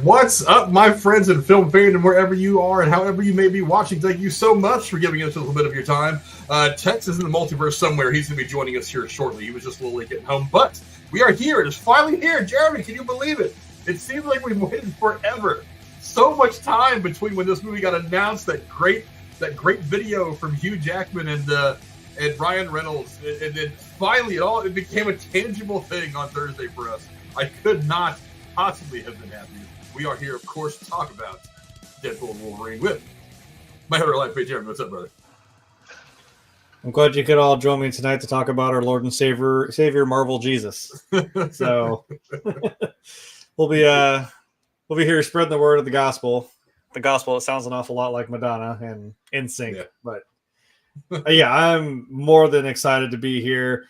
What's up, my friends in film fandom, wherever you are and however you may be watching? Thank you so much for giving us a little bit of your time. Tex is in the multiverse somewhere. He's going to be joining us here shortly. He was just a little late getting home, but we are here. It is finally here. Jeremy, can you believe it? It seems like we've waited forever. So much time between when this movie got announced, that great video from Hugh Jackman and Ryan Reynolds, and then finally it became a tangible thing on Thursday for us. I could not possibly have been happier. We are here, of course, to talk about Deadpool and Wolverine with my Header Life page. Jeremy, what's up, brother? I'm glad you could all join me tonight to talk about our Lord and Savior Marvel Jesus. So we'll be here spreading the word of the gospel. The gospel, it sounds an awful lot like Madonna and NSYNC, but yeah, I'm more than excited to be here.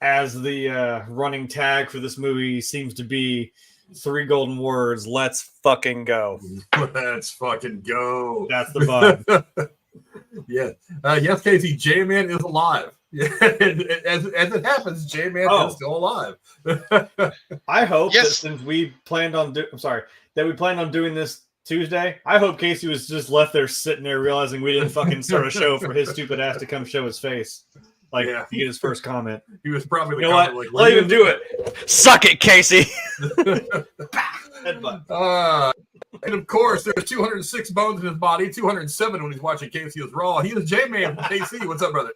As the running tag for this movie seems to be 3 golden words: let's fucking go. Let's fucking go. That's the vibe. Yeah. Yes, Casey, J-Man is alive. Yeah. As it happens, J-Man is still alive. I hope that since we planned on doing this Tuesday, I hope Casey was just left there sitting there realizing we didn't fucking start a show for his stupid ass to come show his face. To get his first comment. He was probably the comment like, I'll even do it. Suck it, Casey. And of course, there's 206 bones in his body, 207 when he's watching Casey is Raw. He is J-Man from KC. What's up, brother?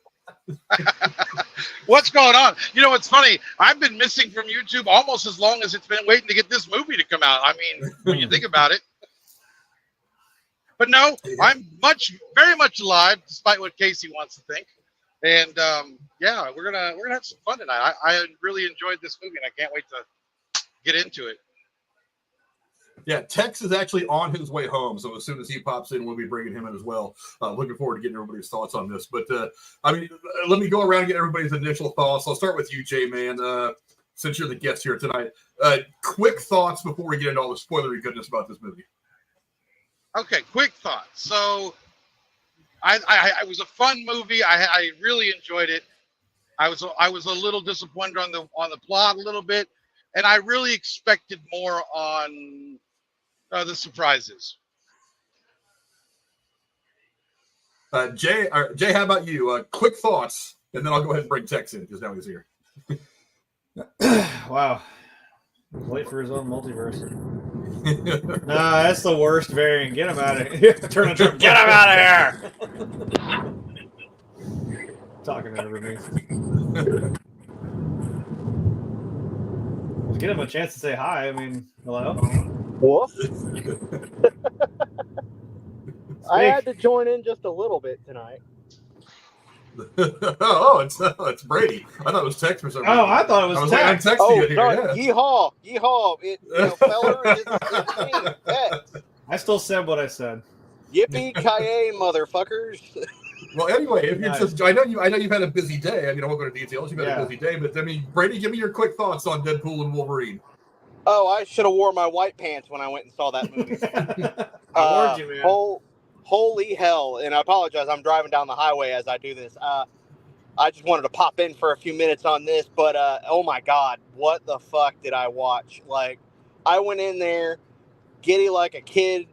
What's going on? You know, it's funny. I've been missing from YouTube almost as long as it's been waiting to get this movie to come out. I mean, when you think about it. But no, I'm very much alive, despite what Casey wants to think. And we're gonna have some fun tonight. I really enjoyed this movie, and I can't wait to get into it. Yeah, Tex is actually on his way home, so as soon as he pops in, we'll be bringing him in as well. Looking forward to getting everybody's thoughts on this. But let me go around and get everybody's initial thoughts. I'll start with you, J-Man, since you're the guest here tonight. Quick thoughts before we get into all the spoilery goodness about this movie. Okay, quick thoughts. So. It was a fun movie. I really enjoyed it. I was a little disappointed on the plot a little bit, and I really expected more on the surprises. Jay, how about you? Quick thoughts, and then I'll go ahead and bring Tex in because now he's here. Wow, late for his own multiverse. Nah, that's the worst variant. Get him out of here. Turn it around. Get him out of here. Talking over me. Let's get him a chance to say hi. I mean, hello. Woof. I had to join in just a little bit tonight. It's Brady. I thought it was Tex for some reason. Oh, I thought it was Tex. I'm texting you here. Yeehaw. It's me, Tex. I still said what I said. Yippee-ki-yay, motherfuckers. Well, anyway, if you're just, I know you've had a busy day. I mean, I won't go into details. You've had a busy day, but I mean, Brady, give me your quick thoughts on Deadpool and Wolverine. Oh, I should have wore my white pants when I went and saw that movie. I warned you, man. Holy hell. And I apologize, I'm driving down the highway as I do this. I just wanted to pop in for a few minutes on this, but oh my God, what the fuck did I watch? Like, I went in there giddy like a kid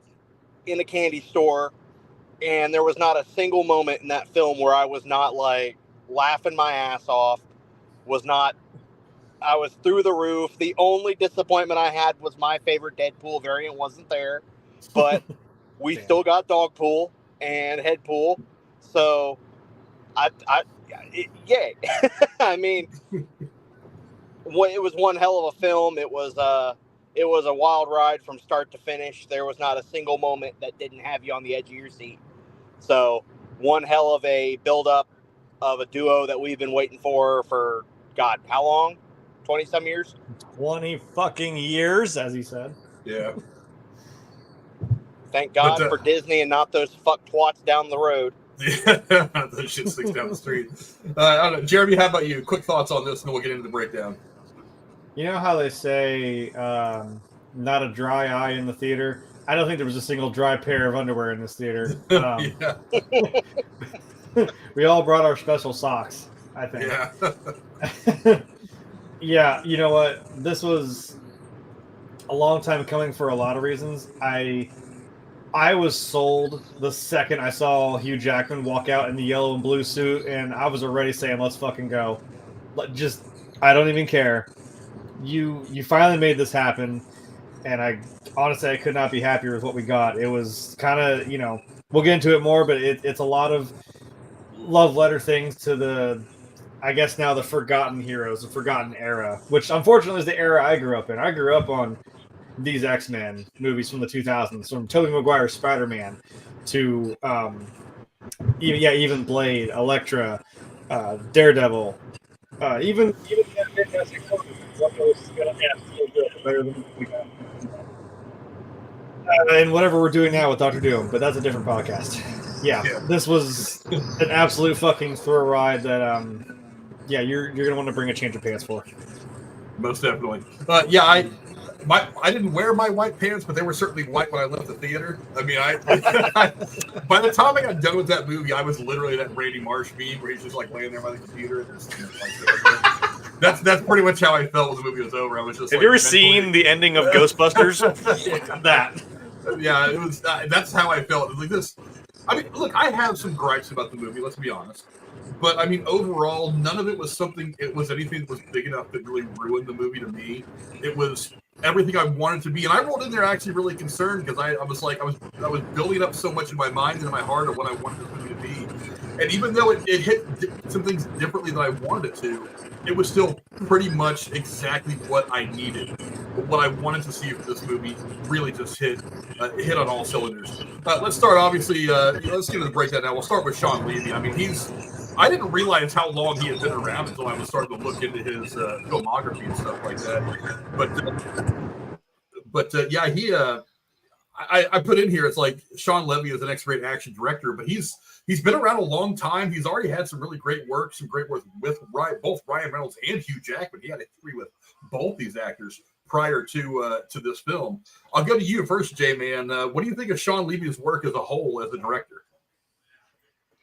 in a candy store, and there was not a single moment in that film where I was not like laughing my ass off, I was through the roof. The only disappointment I had was my favorite Deadpool variant wasn't there, but we still got Dogpool and Headpool, so yay. I mean, it was one hell of a film. It was a wild ride from start to finish. There was not a single moment that didn't have you on the edge of your seat. So one hell of a build-up of a duo that we've been waiting for God, how long? 20-some years? 20 fucking years, as he said. Yeah. Thank God for Disney and not those fuck twats down the road. Yeah, those shit sticks down the street. I don't know. Jeremy, how about you? Quick thoughts on this, and then we'll get into the breakdown. You know how they say not a dry eye in the theater? I don't think there was a single dry pair of underwear in this theater. We all brought our special socks, I think. Yeah. Yeah, you know what? This was a long time coming for a lot of reasons. I was sold the second I saw Hugh Jackman walk out in the yellow and blue suit, and I was already saying, "Let's fucking go." Just, I don't even care. You finally made this happen, and I honestly I could not be happier with what we got. It was kind of, we'll get into it more, but it's a lot of love letter things to the, I guess now, the forgotten heroes, the forgotten era, which unfortunately is the era I grew up in. I grew up on these X-Men movies from the 2000s, from Tobey Maguire's Spider-Man to even Blade, Elektra, Daredevil, even Fantastic Four. Better than we got. And whatever we're doing now with Doctor Doom, but that's a different podcast. Yeah. This was an absolute fucking thrill ride that you're gonna want to bring a change of pants for. Most definitely. I didn't wear my white pants, but they were certainly white when I left the theater. I mean, by the time I got done with that movie, I was literally that Brady Marsh meme where he's just like laying there by the computer. And that's pretty much how I felt when the movie was over. I was just. Have you ever seen the ending of Ghostbusters? That. Yeah, it was. That's how I felt. It was like this. I mean, look, I have some gripes about the movie. Let's be honest. But I mean, overall, none of it was something. It was anything that was big enough that really ruined the movie to me. It was everything I wanted to be, and I rolled in there actually really concerned because I was building up so much in my mind and in my heart of what I wanted this movie to be. And even though it hit some things differently than I wanted it to, it was still pretty much exactly what I needed. What I wanted to see for this movie really just hit on all cylinders. Let's start, obviously, let's get into the breakdown now. We'll start with Shawn Levy. I mean, I didn't realize how long he had been around until I was starting to look into his filmography and stuff like that. I put in here, it's like Shawn Levy is the next great action director, but he's been around a long time. He's already had some really great work, with both Ryan Reynolds and Hugh Jackman. He had a history with both these actors prior to this film. I'll go to you first, J-Man. What do you think of Shawn Levy's work as a whole as a director?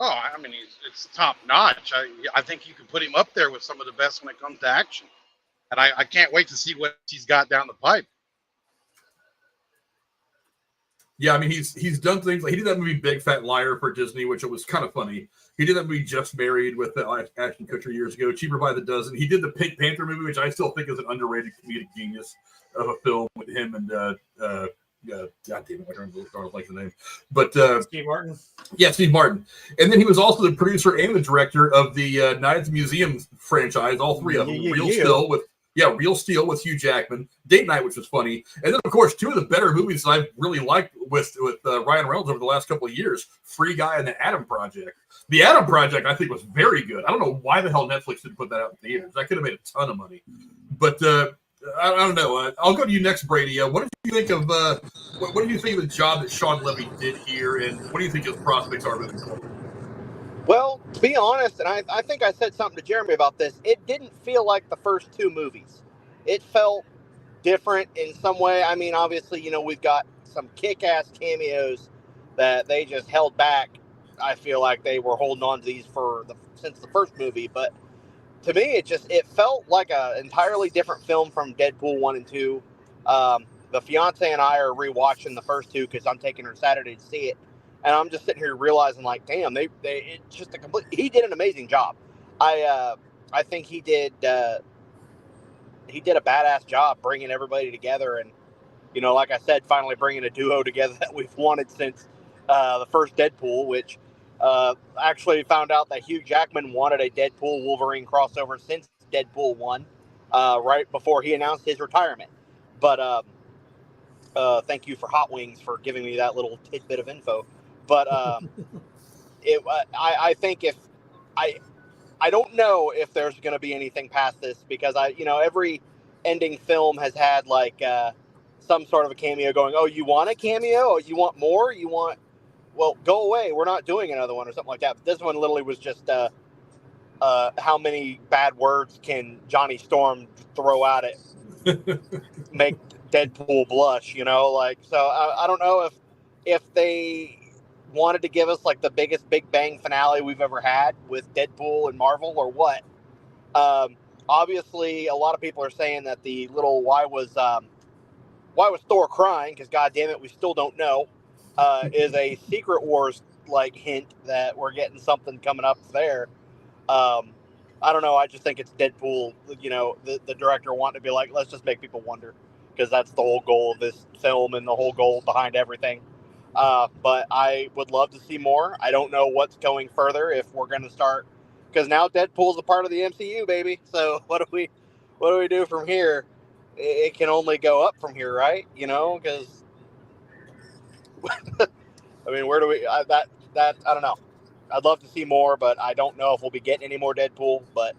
Oh, I mean, it's top notch. I think you can put him up there with some of the best when it comes to action. And I can't wait to see what he's got down the pipe. Yeah, I mean, he's done things like he did that movie Big Fat Liar for Disney, which it was kind of funny. He did that movie Just Married with Ashton Kutcher years ago, Cheaper by the Dozen. He did the Pink Panther movie, which I still think is an underrated comedic genius of a film with him and God damn it, I don't like the name, but Steve Martin. Yeah, Steve Martin. And then he was also the producer and the director of the Night at the Museum franchise, all three of them. Real Steel with Hugh Jackman, Date Night, which was funny, and then of course two of the better movies that I've really liked with Ryan Reynolds over the last couple of years: Free Guy and The Adam Project. The Adam Project I think was very good. I don't know why the hell Netflix didn't put that out in theaters. That could have made a ton of money, but I don't know. I'll go to you next, Brady. What did you think of what do you think of the job that Shawn Levy did here, and what do you think his prospects are moving forward? Well, to be honest, and I think I said something to Jeremy about this, it didn't feel like the first two movies. It felt different in some way. I mean, obviously, we've got some kick-ass cameos that they just held back. I feel like they were holding on to these since the first movie, but to me, it felt like an entirely different film from Deadpool 1 and 2. The fiance and I are rewatching the first two because I'm taking her Saturday to see it. And I'm just sitting here realizing, like, damn, it's just he did an amazing job. I think he did a badass job bringing everybody together. And, like I said, finally bringing a duo together that we've wanted since the first Deadpool, which actually found out that Hugh Jackman wanted a Deadpool Wolverine crossover since Deadpool 1, right before he announced his retirement. But thank you for Hot Wings for giving me that little tidbit of info. But I think I don't know if there's going to be anything past this because every ending film has had like some sort of a cameo going, oh, you want a cameo? Oh, you want more? Well, go away. We're not doing another one or something like that. But this one literally was just how many bad words can Johnny Storm throw out at make Deadpool blush, so I don't know if they wanted to give us like the biggest Big Bang finale we've ever had with Deadpool and Marvel or what. Obviously a lot of people are saying that the little why was why was Thor crying? Because goddamn it, we still don't know. Is a Secret Wars like hint that we're getting something coming up there. I don't know. I just think it's Deadpool. You know, the director wanting to be like, let's just make people wonder, because that's the whole goal of this film and the whole goal behind everything. But I would love to see more. I don't know what's going further if we're going to start, because now Deadpool's a part of the MCU, baby. So what do we do from here? It can only go up from here, right? You know, because I mean, where do we? I don't know. I'd love to see more, but I don't know if we'll be getting any more Deadpool. But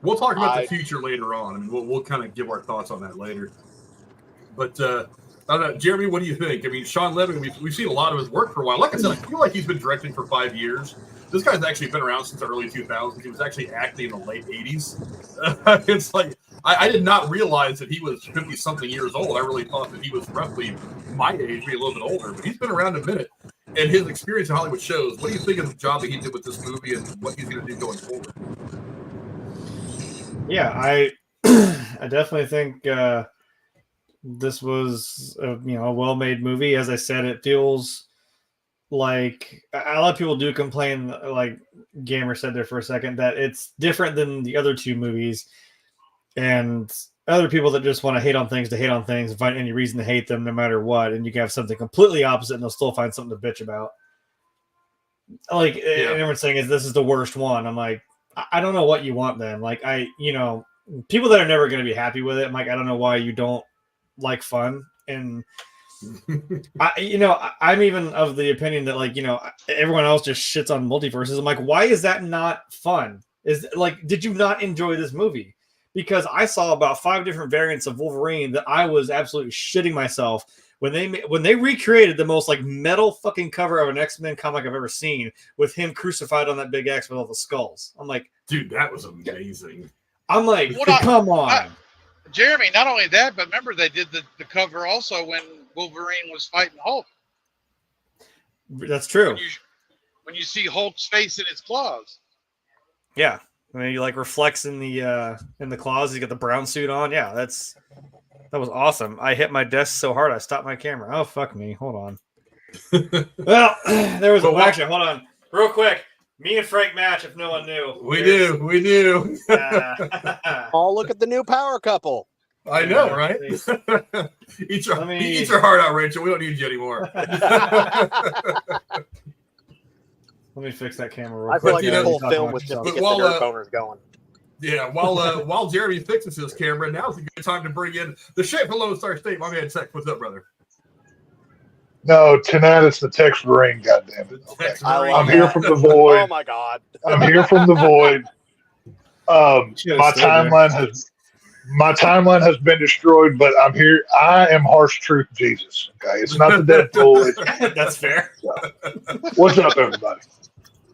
we'll talk about the future later on. I mean, we'll kind of give our thoughts on that later. But I don't know, Jeremy, what do you think? I mean, Shawn Levy, we've seen a lot of his work for a while. Like I said, I feel like he's been directing for 5 years. This guy's actually been around since the early 2000s. He was actually acting in the late 80s. It's like I did not realize that he was 50-something years old. I really thought that he was roughly my age, maybe a little bit older. But he's been around a minute. And his experience in Hollywood shows. What do you think of the job that he did with this movie and what he's going to do going forward? Yeah, I definitely think this was a well-made movie. As I said, it feels like a lot of people do complain, like Gamer said there for a second, that it's different than the other two movies, and other people that just want to hate on things and find any reason to hate them no matter what, and you can have something completely opposite and they'll still find something to bitch about. Like, and everyone's saying this is the worst one. I'm like, I don't know what you want then. Like, people that are never going to be happy with it, I'm like, I don't know why you don't like fun. And I'm even of the opinion that everyone else just shits on multiverses. I'm like, why is that not fun? Did you not enjoy this movie? Because I saw about 5 different variants of Wolverine that I was absolutely shitting myself when they recreated the most metal fucking cover of an X-Men comic I've ever seen, with him crucified on that big X with all the skulls. I'm like, dude, that was amazing. I'm like, come on. Jeremy, not only that, but remember they did the cover also when Wolverine was fighting Hulk. That's true. When you see Hulk's face in his claws. Yeah. I mean, he reflects in the claws. He's got the brown suit on. Yeah, that was awesome. I hit my desk so hard I stopped my camera. Oh, fuck me. Hold on. Well, there was actually, hold on. Real quick. Me and Frank match if no one knew. We do. Oh, look at the new power couple. I know, right? Eat your heart out, Rachel. We don't need you anymore. Let me fix that camera real quick. I feel like the whole film was just to get the nerd boners going. Yeah, while Jeremy fixes his camera, now's a good time to bring in the shit from Lone Star State. My man, Tech, what's up, brother? No, tonight it's the text ring, goddammit. Okay. I'm here from the void. Oh my god. I'm here from the void. My timeline has been destroyed, but I'm here. I am Harsh Truth Jesus. Okay, it's not the Deadpool. That's fair. So, what's up, everybody?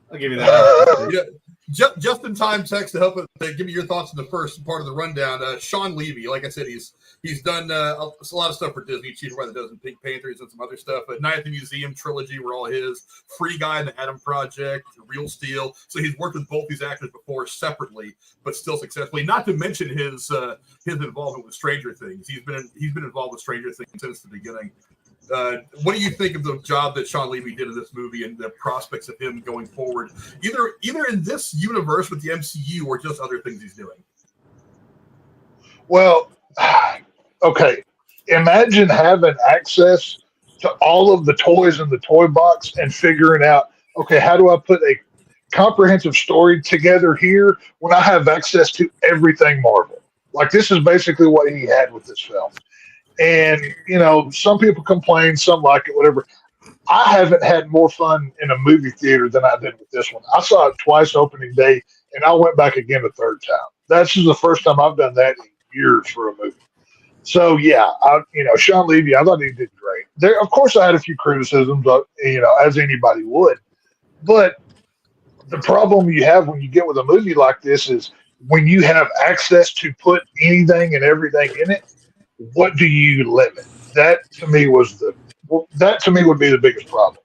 I'll give you that. Just in time, text to help give me your thoughts on the first part of the rundown. Shawn Levy, like I said, he's done a lot of stuff for Disney. Chief Brother does in Pink Panthers and some other stuff. But Night at the Museum trilogy were all his. Free Guy and the Atom Project, Real Steel. So he's worked with both these actors before separately, but still successfully. Not to mention his involvement with Stranger Things. He's been involved with Stranger Things since the beginning. What do you think of the job that Shawn Levy did in this movie and the prospects of him going forward, either in this universe with the MCU or just other things he's doing? Well, okay. Imagine having access to all of the toys in the toy box and figuring out, okay, how do I put a comprehensive story together here when I have access to everything Marvel? This is basically what he had with this film. And, some people complain, some like it, whatever. I haven't had more fun in a movie theater than I did with this one. I saw it twice opening day, and I went back again a third time. That's just the first time I've done that in years for a movie. So, yeah, Shawn Levy, I thought he did great. Of course, I had a few criticisms, as anybody would. But the problem you have when you get with a movie like this is when you have access to put anything and everything in it, what do you limit? That to me would be the biggest problem.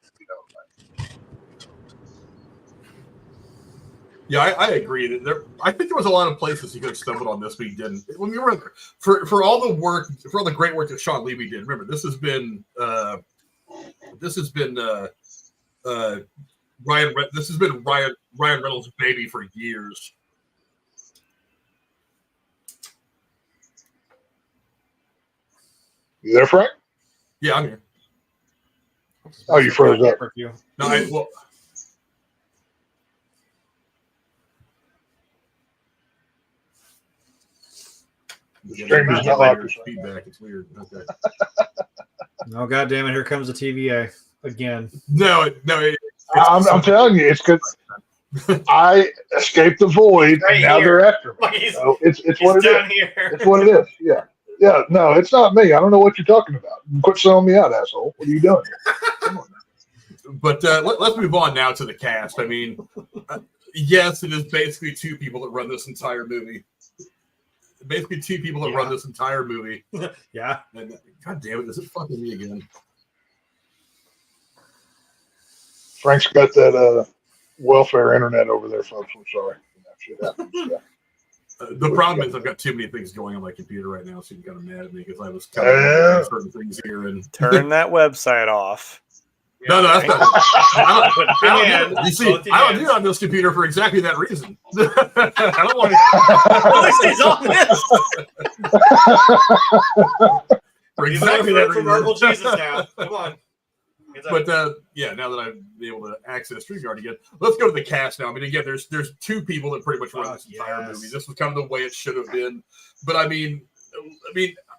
Yeah, I agree. I think there was a lot of places he could have stumbled on this, but he didn't. When we were for all the work, for all the great work that Shawn Levy did. Remember, this has been Ryan Reynolds' baby for years. You there, Frank? Yeah, I'm here. Oh, you froze up. No, well. The stream is not like feedback. It's weird. Okay. Oh, God damn it. Here comes the TVA again. No. I'm telling you, it's good. I escaped the void, Right and now here. they're after me. Like So it's what it down is. here. It's what it is. Yeah. Yeah. No, it's not me. I don't know what you're talking about. Quit selling me out, asshole. What are you doing here? Come on. But let's move on now to the cast. I mean, yes, it is basically two people that run this entire movie. Basically, two people that run this entire movie. Yeah. And, God damn it, is it fucking me again? Frank's got that welfare internet over there, folks. I'm sorry. That shit happens. Yeah. The problem is I've got too many things going on my computer right now, so you're kind of mad at me because I was kind of certain things here. And Turn that website off. No, that's not. I don't do it on this computer for exactly that reason. I don't want to. At least he's on this. For He's exactly that for reason. Marvel Jesus now. Come on. But now that I've been able to access StreamYard again, let's go to the cast now. I mean, again, there's two people that pretty much run this entire movie. This was kind of the way it should have been. But I mean,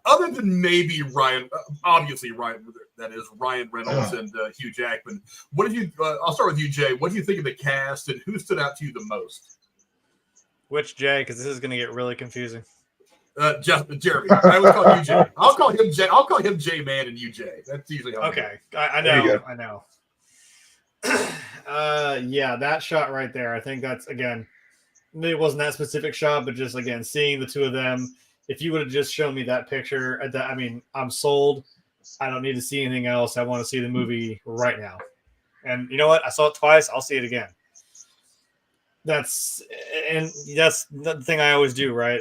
other than maybe Ryan, obviously Ryan, that is Ryan Reynolds and Hugh Jackman. What did you? I'll start with you, Jay. What do you think of the cast, and who stood out to you the most? Which Jay? Because this is going to get really confusing. Jeremy. I would call you Jay. I'll call him Jay. I'll call him Jay Man and you Jay. That's usually how. Okay, I know. Yeah, that shot right there. I think that's, again, maybe it wasn't that specific shot, but just, again, seeing the two of them. If you would have just shown me that picture, I mean, I'm sold. I don't need to see anything else. I want to see the movie right now. And you know what? I saw it twice. I'll see it again. That's the thing I always do, right?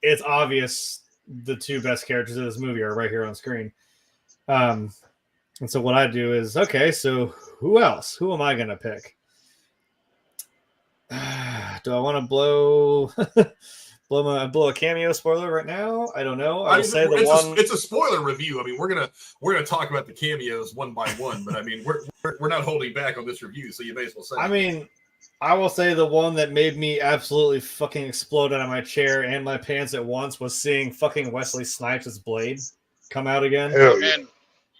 It's obvious the two best characters of this movie are right here on screen. And so what I do is, okay, so who else? Who am I going to pick? Do I want to blow a cameo spoiler right now? I don't know. I would say it's a spoiler review. I mean, we're gonna talk about the cameos one by one, but I mean, we're not holding back on this review, so you may as well say. I mean, I will say the one that made me absolutely fucking explode out of my chair and my pants at once was seeing fucking Wesley Snipes' Blade come out again. Hell yeah.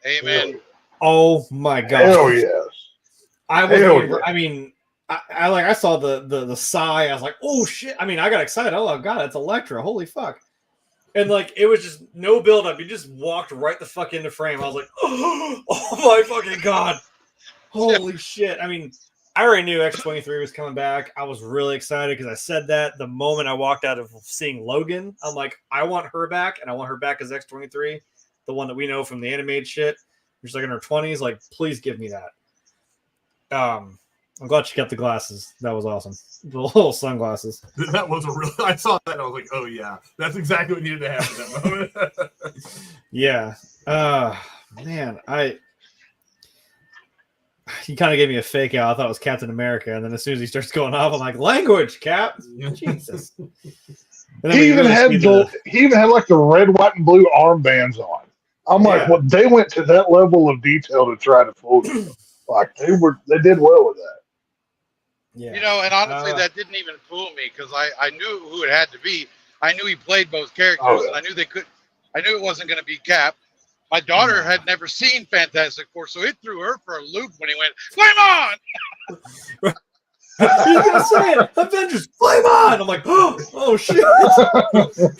Amen. Oh my god! Hell yes. I saw the sigh. I was like, oh shit! I mean, I got excited. Oh god, it's Elektra! Holy fuck! And like, it was just no build up. He just walked right the fuck into frame. I was like, oh my fucking god! Holy shit! I mean, I already knew X-23 was coming back. I was really excited because I said that the moment I walked out of seeing Logan. I'm like, I want her back, and I want her back as X-23, the one that we know from the animated shit. She's like in her 20s. Like, please give me that. I'm glad she kept the glasses. That was awesome. The little sunglasses. That was I saw that and I was like, oh yeah, that's exactly what needed to happen at that moment. Yeah. Man, he kind of gave me a fake out. I thought it was Captain America, and then as soon as he starts going off, I'm like, language, Cap. Jesus. He even had like the red, white, and blue armbands on. I'm like, well, they went to that level of detail to try to fool you. Like they did well with that. Yeah. You know, and honestly, that didn't even fool me because I knew who it had to be. I knew he played both characters, and I knew it wasn't going to be Cap. My daughter had never seen Fantastic Four, so it threw her for a loop when he went, "Flame on!" He's gonna say it. Avengers, flame on! I'm like, oh shit!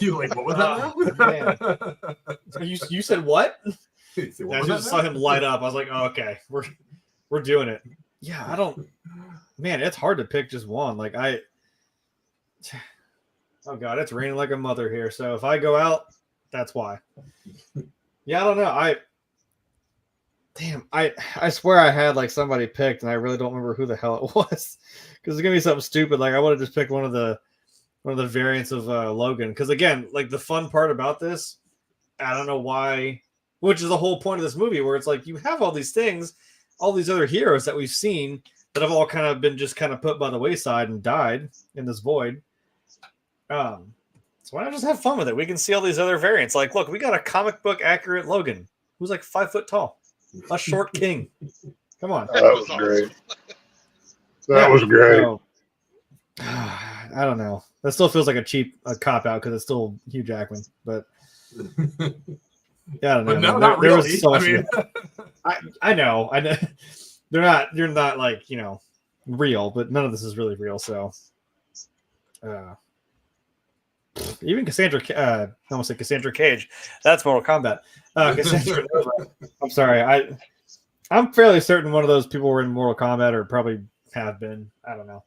You like, what was that? Now? You said what? I just saw him light up. I was like, oh, okay, we're doing it. Yeah, I don't. Man, it's hard to pick just one. Like oh god, it's raining like a mother here. So if I go out, that's why. Yeah, I don't know. damn, I swear I had like somebody picked, and I really don't remember who the hell it was, because it's gonna be something stupid. Like I would have just picked one of the variants of Logan, because again, like the fun part about this, I don't know why, which is the whole point of this movie, where it's like you have all these things, all these other heroes that we've seen that have all kind of been just kind of put by the wayside and died in this void. So why not just have fun with it? We can see all these other variants. Like, look, we got a comic book accurate Logan who's like 5 foot tall, a short king. Come on, That was great. That was great. So, I don't know. That still feels like a cop out because it's still Hugh Jackman, but yeah, I don't know. But no, man. not There really. was so I much. mean, I know. You're not like, real, but none of this is really real. So, even Cassandra, I almost said Cassandra Cage. That's Mortal Kombat. Cassandra Nova. I'm sorry. I'm fairly certain one of those people were in Mortal Kombat or probably have been. I don't know.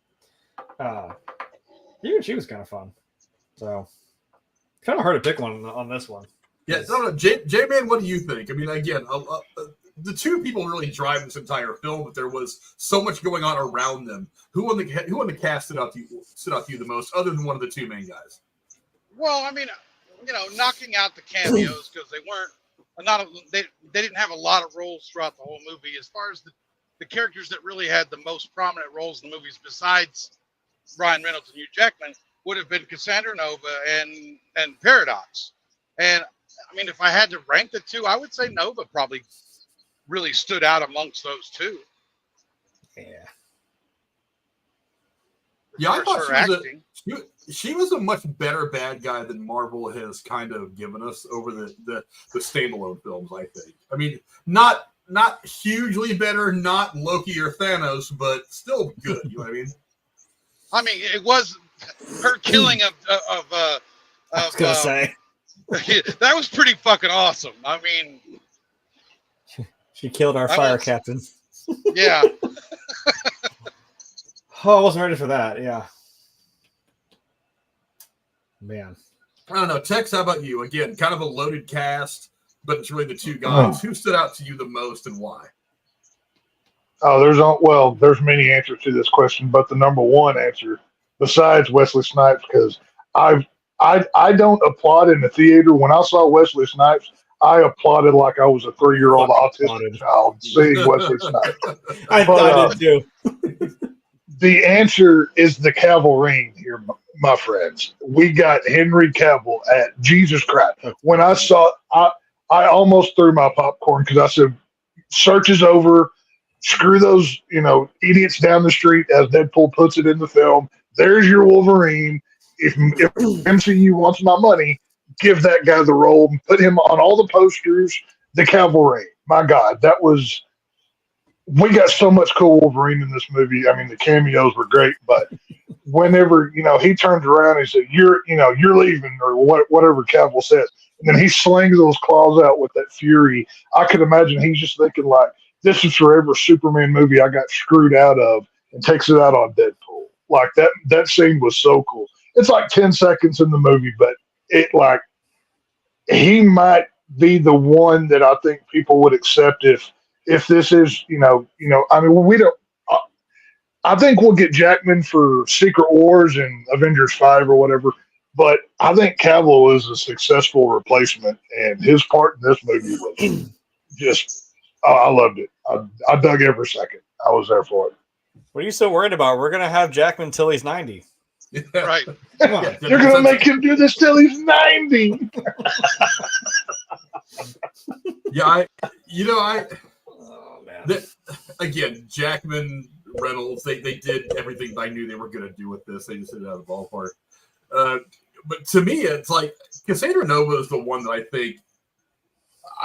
Even she was kind of fun. So, kind of hard to pick one on this one. yeah, no, J-Man, what do you think? I mean, again, the two people really drive this entire film, but there was so much going on around them. Who on the cast stood out to you the most, other than one of the two main guys? Well, I mean, knocking out the cameos because they didn't have a lot of roles throughout the whole movie. As far as the characters that really had the most prominent roles in the movies, besides Ryan Reynolds and Hugh Jackman, would have been Cassandra Nova and Paradox. And I mean, if I had to rank the two, I would say Nova probably really stood out amongst those two. Yeah, I thought she was a much better bad guy than Marvel has kind of given us over the standalone films, I think. I mean, not hugely better, not Loki or Thanos, but still good. You know what I mean? I mean, it was her killing of I was gonna say that was pretty fucking awesome. I mean, she killed our fire captain. Yeah. Oh, I wasn't ready for that. Yeah. Man. I don't know. Tex, how about you? Again, kind of a loaded cast, but it's really the two guys. Who stood out to you the most and why? Oh, there's many answers to this question, but the number one answer, besides Wesley Snipes, because I don't applaud in the theater. When I saw Wesley Snipes, I applauded like I was a 3-year-old autistic child seeing Wesley Snipes. I did too. The answer is the Cavalry here, my friends. We got Henry Cavill at Jesus Christ. When I saw, I almost threw my popcorn because I said, "Search is over. Screw those, idiots down the street," as Deadpool puts it in the film. There's your Wolverine. If MCU wants my money, give that guy the role and put him on all the posters. The Cavalry. My God, we got so much cool Wolverine in this movie. I mean, the cameos were great, but whenever, he turns around and said, you're leaving, or whatever Cavill says, and then he slings those claws out with that fury. I could imagine he's just thinking like, this is forever Superman movie I got screwed out of, and takes it out on Deadpool. Like that scene was so cool. It's like 10 seconds in the movie, but he might be the one that I think people would accept if this is, I mean, we don't. I think we'll get Jackman for Secret Wars and Avengers 5 or whatever, but I think Cavill is a successful replacement, and his part in this movie was just, I loved it. I dug every second. I was there for it. What are you so worried about? We're going to have Jackman till he's 90. Right. Come on. You're going to make him do this till he's 90. Yeah, Oh, man. Again, Jackman, Reynolds, they did everything I knew they were going to do with this. They just hit it out of the ballpark. But to me, it's like Cassandra Nova is the one that I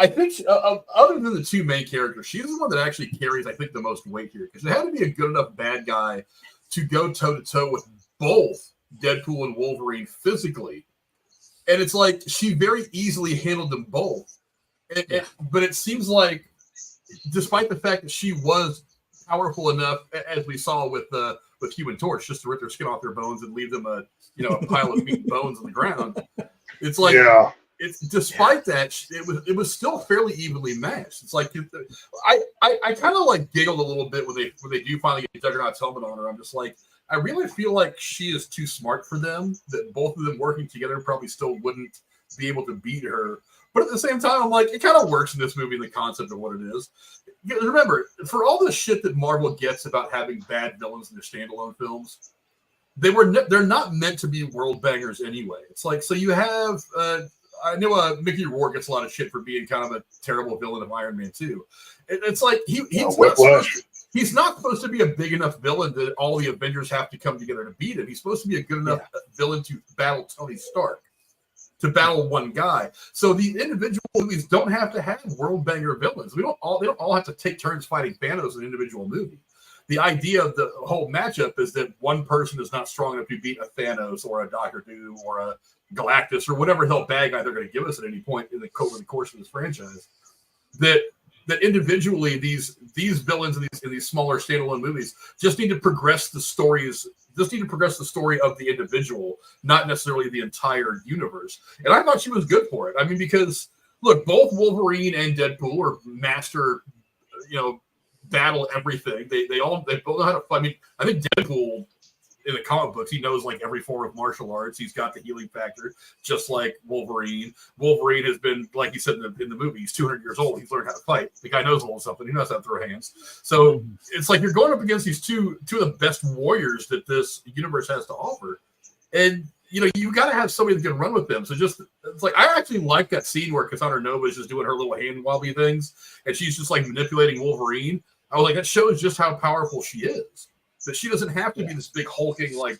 think other than the two main characters, she's the one that actually carries, I think, the most weight here. Because it had to be a good enough bad guy to go toe-to-toe with both Deadpool and Wolverine physically. And it's like she very easily handled them both. But it seems like, despite the fact that she was powerful enough, as we saw with Human Torch, just to rip their skin off their bones and leave them a pile of meat and bones on the ground. It's like it's despite that, it was still fairly evenly matched. It's like I kind of like giggled a little bit when they do finally get Juggernaut's helmet on her. I'm just like, I really feel like she is too smart for them. That both of them working together probably still wouldn't be able to beat her. But at the same time, I'm like, it kind of works in this movie, the concept of what it is. Remember, for all the shit that Marvel gets about having bad villains in their standalone films, they're not meant to be world bangers anyway. It's like, so you have, I know Mickey Rourke gets a lot of shit for being kind of a terrible villain of Iron Man 2. It's like, he's not supposed to be a big enough villain that all the Avengers have to come together to beat him. He's supposed to be a good enough villain to battle Tony Stark, to battle one guy. So the individual movies don't have to have world banger villains. They don't all have to take turns fighting Thanos in an individual movie. The idea of the whole matchup is that one person is not strong enough to beat a Thanos or a Doctor Doom or a Galactus or whatever hell bad guy they're going to give us at any point in the course of this franchise. That individually these villains in these smaller standalone movies just need to progress the stories. Just need to progress the story of the individual, not necessarily the entire universe. And I thought she was good for it. I mean, because look, both Wolverine and Deadpool are master, battle everything. They both know how to fight. I mean, I think Deadpool in the comic books, he knows like every form of martial arts. He's got the healing factor, just like Wolverine. Wolverine has been, like you said in the movie, he's 200 years old. He's learned how to fight. The guy knows a little something. He knows how to throw hands. So it's like you're going up against these two of the best warriors that this universe has to offer. And you got to have somebody that can run with them. So it's like, I actually like that scene where Cassandra Nova is just doing her little hand wobbly things, and she's just like manipulating Wolverine. I was like, that shows just how powerful she is. That she doesn't have to be this big hulking out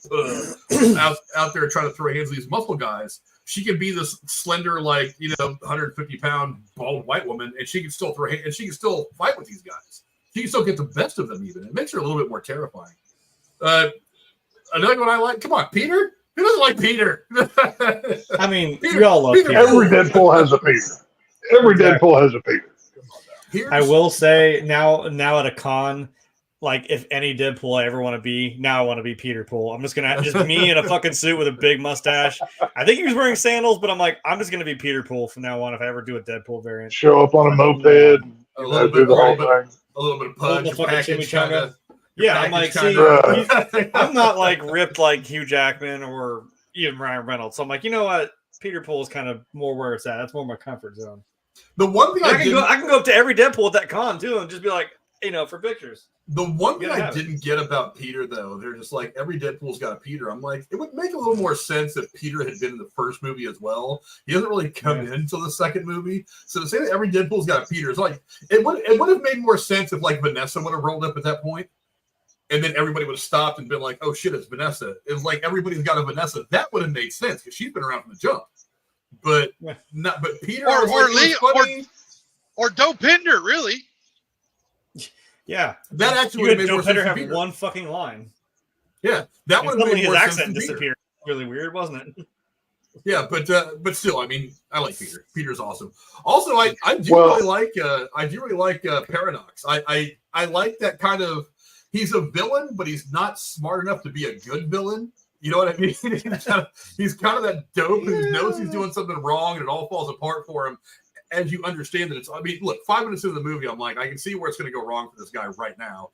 there trying to throw hands at these muscle guys. She can be this slender, 150-pound bald white woman, and she can still throw hands, and she can still fight with these guys. She can still get the best of them. Even it makes her a little bit more terrifying. Another one I like. Come on, Peter. Who doesn't like Peter? I mean, we all love Peter. Every Deadpool has a Peter. Every Deadpool has a Peter. I will say now at a con, like if any Deadpool I ever want to be, now I want to be Peter Pool. I'm just gonna just me in a fucking suit with a big mustache. I think he was wearing sandals, but I'm like, I'm just gonna be Peter Pool from now on if I ever do a Deadpool variant. Show up on a moped, do the whole thing. A little bit of punch. Yeah, I'm like, I'm not like ripped like Hugh Jackman or even Ryan Reynolds. So I'm like, you know what? Peter Pool is kind of more where it's at. That's more my comfort zone. The one thing I can go up to every Deadpool at that con too and just be like, for pictures. The one thing I didn't get about Peter, though, they're just like, every Deadpool's got a Peter. I'm like, it would make a little more sense if Peter had been in the first movie as well. He doesn't really come in until the second movie. So to say that every Deadpool's got a Peter, it's like, it would have made more sense if like Vanessa would have rolled up at that point. And then everybody would have stopped and been like, oh shit, it's Vanessa. It was like everybody's got a Vanessa. That would have made sense because she's been around from the jump. But Peter or Dopinder, really. Yeah. That actually would have made more sense. Dopinder have one fucking line. Yeah. That would have made more sense. His accent disappeared. Really weird, wasn't it? Yeah, but still, I mean, I like Peter. Peter's awesome. Also, I do really like Paradox. I like that kind of. He's a villain, but he's not smart enough to be a good villain. You know what I mean? He's kind of that dope who knows he's doing something wrong and it all falls apart for him. As you understand that look, 5 minutes into the movie, I'm like, I can see where it's going to go wrong for this guy right now.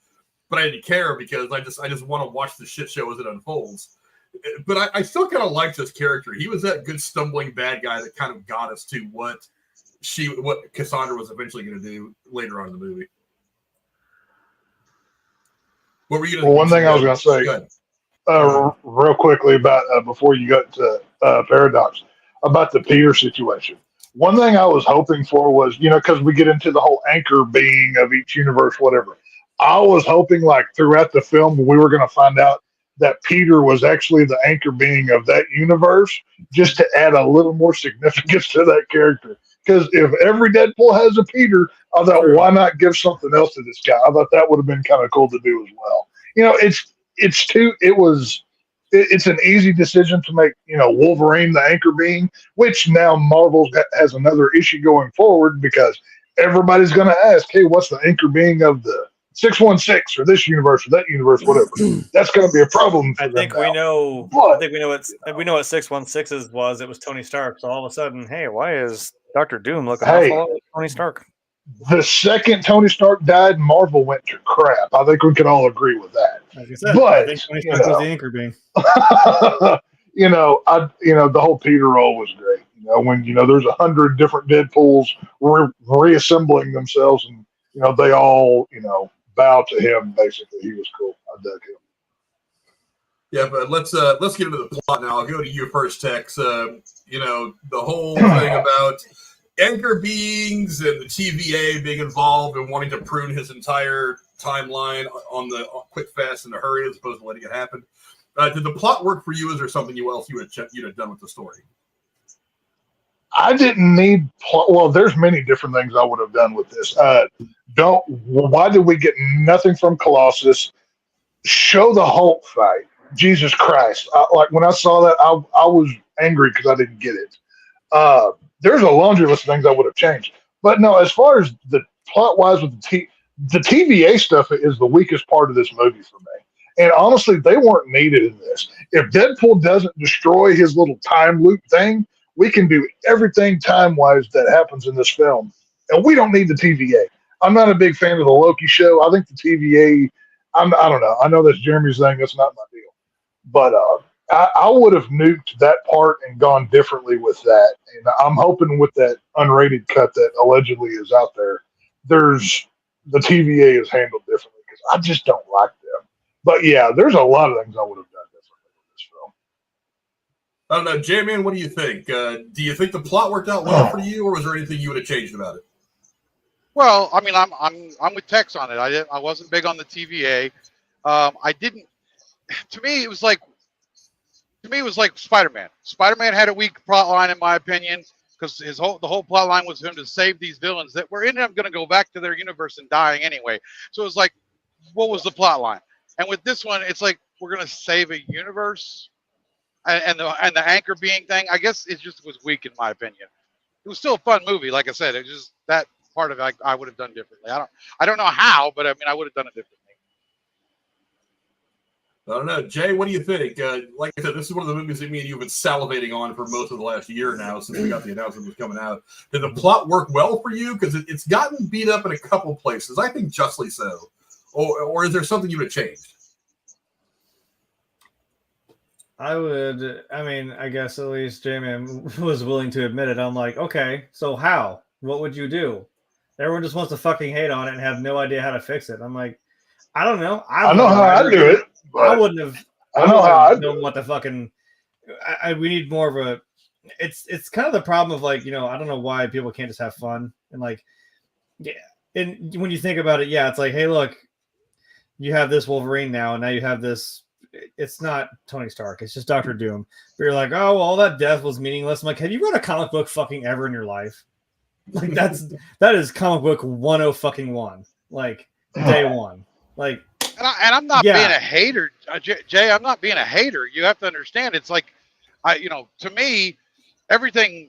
But I didn't care because I just want to watch the shit show as it unfolds. But I still kind of liked this character. He was that good stumbling bad guy that kind of got us to what Cassandra was eventually going to do later on in the movie. What were you going to one thing I was going to say, real quickly about before you got to Paradox, about the Peter situation. One thing I was hoping for was, because we get into the whole anchor being of each universe, whatever. I was hoping, like, throughout the film, we were going to find out that Peter was actually the anchor being of that universe, just to add a little more significance to that character. Because if every Deadpool has a Peter, I thought, why not give something else to this guy? I thought that would have been kind of cool to do as well. It's an easy decision to make, Wolverine the anchor being, which now Marvel has another issue going forward because everybody's going to ask, hey, what's the anchor being of the 616 or this universe or that universe, whatever. That's going to be a problem. For I them think now. we know. But- I think we know what 616's was. It was Tony Stark. So all of a sudden, hey, why is Dr. Doom looking awful like Tony Stark? The second Tony Stark died, Marvel went to crap. I think we can all agree with that. Like I said, But, I think Tony Stark was the anchor being. The whole Peter role was great. When there's 100 different Deadpools reassembling themselves, and they all bow to him. Basically, he was cool. I dug him. Yeah, but let's get into the plot now. I'll go to you first, Tex. The whole thing about anchor beings and the TVA being involved and wanting to prune his entire timeline on the quick, fast, and the hurry as opposed to letting it happen. Did the plot work for you? Is there something else you'd have done with the story? I didn't need plot. Well, there's many different things I would have done with this. Why did we get nothing from Colossus? Show the Hulk fight. Jesus Christ. When I saw that, I was angry because I didn't get it. There's a laundry list of things I would have changed. But no, as far as the plot-wise with the TVA stuff is the weakest part of this movie for me. And honestly, they weren't needed in this. If Deadpool doesn't destroy his little time loop thing, we can do everything time-wise that happens in this film. And we don't need the TVA. I'm not a big fan of the Loki show. I think the TVA, I don't know. I know that's Jeremy's thing. That's not my deal. But I would have nuked that part and gone differently with that. And I'm hoping with that unrated cut that allegedly is out there, the TVA is handled differently because I just don't like them. But yeah, there's a lot of things I would have done differently with this film. I don't know, J-Man, what do you think? Do you think the plot worked out well for you, or was there anything you would have changed about it? Well, I mean, I'm with Tex on it. I wasn't big on the TVA. I didn't. To me, it was like Spider-Man. Spider-Man had a weak plot line, in my opinion, because the whole plot line was for him to save these villains that were ended up going to go back to their universe and dying anyway. So it was like, what was the plot line? And with this one, it's like we're going to save a universe, and the anchor being thing. I guess it just was weak, in my opinion. It was still a fun movie, like I said. It just that part of it I would have done differently. I don't know how, but I mean, I would have done it differently. I don't know. Jay, what do you think? Like I said, this is one of the movies that me and you have been salivating on for most of the last year now since we got the announcement was coming out. Did the plot work well for you? Because it's gotten beat up in a couple places. I think justly so. Or is there something you would have changed? I guess at least J-Man was willing to admit it. I'm like, okay, so how? What would you do? Everyone just wants to fucking hate on it and have no idea how to fix it. I'm like, I don't know. I know how I do it. I wouldn't have. I know how I do what the fucking. We need more of a. It's kind of the problem of like, I don't know why people can't just have fun and like, yeah. And when you think about it, yeah, it's like, hey, look, you have this Wolverine now, and now you have this. It's not Tony Stark. It's just Dr. Doom. But you're like, oh, all that death was meaningless. I'm like, have you read a comic book fucking ever in your life? Like that is comic book 101. Like day one. Like. And I'm not being a hater, Jay. I'm not being a hater. You have to understand. It's like, to me, everything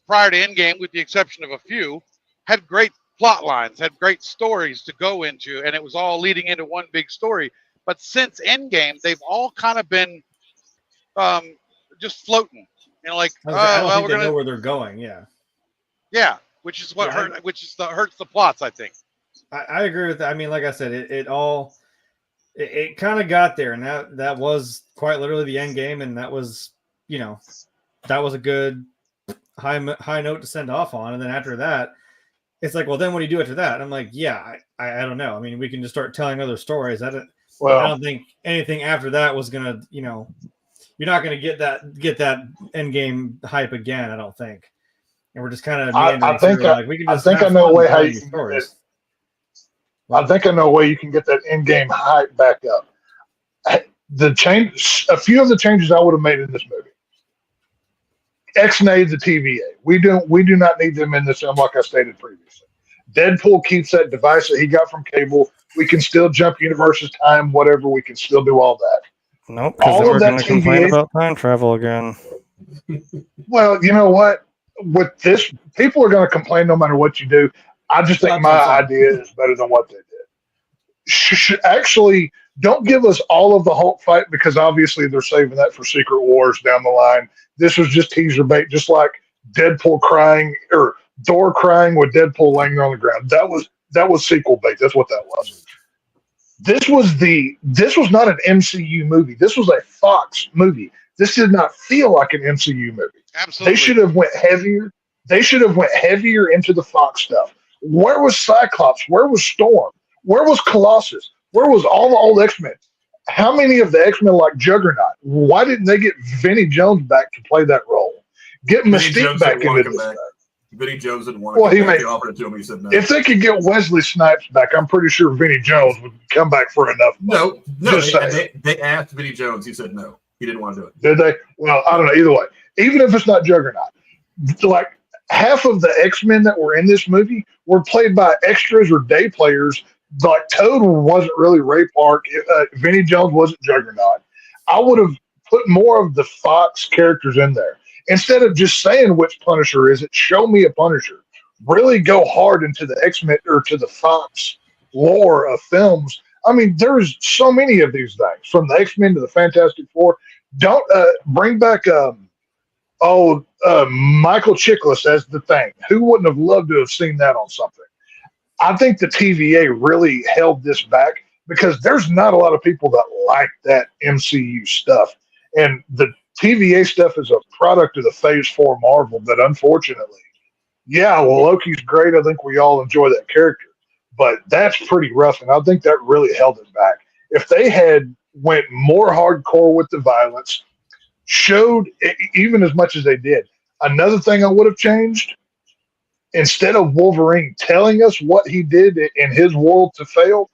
prior to Endgame, with the exception of a few, had great plot lines, had great stories to go into, and it was all leading into one big story. But since Endgame, they've all kind of been just floating. I don't think they know where they're going. Yeah. Yeah, which is what hurts the plots, I think. I agree with that. I mean, like I said, it kind of got there, and that was quite literally the end game, and that was that was a good high note to send off on. And then after that, it's like, well, then what do you do after that? And I'm like, yeah, I don't know. I mean, we can just start telling other stories. I don't think anything after that was gonna, you're not gonna get that end game hype again. I don't think. And we're just kind of I think I know a way how you can get it. I think I know a way you can get that in-game hype back up. A few of the changes I would have made in this movie. X-nay the TVA. We do not need them in this film, like I stated previously. Deadpool keeps that device that he got from Cable. We can still jump universes, time, whatever. We can still do all that. Nope, because we're going to complain about time travel again. Well, you know what? With this, people are going to complain no matter what you do. I just think my idea is better than what they did. actually don't give us all of the Hulk fight, because obviously they're saving that for Secret Wars down the line. This was just teaser bait, just like Deadpool crying or Thor crying with Deadpool laying on the ground. That was sequel bait. That's what that was. This was not an MCU movie. This was a Fox movie. This did not feel like an MCU movie. Absolutely. They should have went heavier. They should have went heavier into the Fox stuff. Where was Cyclops? Where was Storm? Where was Colossus? Where was all the old X-Men? How many of the X-Men like Juggernaut? Why didn't they get Vinnie Jones back to play that role? Get Mystique back into this thing. Vinnie Jones didn't want to come back. They offered it to him. He said no. If they could get Wesley Snipes back, I'm pretty sure Vinnie Jones would come back for enough. No. They asked Vinnie Jones. He said no. He didn't want to do it. Did they? Well, I don't know. Either way, even if it's not Juggernaut, like half of the X-Men that were in this movie were played by extras or day players. Like Toad wasn't really Ray Park. Vinnie Jones wasn't Juggernaut. I would have put more of the Fox characters in there. Instead of just saying which Punisher is it, show me a Punisher. Really go hard into the X-Men or to the Fox lore of films. I mean, there's so many of these things, from the X-Men to the Fantastic Four. Don't bring back Michael Chiklis as the Thing. Who wouldn't have loved to have seen that on something? I think the TVA really held this back because there's not a lot of people that like that MCU stuff. And the TVA stuff is a product of the Phase 4 Marvel that unfortunately, Loki's great. I think we all enjoy that character. But that's pretty rough, and I think that really held it back. If they had went more hardcore with the violence, showed even as much as they did. Another thing I would have changed, instead of Wolverine telling us what he did in his world to fail,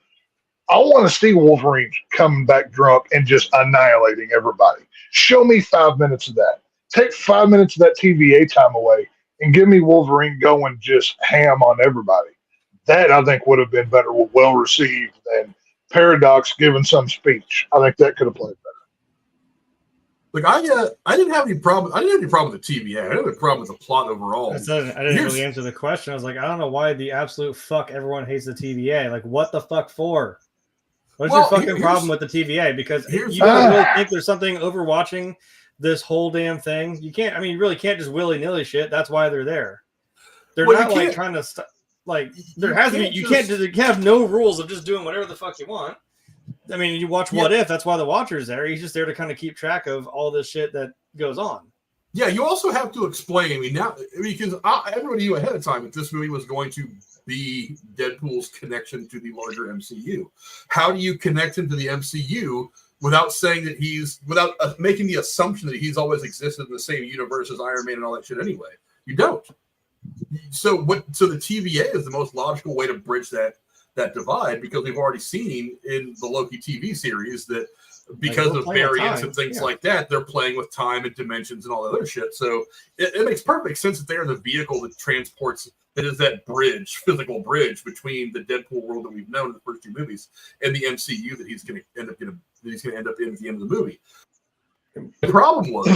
I want to see Wolverine coming back drunk and just annihilating everybody. Show me 5 minutes of that. Take 5 minutes of that TVA time away and give me Wolverine going just ham on everybody. That, I think, would have been better, well received than Paradox giving some speech. I think that could have played better. Like I didn't have any problem. I didn't have any problem with the TVA. I didn't have a problem with the plot overall. I didn't really answer the question. I was like, I don't know why the absolute fuck everyone hates the TVA. Like, what the fuck for? What's your fucking problem with the TVA? Because you don't really think there's something overwatching this whole damn thing. You can't. I mean, you really can't just willy nilly shit. That's why they're there. They're not like trying to like. There has to be. You can't have no rules of just doing whatever the fuck you want. I mean, you watch What If. That's why the Watcher's there. He's just there to kind of keep track of all this shit that goes on. Yeah, you also have to explain. I mean, now because everybody knew ahead of time that this movie was going to be Deadpool's connection to the larger MCU. How do you connect him to the MCU without saying that without making the assumption that he's always existed in the same universe as Iron Man and all that shit anyway? You don't. So the TVA is the most logical way to bridge that divide, because we've already seen in the Loki TV series that because of variants and things like that, they're playing with time and dimensions and all that other shit. So it makes perfect sense that they're in the vehicle that transports, that is that bridge, physical bridge between the Deadpool world that we've known in the first two movies and the MCU that he's going to end up in at the end of the movie. The problem was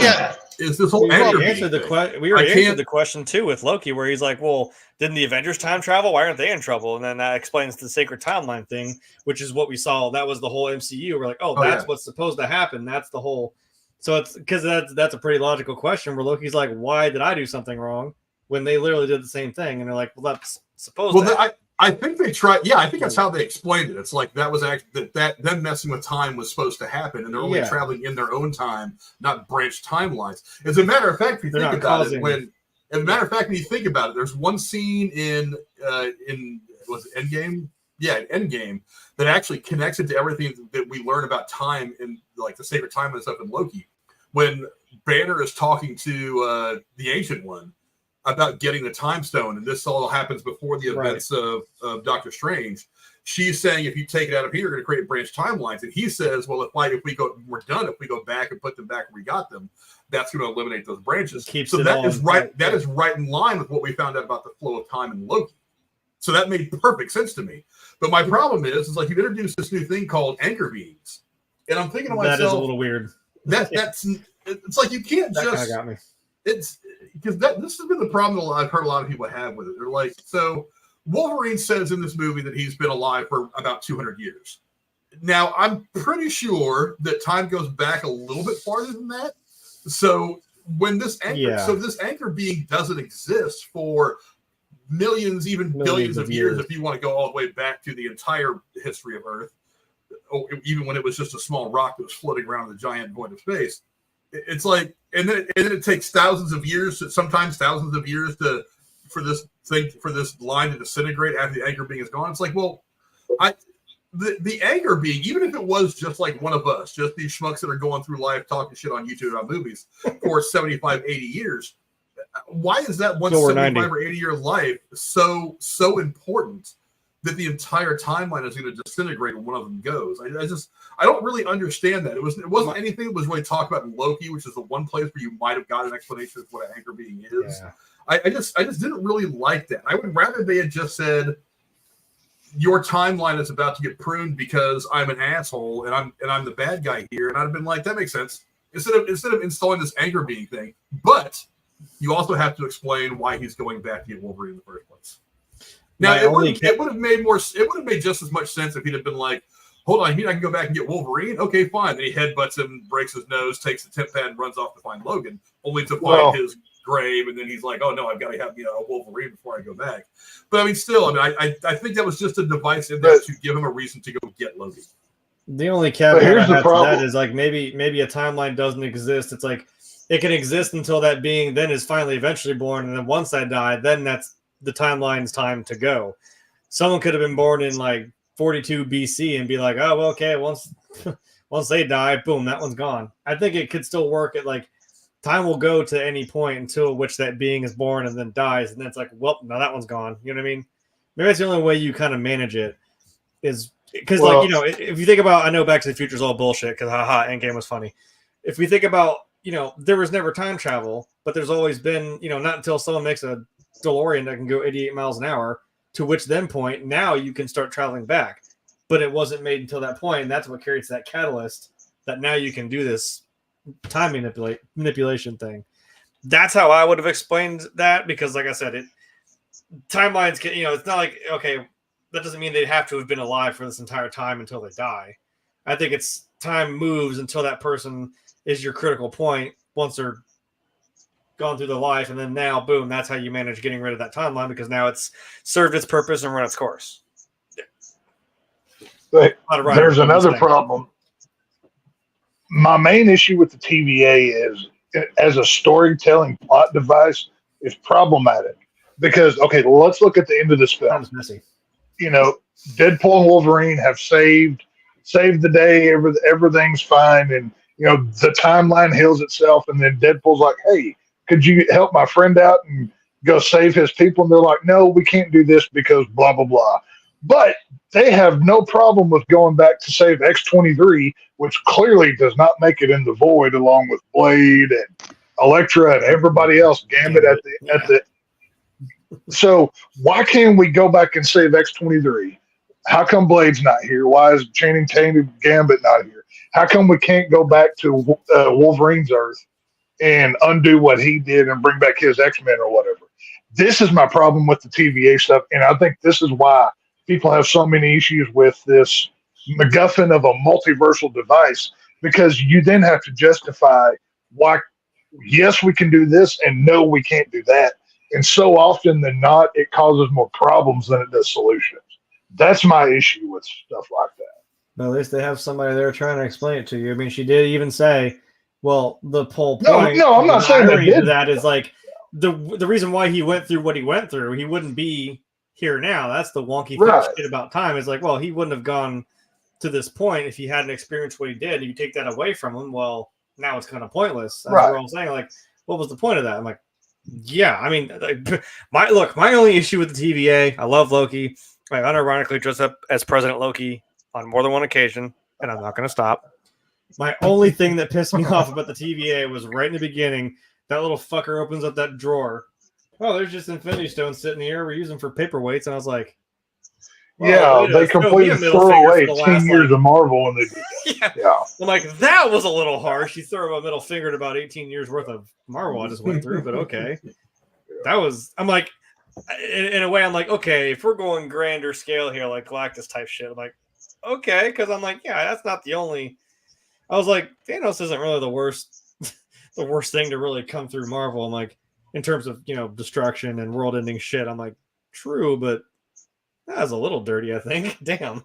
is this whole we already answered the question too with Loki, where he's like, well, didn't the Avengers time travel? Why aren't they in trouble? And then that explains the sacred timeline thing, which is what we saw. That was the whole MCU. We're like, that's what's supposed to happen. That's the whole. So it's because that's a pretty logical question where Loki's like, why did I do something wrong when they literally did the same thing? And they're like, well, that's supposed to. I think they tried. Yeah, I think that's how they explained it. It's like that was that them messing with time was supposed to happen, and they're only traveling in their own time, not branched timelines. As a matter of fact, if you think about it, when you think about it, there's one scene in was it Endgame? Yeah, Endgame that actually connects it to everything that we learn about time and like the sacred time and stuff in Loki. When Banner is talking to the Ancient One about getting the time stone, and this all happens before the events of Doctor Strange. She's saying, if you take it out of here, you're going to create branch timelines. And he says, well, if we go back and put them back where we got them, that's going to eliminate those branches. So that is right. That is right in line with what we found out about the flow of time in Loki. So that made perfect sense to me. But my problem is like you've introduced this new thing called anchor beams, and I'm thinking to myself, that is a little weird. It's like you can't that just. Kind of got me. It's because this has been the problem that I've heard a lot of people have with it. They're like, so Wolverine says in this movie that he's been alive for about 200 years. Now, I'm pretty sure that time goes back a little bit farther than that. So when this anchor being doesn't exist for millions, even billions of years, if you want to go all the way back to the entire history of Earth, even when it was just a small rock that was floating around the giant void of space, it's like, and then it takes thousands of years, sometimes thousands of years for this line to disintegrate after the anchor being is gone. It's like, well, the anchor being, even if it was just like one of us, just these schmucks that are going through life talking shit on YouTube about movies for 75, 80 years, why is that one 75 or 80 year life so important that the entire timeline is going to disintegrate when one of them goes? I don't really understand that. It wasn't anything that was really talked about in Loki, which is the one place where you might have got an explanation of what an anchor being is. Yeah. I just didn't really like that. I would rather they had just said, your timeline is about to get pruned because I'm an asshole and I'm the bad guy here, and I'd have been like, that makes sense. Instead of installing this anchor being thing, but you also have to explain why he's going back to get Wolverine in the first place. Now it would have made just as much sense if he'd have been like, hold on, I can go back and get Wolverine. Okay, fine. Then he headbutts him, breaks his nose, takes the temp pad, and runs off to find Logan, only to find his grave, and then he's like, oh no, I've got to have a Wolverine before I go back. But I mean, still, I think that was just a device in there to give him a reason to go get Logan. The only caveat I have to that is like maybe a timeline doesn't exist. It's like it can exist until that being then is finally eventually born, and then once I die, then that's the timeline's time to go. Someone could have been born in like 42 BC and be like, oh well, okay, once they die, boom, that one's gone. I think it could still work at like time will go to any point until which that being is born and then dies, and then it's like, well, now that one's gone. You know what I mean? Maybe that's the only way you kind of manage it, is because if you think about, I know Back to the Future is all bullshit because Endgame was funny. If we think about, there was never time travel, but there's always been, not until someone makes a DeLorean that can go 88 miles an hour, to which then point now you can start traveling back, but it wasn't made until that point, and that's what creates that catalyst that now you can do this time manipulation thing. That's how I would have explained that, because like I said, timelines can, it's not like, okay, that doesn't mean they have to have been alive for this entire time until they die. I think it's time moves until that person is your critical point once they're gone through their life, and then now boom, that's how you manage getting rid of that timeline, because now it's served its purpose and run its course. But there's another problem. My main issue with the TVA is, as a storytelling plot device, is problematic. Because, okay, let's look at the end of this film. Sounds messy. Deadpool and Wolverine have saved the day. Everything's fine, and the timeline heals itself. And then Deadpool's like, "Hey, could you help my friend out and go save his people?" And they're like, "No, we can't do this because blah blah blah." But they have no problem with going back to save X-23, which clearly does not make it in the void, along with Blade and Elektra and everybody else. Gambit at the. So why can't we go back and save X-23? How come Blade's not here? Why is Channing Tatum Gambit not here? How come we can't go back to Wolverine's Earth and undo what he did and bring back his X-Men or whatever? This is my problem with the TVA stuff, and I think this is why people have so many issues with this MacGuffin of a multiversal device, because you then have to justify why, yes, we can do this, and no, we can't do that. And so often than not, it causes more problems than it does solutions. That's my issue with stuff like that. But at least they have somebody there trying to explain it to you. I mean, she did even say, well, the whole point. No, I'm not saying that is like the reason why he went through what he went through. He wouldn't be here now. That's the wonky shit about time. It's like, well, he wouldn't have gone to this point if he hadn't experienced what he did. If you take that away from him, well, now it's kind of pointless. That's what I'm saying. Like, what was the point of that? I'm like, yeah, I mean, my only issue with the TVA, I love Loki. I unironically dressed up as President Loki on more than one occasion, and I'm not going to stop. My only thing that pissed me off about the TVA was right in the beginning, that little fucker opens up that drawer. Oh, there's just Infinity Stones sitting here. We're using for paperweights, and I was like, well, they completely threw away 10 years of Marvel, and they did that. Yeah. I'm like, that was a little harsh. You throw a middle finger at about 18 years worth of Marvel I just went through, but okay. That was, I'm like, in a way, I'm like, okay, if we're going grander scale here, like Galactus type shit, I'm like, okay, because I'm like, yeah, that's not the only. I was like, Thanos isn't really the worst thing to really come through Marvel. I'm like, in terms of destruction and world-ending shit. I'm like, true, but that was a little dirty, I think. Damn.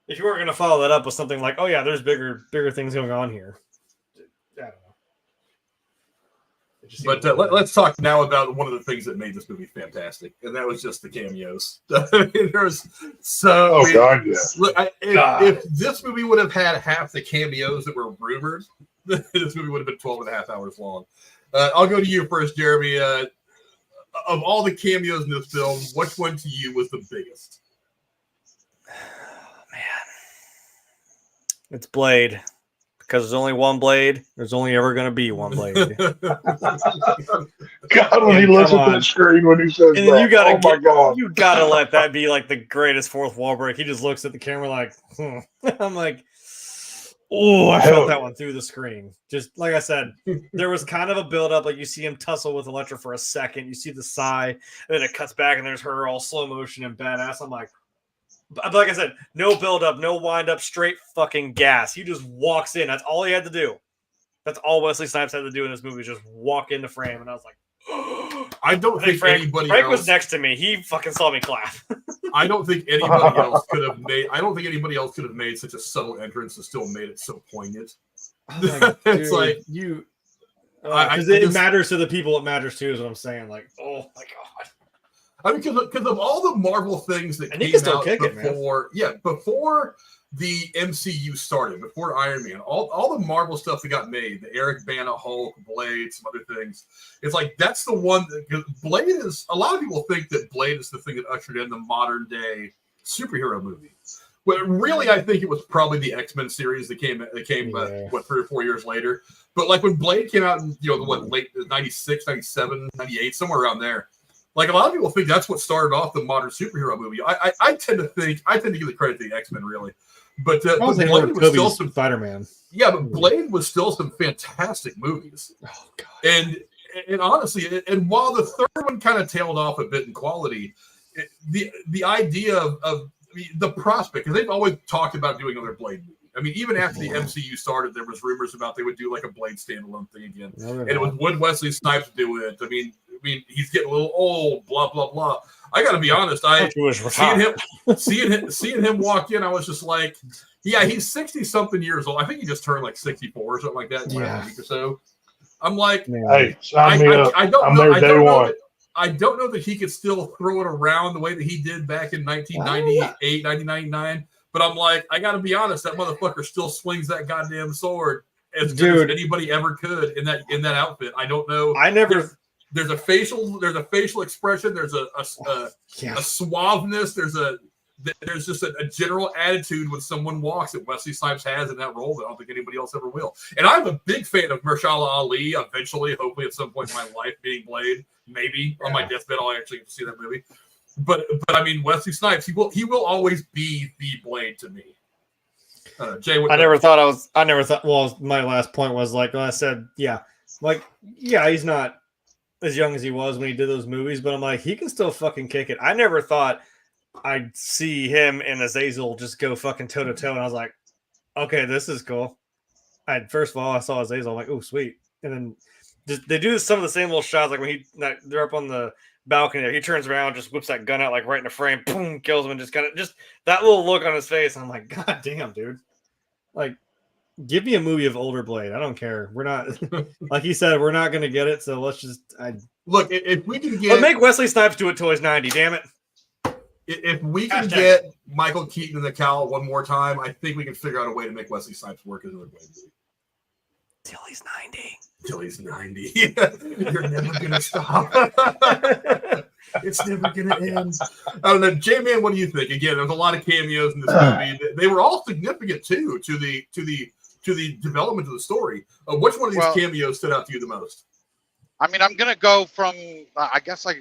If you weren't gonna follow that up with something like, oh yeah, there's bigger things going on here. I don't know. But let's talk now about one of the things that made this movie fantastic, and that was just the cameos. There's so. God, yeah. Look, if this movie would have had half the cameos that were rumored, this movie would have been 12 and a half hours long. I'll go to you first, Jeremy. Of all the cameos in this film, which one to you was the biggest? Man, it's Blade. Because there's only one Blade, there's only ever going to be one Blade. God, when he looks at that screen when he says and then that, you gotta let that be like the greatest fourth wall break. He just looks at the camera like, I'm like, oh, I felt that one through the screen. Just like I said, there was kind of a build up. Like you see him tussle with Elektra for a second. You see the sigh, and then it cuts back, and there's her all slow motion and badass. I'm like I said, no build up, no wind up, straight fucking gas. He just walks in. That's all he had to do. That's all Wesley Snipes had to do in this movie, just walk into frame. And I was like, I don't think anybody Frank else was next to me. He fucking saw me clap. I don't think anybody else could have made. I don't think anybody else could have made such a subtle entrance and still made it so poignant. Oh it's dude, like you. Because it matters to the people. It matters to, is what I'm saying. Like, oh my god. I mean, because of all the Marvel things that came out before the MCU started, before Iron Man, all the Marvel stuff that got made, the Eric Bana Hulk, Blade, some other things, it's like that's the one that Blade is. A lot of people think that Blade is the thing that ushered in the modern day superhero movie. But really, I think it was probably the X-Men series that came 3 or 4 years later. But like when Blade came out in late 96, 97, 98, somewhere around there. Like a lot of people think that's what started off the modern superhero movie. I tend to give the credit to the X-Men really, but Blade was still some Spider-Man. Yeah, but Blade was still some fantastic movies. Oh god! And honestly, and while the third one kind of tailed off a bit in quality, the idea of the prospect, because they've always talked about doing another Blade movie. I mean, even after the MCU started, there was rumors about they would do like a Blade standalone thing again, and it was would Wesley Snipes do it? I mean, he's getting a little old, blah blah blah. I got to be honest. Seeing him walk in, I was just like, yeah, he's 60-something years old. I think he just turned like 64 or something like that in a week or so. I'm like, hey, I don't know that he could still throw it around the way that he did back in 1998, 1999. But I'm like, I got to be honest, that motherfucker still swings that goddamn sword as good as anybody ever could in that outfit. I don't know. There's a facial expression. There's a suaveness. There's just a general attitude when someone walks that Wesley Snipes has in that role that I don't think anybody else ever will. And I'm a big fan of Mahershala Ali. Eventually, hopefully, at some point in my life, being Blade, maybe on my deathbed, I'll actually get to see that movie. But I mean, Wesley Snipes, he will always be the Blade to me. Jay, I never thought. Well, my last point was like when I said, he's not as young as he was when he did those movies, but I'm like, he can still fucking kick it. I never thought I'd see him and Azazel just go fucking toe to toe, and I was like, okay, this is cool. First of all, I saw Azazel, I'm like, oh sweet, and then just they do some of the same little shots, like when they're up on the balcony there, he turns around, just whips that gun out like right in the frame, boom, kills him, and just that little look on his face. I'm like, god damn, dude, like. Give me a movie of older Blade. I don't care. We're not, like he said, we're not going to get it. So let's just look. If we can get, make Wesley Snipes do it till he's 90. Damn it. If we can get Michael Keaton in the cowl one more time, I think we can figure out a way to make Wesley Snipes work as another Blade movie. Till he's 90. Till he's 90. You're never going to stop. It's never going to end. I don't know. J-Man, what do you think? Again, there's a lot of cameos in this movie. They were all significant too to the development of the story. Which one of these cameos stood out to you the most? I mean, I'm gonna go from I guess I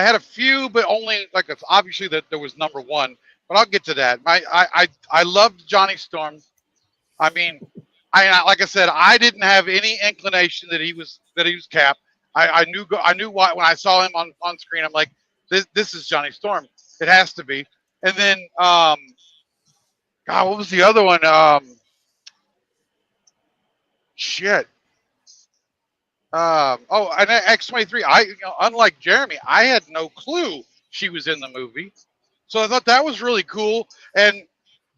had a few, but only obviously that there was number one. But I'll get to that. I loved Johnny Storm. I mean, like I said, I didn't have any inclination that he was Cap. I knew why when I saw him on screen. I'm like, this is Johnny Storm. It has to be. And then God, what was the other one? Shit. And X-23. Unlike Jeremy, I had no clue she was in the movie, so I thought that was really cool. And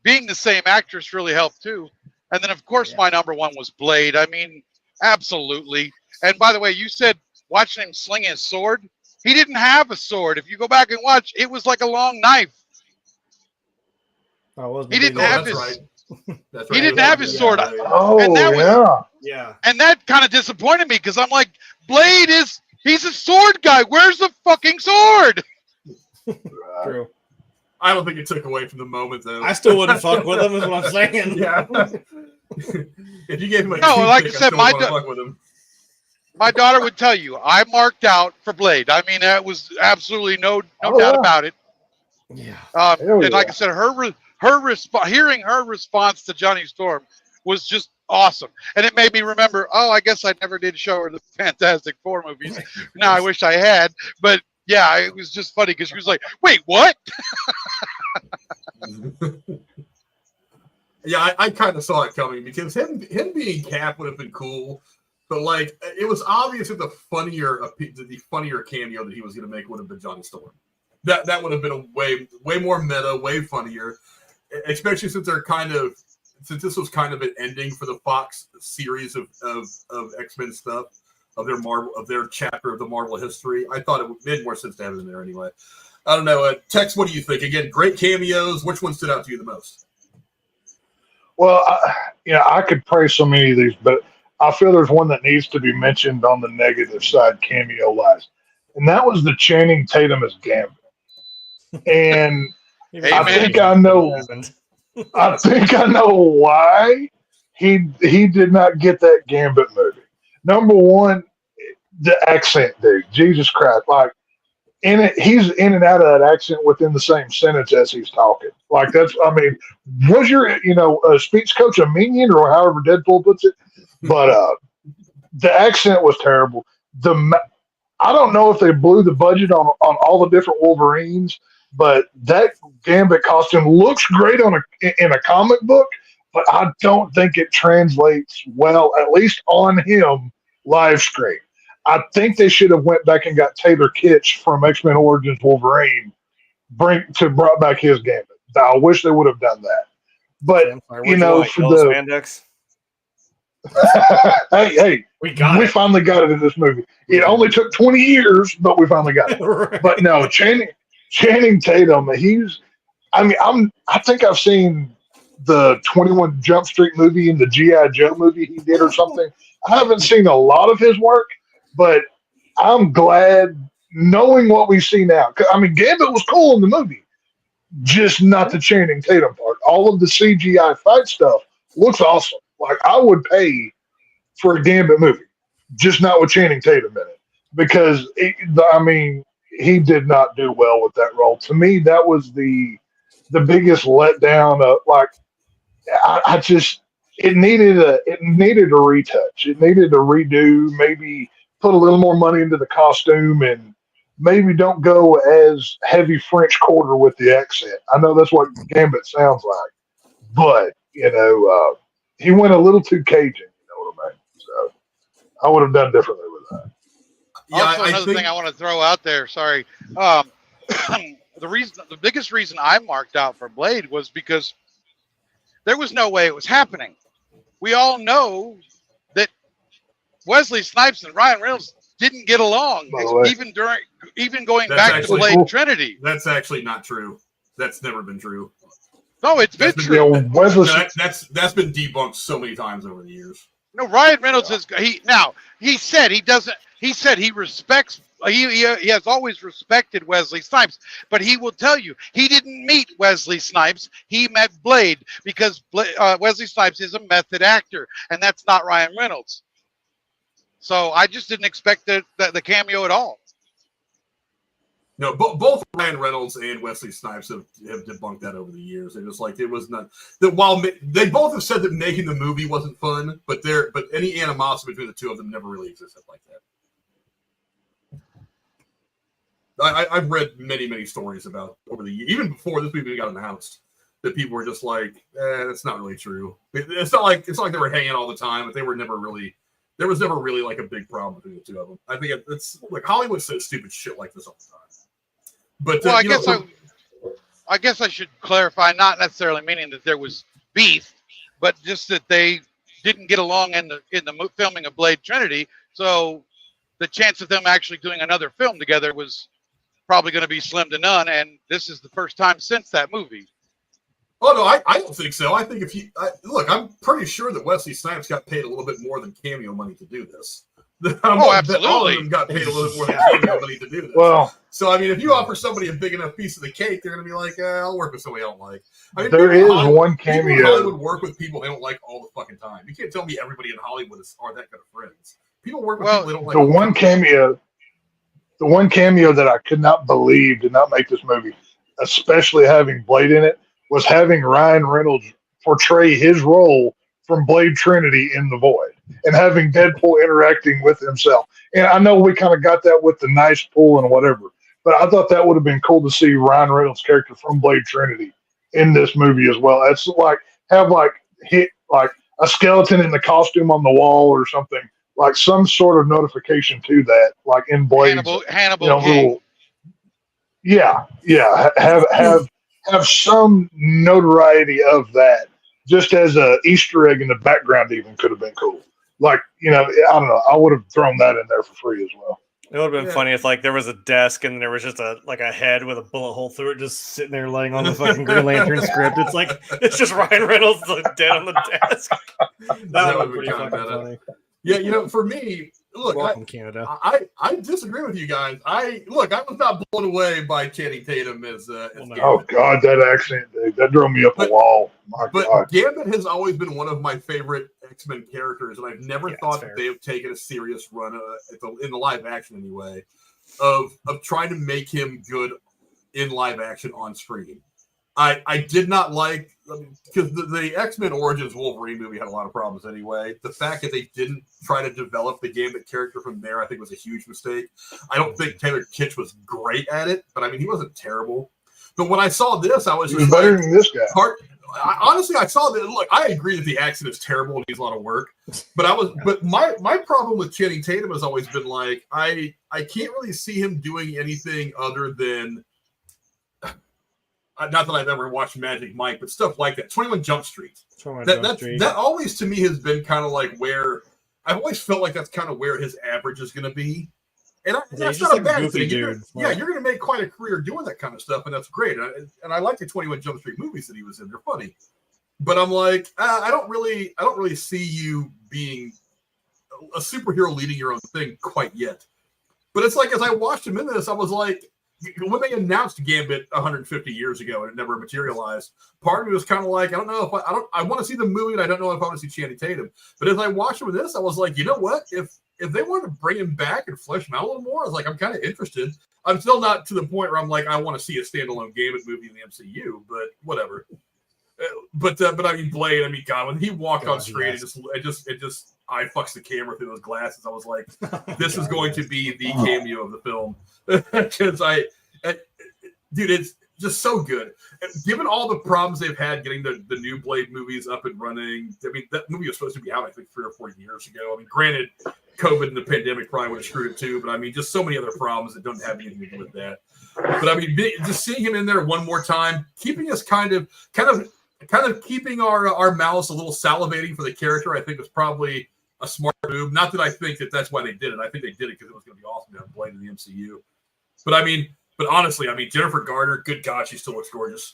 being the same actress really helped too. And then, of course, my number one was Blade. I mean, absolutely. And by the way, you said watching him sling his sword. He didn't have a sword. If you go back and watch, it was like a long knife. He didn't have his. Right. That's right. He didn't have his sword. Oh, and that was, yeah. And that kind of disappointed me because I'm like, Blade he's a sword guy. Where's the fucking sword? True. I don't think it took away from the moment, though. I still wouldn't fuck with him, is what I'm saying. Yeah. If you gave him a like I toothpick, said, I still wouldn't fuck with him. My daughter would tell you, I marked out for Blade. I mean, that was absolutely no doubt about it. Yeah. And like I said, hearing her response to Johnny Storm was just awesome. And it made me remember, I guess I never did show her the Fantastic Four movies. Now I wish I had. But yeah, it was just funny because she was like, wait, what? Yeah, I kind of saw it coming because him being Cap would have been cool. But like, it was obvious that the funnier cameo that he was going to make would have been Johnny Storm. That would have been a way more meta, way funnier, especially since this was kind of an ending for the Fox series of X-Men stuff, of their chapter of the Marvel history. I thought it made more sense to have it in there anyway. I don't know. Tex, what do you think? Again, great cameos. Which one stood out to you the most? Well, I could praise so many of these, but I feel there's one that needs to be mentioned on the negative side cameo-wise, and that was the Channing Tatum as Gambit. And I think I know why he did not get that Gambit movie. Number one, the accent, dude. Jesus Christ! Like he's in and out of that accent within the same sentence as he's talking. Like that's. I mean, was your a speech coach a minion or however Deadpool puts it? But the accent was terrible. I don't know if they blew the budget on all the different Wolverines. But that Gambit costume looks great in a comic book, but I don't think it translates well, at least on him, live screen. I think they should have went back and got Taylor Kitsch from X-Men Origins Wolverine brought back his Gambit. I wish they would have done that. But for the spandex. hey, we finally got it in this movie. It only took 20 years, but we finally got it. Right. But no, Channing Tatum, I think I've seen the 21 Jump Street movie and the G.I. Joe movie he did or something. I haven't seen a lot of his work, but I'm glad knowing what we see now. Gambit was cool in the movie, just not the Channing Tatum part. All of the CGI fight stuff looks awesome. Like, I would pay for a Gambit movie, just not with Channing Tatum in it, because he did not do well with that role. To me, that was the biggest letdown of it needed a retouch. It needed a redo, maybe put a little more money into the costume and maybe don't go as heavy French Quarter with the accent. I know that's what Gambit sounds like, but he went a little too Cajun, you know what I mean? So I would have done differently with that. Yeah, also, another thing I want to throw out there. Sorry, the biggest reason I marked out for Blade was because there was no way it was happening. We all know that Wesley Snipes and Ryan Reynolds didn't get along, even going back to Blade Trinity. That's actually not true. That's never been true. No, it's been true. That's been debunked so many times over the years. No, Ryan Reynolds he said he doesn't. He said he respects. He has always respected Wesley Snipes, but he will tell you he didn't meet Wesley Snipes. He met Blade because Wesley Snipes is a method actor, and that's not Ryan Reynolds. So I just didn't expect the cameo at all. No, both Ryan Reynolds and Wesley Snipes have debunked that over the years. They're just like, it was not that while they both have said that making the movie wasn't fun, but any animosity between the two of them never really existed like that. I've read many stories about over the years, even before this movie got announced, that people were just like, that's not really true. It's not like they were hanging all the time, but there was never really like a big problem between the two of them. I think it's like Hollywood says stupid shit like this all the time. But well, I guess I should clarify, not necessarily meaning that there was beef, but just that they didn't get along in the filming of Blade Trinity. So the chance of them actually doing another film together was probably going to be slim to none. And this is the first time since that movie. Oh no, I don't think so. I think if you look, I'm pretty sure that Wesley Snipes got paid a little bit more than cameo money to do this. Absolutely. All of them got paid a little bit more than cameo money to do this. Well, so I mean, if you offer somebody a big enough piece of the cake, they're going to be like, "I'll work with somebody I don't like." I mean, there is one cameo. People in Hollywood work with people they don't like all the fucking time. You can't tell me everybody in Hollywood are that kind of friends. People work with people they don't like. The one cameo that I could not believe did not make this movie, especially having Blade in it, was having Ryan Reynolds portray his role from Blade Trinity in The Void and having Deadpool interacting with himself. And I know we kind of got that with the nice pool and whatever, but I thought that would have been cool to see Ryan Reynolds' character from Blade Trinity in this movie as well. It's like have hit a skeleton in the costume on the wall or something, like some sort of notification to that, like in Blade. Hannibal King. Have some notoriety of that, just as a Easter egg in the background even could have been cool. Like, I don't know. I would have thrown that in there for free as well. It would have been funny if there was a desk and there was just a head with a bullet hole through it, just sitting there laying on the fucking Green Lantern script. It's just Ryan Reynolds dead on the desk. That would be pretty fucking funny. Yeah, for me, look, Canada. I disagree with you guys. I was not blown away by Channing Tatum as Gambit. Oh God, that accent, that drove me up the wall. But Gambit has always been one of my favorite X-Men characters, and I've never thought that they have taken a serious run in the live action anyway of trying to make him good in live action on screen. I did not like, because the X-Men Origins Wolverine movie had a lot of problems anyway. The fact that they didn't try to develop the Gambit character from there, I think, was a huge mistake. I don't think Taylor Kitsch was great at it, but I mean, he wasn't terrible. But when I saw this, I was just better than this guy. Honestly, I saw that. Look, I agree that the accent is terrible and needs a lot of work. But my problem with Channing Tatum has always been like, I can't really see him doing anything other than. Not that I've ever watched Magic Mike, but stuff like that. 21 Jump Street. That always to me has been kind of like where I've always felt like that's kind of where his average is going to be. And that's not a bad thing. You're going to make quite a career doing that kind of stuff, and that's great. And I like the 21 Jump Street movies that he was in. They're funny. But I'm like, I don't really see you being a superhero leading your own thing quite yet. But it's like, as I watched him in this, I was like, when they announced Gambit 150 years ago and it never materialized, part of me was kind of like, I don't know if I want to see the movie and I don't know if I want to see Channing Tatum. But as I watched him with this, I was like, you know what? If they wanted to bring him back and flesh him out a little more, I was like, I'm kind of interested. I'm still not to the point where I'm like, I want to see a standalone Gambit movie in the MCU, but whatever. But I mean, Blade. I mean, God, when he walked on screen, it just eye fucks the camera through those glasses. I was like, this is going to be the cameo of the film. Because dude, it's just so good. Given all the problems they've had getting the new Blade movies up and running, I mean, that movie was supposed to be out, I think, 3 or 4 years ago. I mean, granted, COVID and the pandemic probably would have screwed it too, but I mean, just so many other problems that don't have anything to do with that. But I mean, just seeing him in there one more time, keeping us kind of keeping our mouths a little salivating for the character, I think was probably a smart move. Not that I think that's why they did it. I think they did it because it was going to be awesome to have Blade in the MCU. But honestly, I mean, Jennifer Garner, good God, she still looks gorgeous.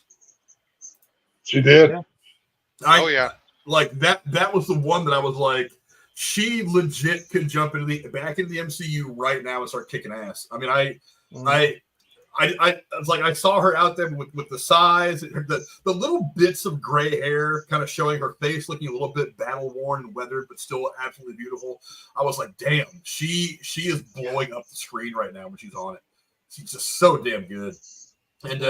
She did. Yeah. Like that was the one that I was like, she legit could jump back into the MCU right now and start kicking ass. I mean, I was like, I saw her out there with the size, the little bits of gray hair kind of showing her face, looking a little bit battle worn and weathered, but still absolutely beautiful. I was like, damn, she is blowing up the screen right now when she's on it. She's just so damn good. And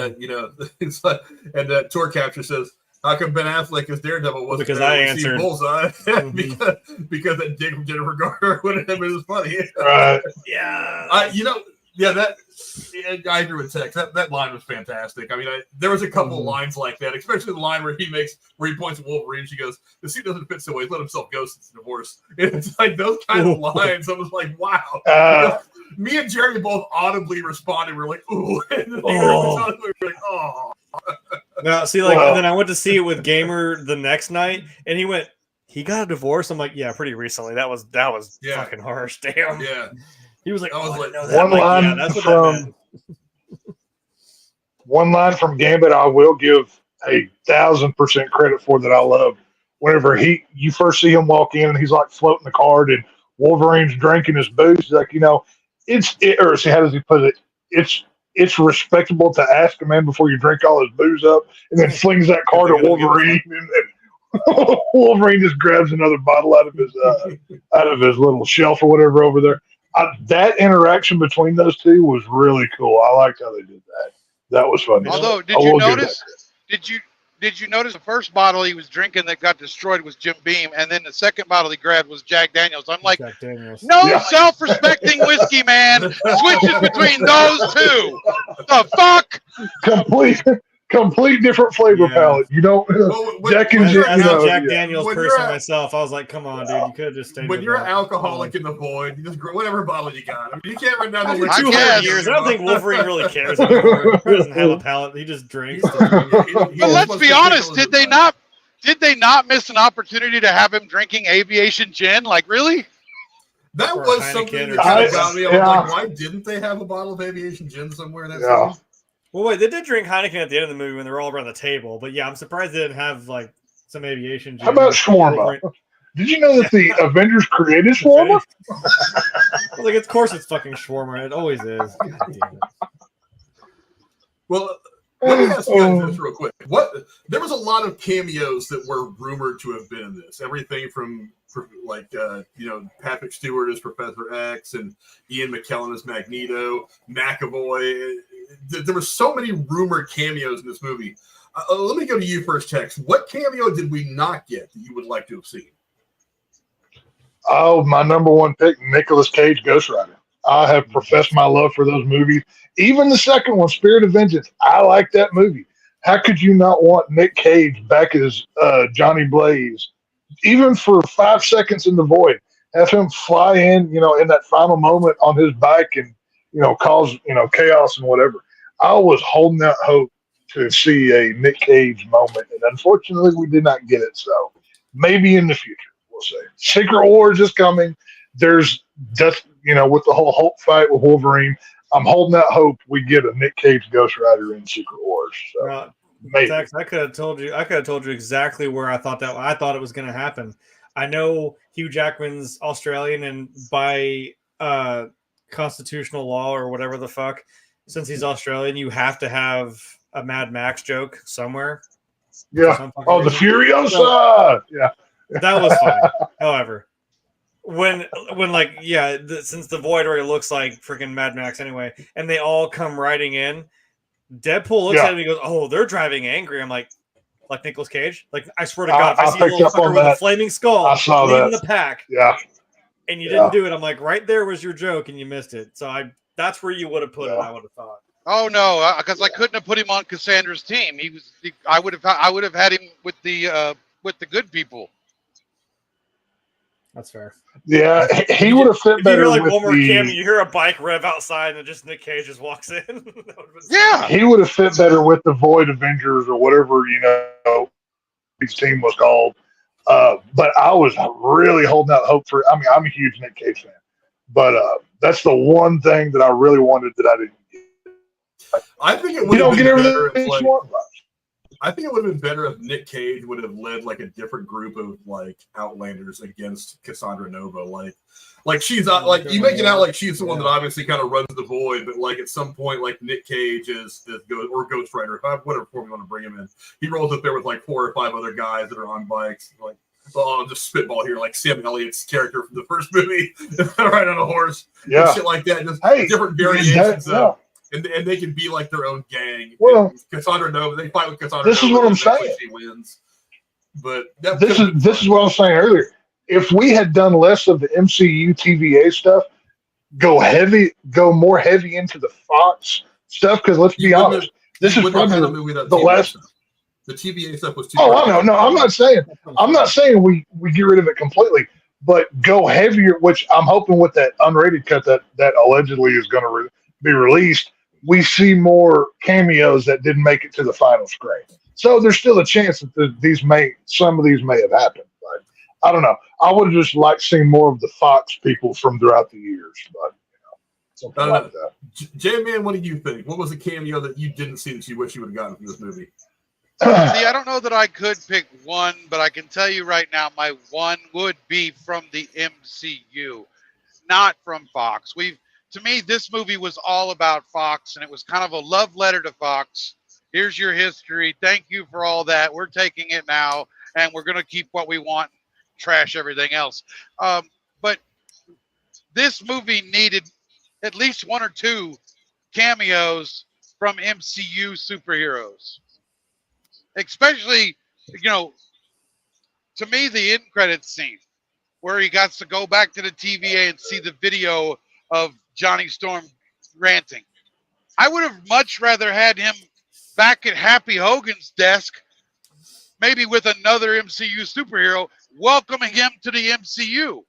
it's like, and Tour Capture says, how come Ben Affleck as Daredevil wasn't because I answered Bullseye? because that dig from Jennifer Garner would have been as funny. Right. Yeah. I agree with Tex. That line was fantastic. I mean, there was a couple of lines like that, especially the line where he points at Wolverine. She goes, "The suit doesn't fit so well. He's let himself go since the divorce." And it's like those kind of lines. I was like, wow. Me and Jerry both audibly responded. We were like, "Ooh!" And then we were like, "Oh." Now, see, like, and then I went to see it with Gamer the next night, and he went, "He got a divorce." I'm like, "Yeah, pretty recently. That was fucking harsh. Damn." Yeah. He was like, I was like, one line that's what that meant. One line from Gambit I will give 1,000% credit for that I love. Whenever you first see him walk in and he's like floating the card and Wolverine's drinking his booze, he's like, or how does he put it? It's respectable to ask a man before you drink all his booze up, and then flings that card at Wolverine, and Wolverine just grabs another bottle out of his little shelf or whatever over there. That interaction between those two was really cool. I liked how they did that. That was funny. Although, did you notice the first bottle he was drinking that got destroyed was Jim Beam, and then the second bottle he grabbed was Jack Daniels. I'm like, self-respecting whiskey man switches between those two. The fuck? Complete different flavor palette. You don't. Jack Daniels person myself. I was like, come on, dude. You could have just stayed. When you're an alcoholic in the void, you just whatever bottle you got. I mean, you can't run down the list. 200 years. I don't think Wolverine really cares anymore. He doesn't have a palate. He just drinks. But let's be honest. Did they not miss an opportunity to have him drinking aviation gin? Like, really? That was something that kind of got me. I was like, why didn't they have a bottle of aviation gin somewhere in that scene? Well, wait, they did drink Heineken at the end of the movie when they were all around the table. But yeah, I'm surprised they didn't have like some aviation gin. How about shawarma? Did you know that the Avengers created shawarma? Like, of course it's fucking shawarma. It always is. God damn it. Well, let me ask you guys this real quick. There was a lot of cameos that were rumored to have been in this. Everything from Patrick Stewart as Professor X and Ian McKellen as Magneto, McAvoy. There were so many rumored cameos in this movie. Let me go to you first, Tex. What cameo did we not get that you would like to have seen? Oh, my number one pick, Nicolas Cage, Ghost Rider. I have professed my love for those movies. Even the second one, Spirit of Vengeance, I like that movie. How could you not want Nick Cage back as Johnny Blaze? Even for 5 seconds in the void, have him fly in, in that final moment on his bike and, cause, chaos and whatever. I was holding out hope to see a Nick Cage moment, and unfortunately we did not get it. So maybe in the future, we'll see. Secret Wars is coming. There's just, with the whole Hulk fight with Wolverine, I'm holding out hope we get a Nick Cage Ghost Rider in Secret Wars. So. Tex, I could have told you exactly where I thought it was going to happen. I know Hugh Jackman's Australian, and by constitutional law or whatever the fuck, since he's Australian, you have to have a Mad Max joke somewhere. Yeah. Oh, the Furiosa. Yeah. That was funny. However, since the Void already looks like freaking Mad Max anyway, and they all come riding in. Deadpool looks at him and he goes, "Oh, they're driving angry." I'm like Nicolas Cage? Like, I swear to God, if I see a little fucker with a flaming skull leading the pack, and you didn't do it, I'm like, right there was your joke and you missed it. So that's where you would have put it, I would have thought. Oh no, because I couldn't have put him on Cassandra's team. I would have had him with the good people. That's fair. Yeah, he would have fit better. You hear one more cameo, you hear a bike rev outside, and just Nick Cage just walks in. He would have fit better with the Void Avengers or whatever his team was called. But I was really holding out hope for. I mean, I'm a huge Nick Cage fan, but that's the one thing that I really wanted that I didn't get. I think it would have been better. I think it would have been better if Nick Cage would have led like a different group of like Outlanders against Cassandra Nova. Like she's not like you make it out like she's the one that obviously kind of runs the void, but like at some point like Nick Cage is Ghost Rider, whatever form you want to bring him in. He rolls up there with like 4 or 5 other guys that are on bikes. Like, I'll just spitball here, like Sam Elliott's character from the first movie, right on a horse, and shit like that. Just different variations of. And they can be like their own gang. Well, Cassandra Nova, they fight with Cassandra. This is what I'm saying. She wins. But this is what I was saying earlier. If we had done less of the MCU TVA stuff, go more heavy into the Fox stuff. Because let's be honest, this is probably the last. The TVA stuff was too. Oh, I know. No, I'm not saying we get rid of it completely, but go heavier. Which I'm hoping with that unrated cut that allegedly is going to be released, we see more cameos that didn't make it to the final screen. So there's still a chance that some of these may have happened. But I don't know. I would have just liked seeing more of the Fox people from throughout the years. But something like that. J-Man, what do you think? What was a cameo that you didn't see that you wish you would have gotten from this movie? See, I don't know that I could pick one, but I can tell you right now, my one would be from the MCU, not from Fox. To me, this movie was all about Fox, and it was kind of a love letter to Fox. Here's your history. Thank you for all that. We're taking it now, and we're going to keep what we want, trash everything else. But this movie needed at least one or two cameos from MCU superheroes. Especially, to me, the end credits scene where he got to go back to the TVA and see the video of Johnny Storm ranting. I would have much rather had him back at Happy Hogan's desk, maybe with another MCU superhero, welcoming him to the MCU,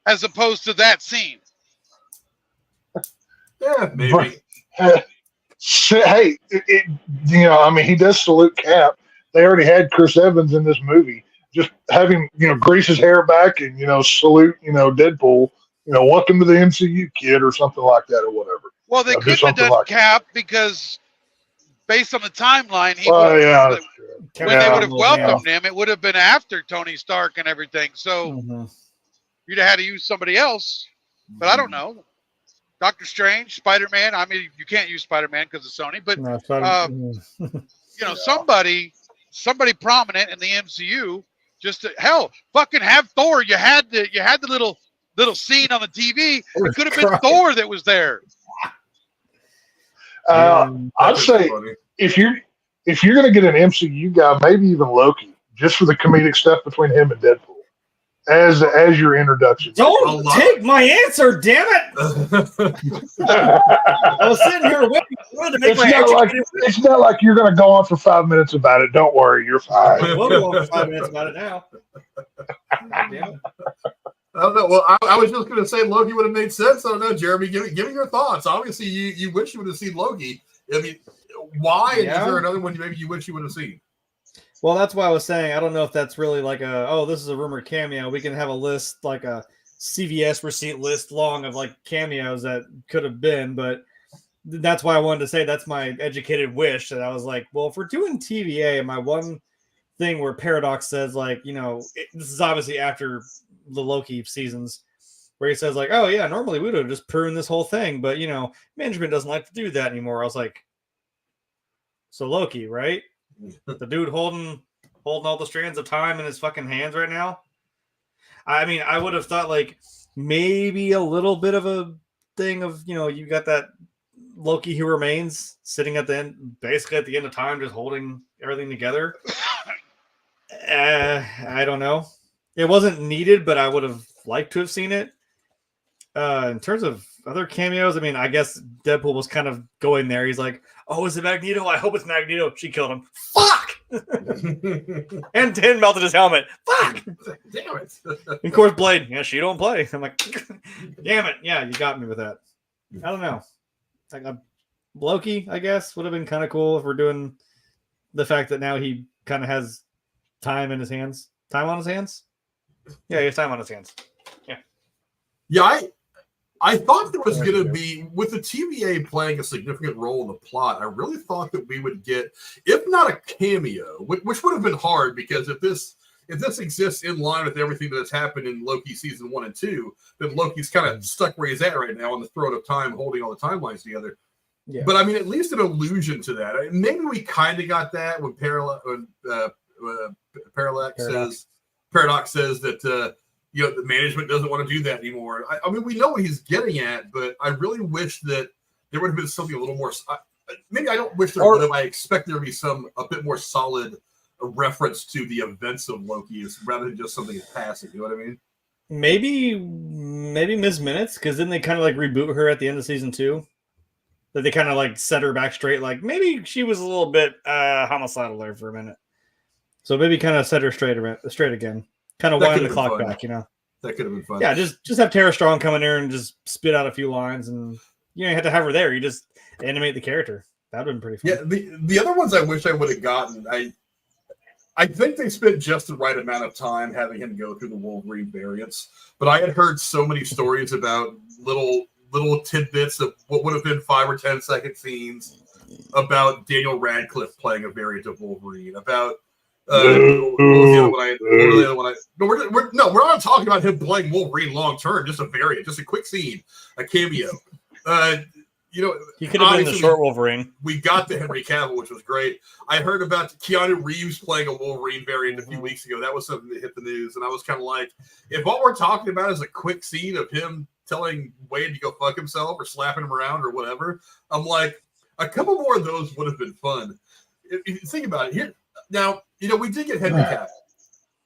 as opposed to that scene. Yeah, maybe. Hey, he does salute Cap. They already had Chris Evans in this movie. Just having, grease his hair back and, salute, Deadpool, welcome to the MCU, kid, or something like that, or whatever. Well, they couldn't have done Cap because based on the timeline, when they would have welcomed him, it would have been after Tony Stark and everything. So you'd have had to use somebody else, but I don't know. Doctor Strange, Spider-Man. I mean, you can't use Spider-Man because of Sony, but somebody prominent in the MCU. Just fucking have Thor. You had the little scene on the TV. It could have been Thor that was there. I'd say if you're gonna get an MCU guy, maybe even Loki, just for the comedic stuff between him and Deadpool. As your introduction. Don't take my answer, damn it! I was sitting here waiting to make it's not like you're going to go on for 5 minutes about it. Don't worry, you're fine. We'll go on for 5 minutes about it now. Damn it. I don't know. Well, I was just going to say Loki would have made sense. I don't know, Jeremy. Give me your thoughts. Obviously, you wish you would have seen Loki. I mean, why? And is there another one maybe you wish you would have seen? Well, that's why I was saying, I don't know if that's really like this is a rumored cameo. We can have a list, like a CVS receipt list long of like cameos that could have been, but that's why I wanted to say that's my educated wish. That I was like, well, if we're doing TVA, my one thing where Paradox says like, this is obviously after the Loki seasons, where he says like, oh yeah, normally we would have just pruned this whole thing, but management doesn't like to do that anymore. I was like, so Loki, right? The dude holding all the strands of time in his fucking hands right now. I mean, I would have thought like maybe a little bit of a thing of, you got that Loki who remains sitting at the end, basically at the end of time, just holding everything together. I don't know. It wasn't needed, but I would have liked to have seen it. In terms of other cameos, I mean, I guess Deadpool was kind of going there. He's like, oh, is it Magneto? I hope it's Magneto. She killed him. Fuck! And Tin melted his helmet. Fuck! Damn it. And of course, Blade. Yeah, she don't play. I'm like, damn it. Yeah, you got me with that. I don't know. Like Loki, I guess, would have been kind of cool if we're doing the fact that now he kind of has time in his hands. Time on his hands? Yeah, he has time on his hands. Yeah. Yeah, I thought there was going to be, with the TVA playing a significant role in the plot, I really thought that we would get, if not a cameo, which would have been hard because if this exists in line with everything that has happened in Loki season 1 and 2, then Loki's kind of stuck where he's at right now on the throat of time, holding all the timelines together. Yeah. But I mean, at least an allusion to that. Maybe we kind of got that when Paradox says that. The management doesn't want to do that anymore. I mean, we know what he's getting at, but I really wish that there would have been something a little more. Maybe I don't wish there would have. I expect there to be a bit more solid reference to the events of Loki, rather than just something in passing. You know what I mean? maybe Ms. Minutes, because then they kind of like reboot her at the end of season 2. That they kind of like set her back straight. Like maybe she was a little bit homicidal there for a minute. So maybe kind of set her straight again. Kind of wind the clock back, you know. That could have been fun. Yeah, just have Tara Strong come in there and just spit out a few lines, and you have to have her there. You just animate the character. That would have been pretty fun. Yeah, the other ones I wish I would have gotten, I think they spent just the right amount of time having him go through the Wolverine variants, but I had heard so many stories about little tidbits of what would have been 5 or 10 second scenes about Daniel Radcliffe playing a variant of Wolverine, about what was the other one? We're not talking about him playing Wolverine long term, just a variant, just a quick scene, a cameo. He could have been the short Wolverine. We got the Henry Cavill, which was great. I heard about Keanu Reeves playing a Wolverine variant a few weeks ago. That was something that hit the news, and I was kind of like, if what we're talking about is a quick scene of him telling Wade to go fuck himself or slapping him around or whatever, I'm like, a couple more of those would have been fun. If you think about it here. Now, we did get Henry Cavill.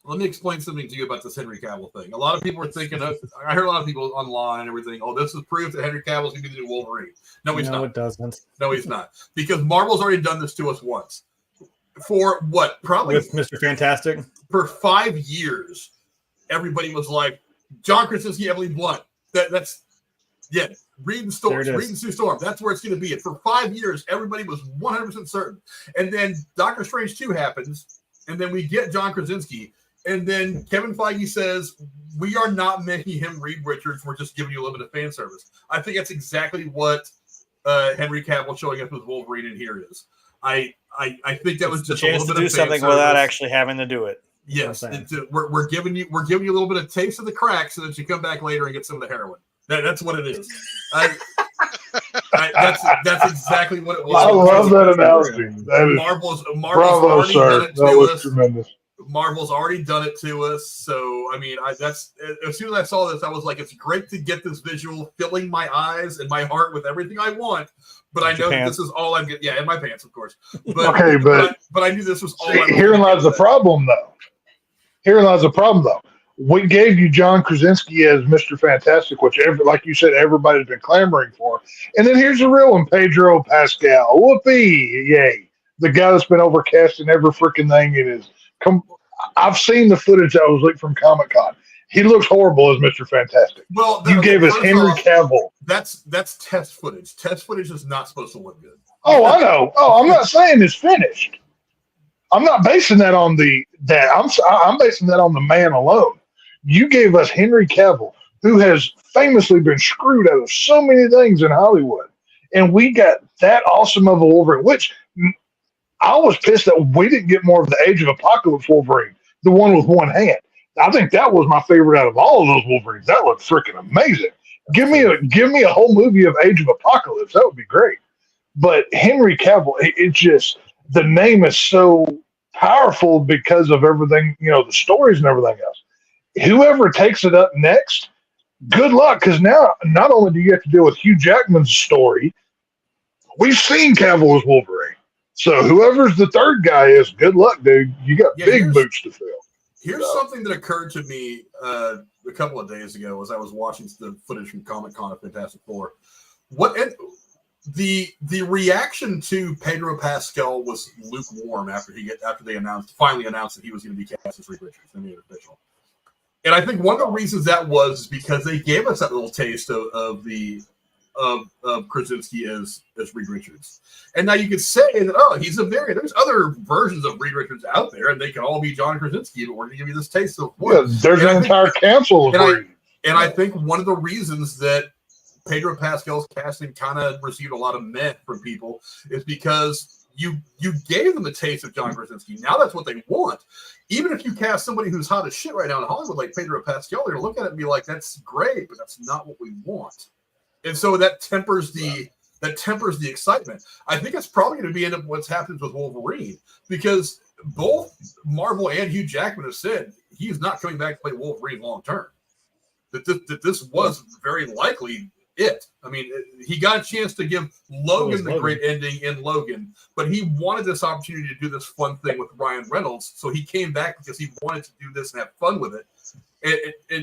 Let me explain something to you about this Henry Cavill thing. A lot of people are thinking I heard a lot of people online and everything, this is proof that Henry Cavill's going to be the new Wolverine. No, he's not. No, it doesn't. No, he's not. Because Marvel's already done this to us once. For what? Probably with Mr. Fantastic? For 5 years, everybody was like, John Krasinski, Emily Blunt. That's Reed and Sue Storm. That's where it's going to be. And for 5 years, everybody was 100% certain. And then Doctor Strange 2 happens, and then we get John Krasinski, and then Kevin Feige says, we are not making him Reed Richards. We're just giving you a little bit of fan service. I think that's exactly what Henry Cavill showing up with Wolverine in here is. I think that was just a little bit of do something without actually having to do it. Yes, we're giving you a little bit of taste of the crack so that you come back later and get some of the heroin. That's what it is. That's exactly what it was. I love that analogy. Marvel's bravo, already sir. done it That to was us. tremendous. Marvel's already done it to us. So I mean, that's as soon as I saw this, I was like, it's great to get this visual filling my eyes and my heart with everything I want. But I know that this is all I'm getting. Yeah, in my pants, of course. But, okay, but I knew this was all. Herein lies the problem, though. We gave you John Krasinski as Mr. Fantastic, which, like you said, everybody's been clamoring for. And then here's the real one, Pedro Pascal. Whoopee, yay! The guy that's been overcast in every freaking thing it is. I've seen the footage that was leaked from Comic-Con. He looks horrible as Mr. Fantastic. Well, you gave us Henry Cavill. That's test footage. Test footage is not supposed to look good. Oh, I know. Oh, I'm not saying it's finished. I'm not basing that on I'm basing that on the man alone. You gave us Henry Cavill, who has famously been screwed out of so many things in Hollywood, and we got that awesome of a Wolverine. Which I was pissed that we didn't get more of the Age of Apocalypse Wolverine, the one with one hand. I think that was my favorite out of all of those Wolverines. That looked freaking amazing. Give me a whole movie of Age of Apocalypse. That would be great. But Henry Cavill, it just, the name is so powerful because of everything, the stories and everything else. Whoever takes it up next, good luck, because now not only do you have to deal with Hugh Jackman's story, we've seen Cavill as Wolverine. So whoever's the third guy is, good luck, dude. You got big boots to fill. Here's something that occurred to me a couple of days ago as I was watching the footage from Comic-Con of Fantastic Four. The reaction to Pedro Pascal was lukewarm after they finally announced that he was going to be cast as Reed Richards and made it official. And I think one of the reasons that was because they gave us that little taste of Krasinski as Reed Richards. And now you could say that, he's a variant. There's other versions of Reed Richards out there, and they can all be John Krasinski, but we're going to give you this taste of one. Yeah, there's an entire council of Reed. And I think one of the reasons that Pedro Pascal's casting kind of received a lot of meh from people is because you gave them a taste of John Krasinski. Now that's what they want. Even if you cast somebody who's hot as shit right now in Hollywood like Pedro Pascal, they're going to look at it and be like, that's great, but that's not what we want. And so that tempers the excitement. I think it's probably going to be end up what's happened with Wolverine, because both Marvel and Hugh Jackman have said he's not coming back to play Wolverine long term. That this was very likely it. I mean, he got a chance to give Logan the great ending in Logan, but he wanted this opportunity to do this fun thing with Ryan Reynolds, so he came back because he wanted to do this and have fun with it,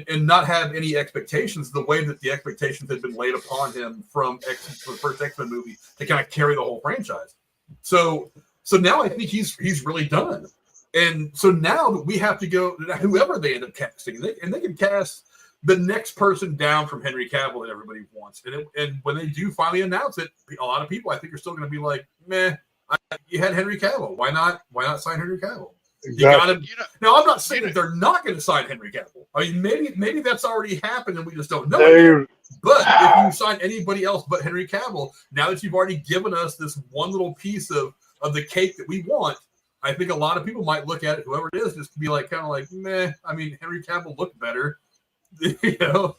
and not have any expectations the way that the expectations had been laid upon him from the first X-Men movie to kind of carry the whole franchise. So now I think he's really done. And so now that we have to go, whoever they end up casting, and they can cast the next person down from Henry Cavill that everybody wants. And when they do finally announce it, a lot of people I think are still going to be like, meh, you had Henry Cavill. Why not sign Henry Cavill? Exactly. You got to. Now, I'm not saying that they're not going to sign Henry Cavill. I mean, maybe that's already happened and we just don't know it. But if you sign anybody else but Henry Cavill, now that you've already given us this one little piece of the cake that we want, I think a lot of people might look at it, whoever it is, just to be like, kind of like, meh. I mean, Henry Cavill looked better. You know.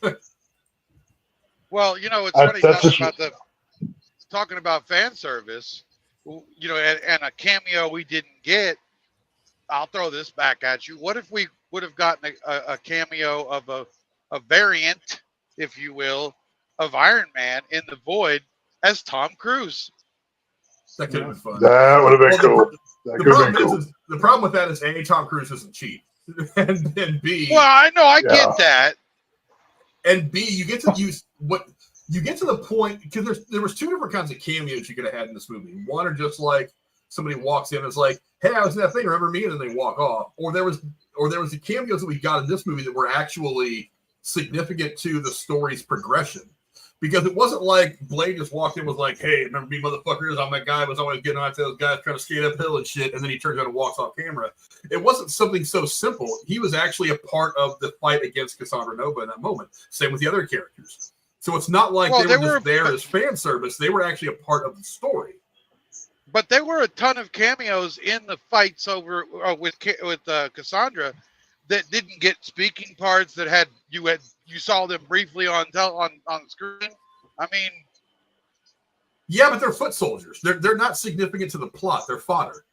Well, you know, it's funny talking about fan service. You know, and a cameo we didn't get. I'll throw this back at you. What if we would have gotten a cameo of a variant, if you will, of Iron Man in the Void as Tom Cruise? That could have been fun. That would have been cool. The problem with that is A, Tom Cruise isn't cheap, and B. Well, I know, I get that. And B, you get to use what you get to the point because there was two different kinds of cameos you could have had in this movie. One are just like somebody walks in and is like, "Hey, I was in that thing. Remember me?" And then they walk off. Or there was the cameos that we got in this movie that were actually significant to the story's progression. Because it wasn't like Blade just walked in and was like, "Hey, remember me, motherfuckers? I'm that guy who was always getting on to those guys trying to skate uphill and shit," and then he turns out and walks off camera. It wasn't something so simple. He was actually a part of the fight against Cassandra Nova in that moment. Same with the other characters. So it's not like they were just there as fan service. They were actually a part of the story. But there were a ton of cameos in the fights over with Cassandra that didn't get speaking parts. That you saw them briefly on screen. I mean, yeah, but they're foot soldiers. They're not significant to the plot. They're fodder.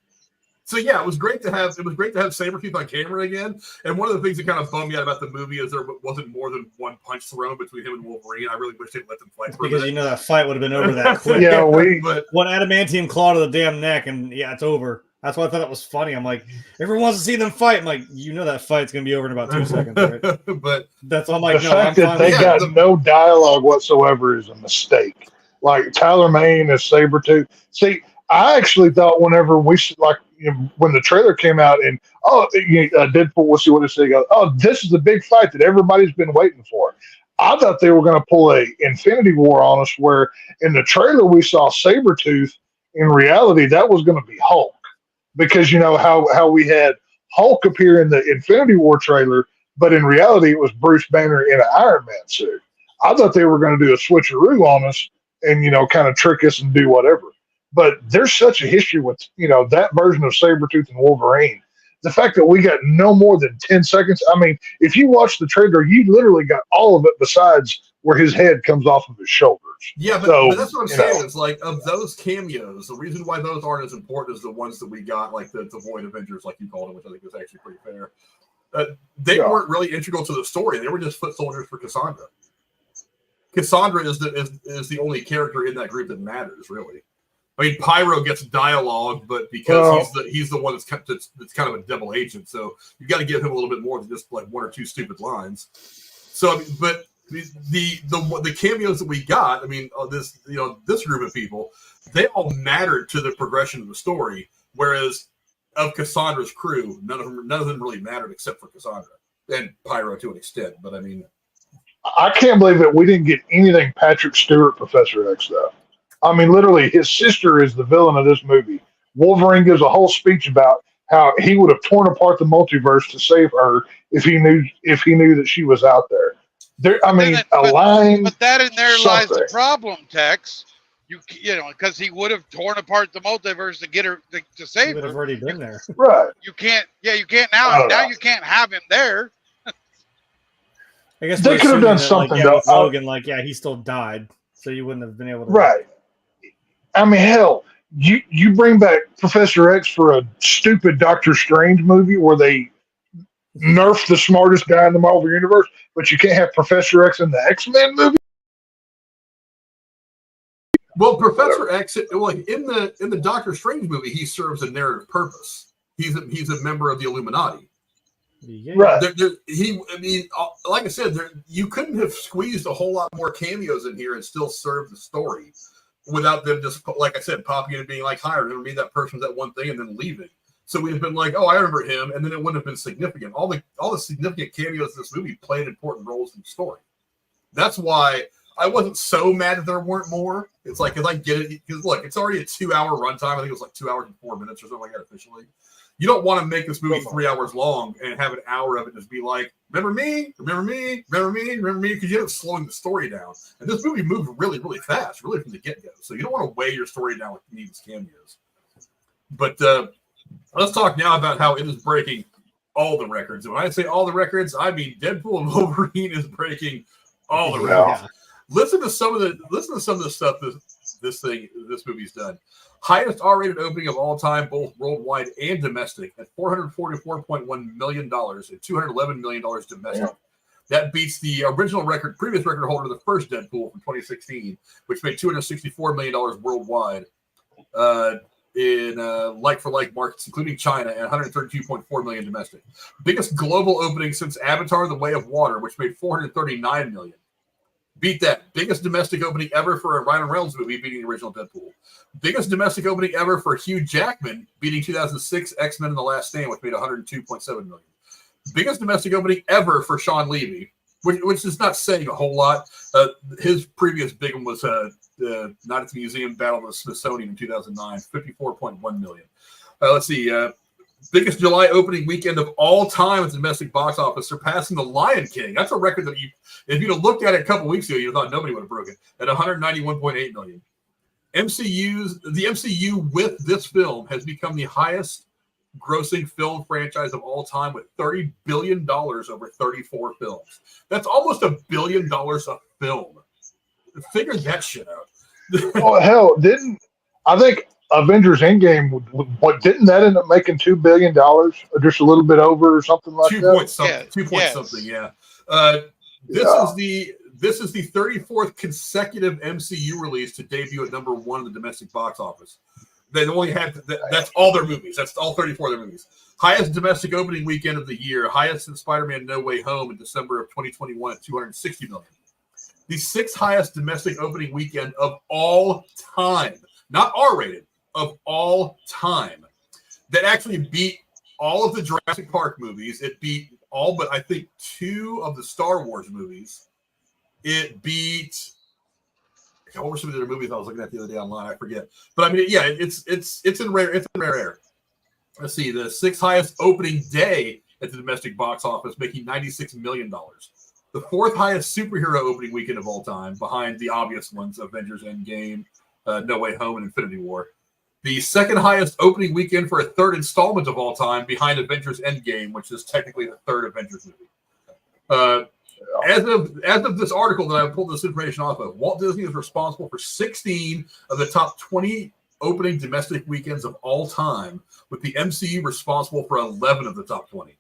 So yeah, it was great to have Sabretooth on camera again. And one of the things that kind of bummed me out about the movie is there wasn't more than one punch thrown between him and Wolverine. I really wish they'd let them fight for because you know that fight would have been over that quick. Yeah, one adamantium claw to the damn neck, and yeah, it's over. That's why I thought it was funny. I'm like, everyone wants to see them fight. I'm like, you know that fight's gonna be over in about 2 seconds, right? But that's all I'm like. The fact that they got no dialogue whatsoever is a mistake. Like Tyler Mane as Sabretooth. See, I actually thought whenever when the trailer came out and Deadpool, we'll see what it says. Oh, this is the big fight that everybody's been waiting for. I thought they were going to pull a Infinity War on us, where in the trailer we saw Sabretooth. In reality, that was going to be Hulk, because you know how we had Hulk appear in the Infinity War trailer, but in reality it was Bruce Banner in an Iron Man suit. I thought they were going to do a switcheroo on us and kind of trick us and do whatever. But there's such a history with, that version of Sabretooth and Wolverine. The fact that we got no more than 10 seconds. I mean, if you watch the trailer, you literally got all of it besides where his head comes off of his shoulders. Yeah, but that's what I'm saying. Is like, of those cameos, the reason why those aren't as important as the ones that we got, like the Void Avengers, like you called them, which I think is actually pretty fair. They weren't really integral to the story. They were just foot soldiers for Cassandra. Cassandra is the only character in that group that matters, really. I mean, Pyro gets dialogue, but because he's the one that's kind of a double agent, so you've got to give him a little bit more than just like one or two stupid lines. So, I mean, but the cameos that we got, I mean, this group of people, they all mattered to the progression of the story. Whereas of Cassandra's crew, none of them really mattered except for Cassandra and Pyro to an extent. But I mean, I can't believe that we didn't get anything Patrick Stewart, Professor X, though. I mean, literally, his sister is the villain of this movie. Wolverine gives a whole speech about how he would have torn apart the multiverse to save her if he knew that she was out there. But that in there lies the problem, Tex. You know, because he would have torn apart the multiverse to get her to save her. He would have already been there, right? You can't. Yeah, you can't now. Now you can't have him there. I guess they could have done something. With Logan, he still died, so you wouldn't have been able to. Right. I mean, hell, you bring back Professor X for a stupid Doctor Strange movie where they nerf the smartest guy in the Marvel Universe, but you can't have Professor X in the X-Men movie? Well, Professor X, like in the Doctor Strange movie, he serves a narrative purpose. He's a member of the Illuminati. Yeah. Right. Like I said, you couldn't have squeezed a whole lot more cameos in here and still serve the story without them just, like I said, popping in and being like, "Hi, I remember me, that person was that one thing," and then leaving. So we'd have been like, "Oh, I remember him," and then it wouldn't have been significant. All the significant cameos in this movie played important roles in the story. That's why I wasn't so mad that there weren't more. It's like, because I get it, because look, it's already a 2-hour runtime. I think it was like 2 hours and 4 minutes or something like that officially. You don't want to make this movie 3 hours long and have an hour of it just be like, remember me, remember me, remember me, remember me, because you end up slowing the story down. And this movie moved really, really fast, really from the get-go. So you don't want to weigh your story down with needless cameos. But let's talk now about how it is breaking all the records. And when I say all the records, I mean Deadpool and Wolverine is breaking all the records. Listen to some of the stuff this movie's done. Highest R-rated opening of all time, both worldwide and domestic, at $444.1 million and $211 million domestic. Yeah. That beats the previous record holder, the first Deadpool from 2016, which made $264 million worldwide in like-for-like markets, including China, and $132.4 million domestic. Biggest global opening since Avatar: The Way of Water, which made $439 million. Beat that. Biggest domestic opening ever for a Ryan Reynolds movie, beating the original Deadpool. Biggest domestic opening ever for Hugh Jackman, beating 2006 X-Men and the Last Stand, which made $102.7 million. Biggest domestic opening ever for Shawn Levy, which is not saying a whole lot. His previous big one was Night at the Museum Battle of the Smithsonian in 2009, $54.1 million. Let's see. Biggest July opening weekend of all time at the domestic box office, surpassing The Lion King. That's a record that if you'd have looked at it a couple weeks ago, you'd have thought nobody would have broken at $191.8 million. The MCU with this film has become the highest grossing film franchise of all time with $30 billion over 34 films. That's almost $1 billion a film. Figure that shit out. Oh, hell, I think Avengers Endgame, didn't that end up making $2 billion, or just a little bit over, or something like that? 2 point something, yeah. This is the 34th consecutive MCU release to debut at number one in the domestic box office. They only had that's all their movies. That's all 34 of their movies. Highest domestic opening weekend of the year. Highest in Spider-Man: No Way Home in December of 2021 at $260 million. The sixth highest domestic opening weekend of all time, not R-rated. Of all time, that actually beat all of the Jurassic Park movies. It beat all but I think 2 of the Star Wars movies. It beat what were some of the other movies I was looking at the other day online? I forget. But I mean, yeah, it's in rare air. Let's see, the sixth highest opening day at the domestic box office, making $96 million. The fourth highest superhero opening weekend of all time, behind the obvious ones: Avengers Endgame, No Way Home, and Infinity War. The second highest opening weekend for a third installment of all time, behind Avengers Endgame, which is technically the third Avengers movie. As of this article that I pulled this information off of, Walt Disney is responsible for 16 of the top 20 opening domestic weekends of all time, with the MCU responsible for 11 of the top 20.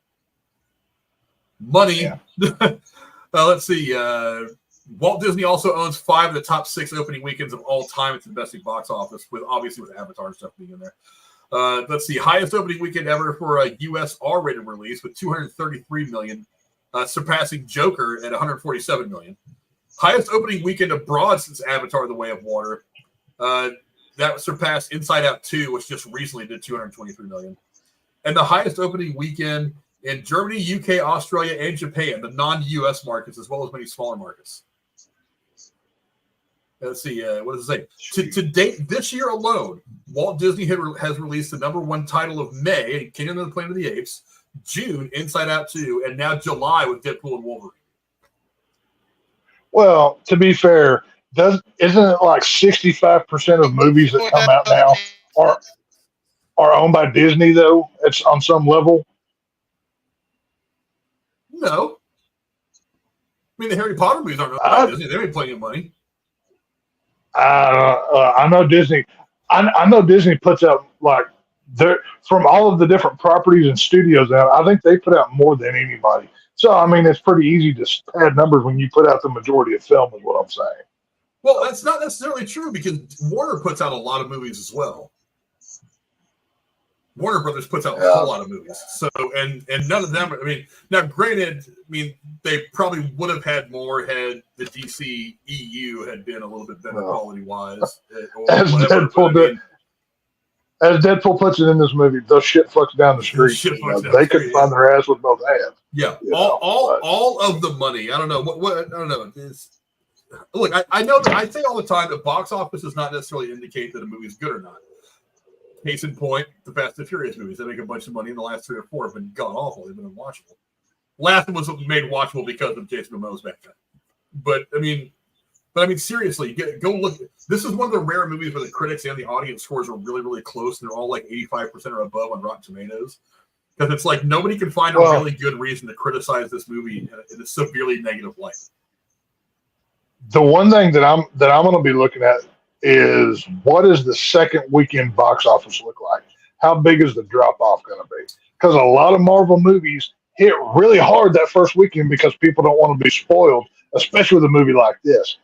Money. Yeah. Let's see. Walt Disney also owns 5 of the top 6 opening weekends of all time at the domestic box office, with Avatar and stuff being in there. Let's see. Highest opening weekend ever for a U.S. R-rated release with $233 million, surpassing Joker at $147 million. Highest opening weekend abroad since Avatar: The Way of Water. That surpassed Inside Out 2, which just recently did $223 million. And the highest opening weekend in Germany, UK, Australia, and Japan, the non-U.S. markets, as well as many smaller markets. Let's see, what does it say? To date, this year alone, Walt Disney has released the number 1 title of May, Kingdom of the Planet of the Apes, June, Inside Out 2, and now July with Deadpool and Wolverine. Well, to be fair, isn't it like 65% of movies that come out now are owned by Disney, though? It's on some level. No. I mean, the Harry Potter movies aren't owned by Disney. They make plenty of money. I know Disney. I know Disney puts out from all of the different properties and studios now. I think they put out more than anybody. So I mean, it's pretty easy to pad numbers when you put out the majority of film, is what I'm saying. Well, that's not necessarily true because Warner puts out a lot of movies as well. Warner Brothers puts out a whole lot of movies. So, and none of them, I mean, now granted, I mean, they probably would have had more had the DC EU had been a little bit better quality wise. As Deadpool puts it in this movie, those shit fucks down the street. They couldn't find their ass with both hands. Yeah, all of the money. I don't know what I don't know. Look, I know that I say all the time that box office does not necessarily indicate that a movie is good or not. Case in point, the Fast and Furious movies. They make a bunch of money, and the last 3 or 4 have been god awful. They've been unwatchable. Last one was made watchable because of Jason Momoa's back then. But I mean, seriously, go look. This is one of the rare movies where the critics and the audience scores are really, really close, and they're all like 85% or above on Rotten Tomatoes. Because it's like nobody can find a really good reason to criticize this movie in a severely negative light. The one thing that I'm going to be looking at is what does the second weekend box office look like? How big is the drop off going to be? Because a lot of Marvel movies hit really hard that first weekend because people don't want to be spoiled, especially with a movie like this.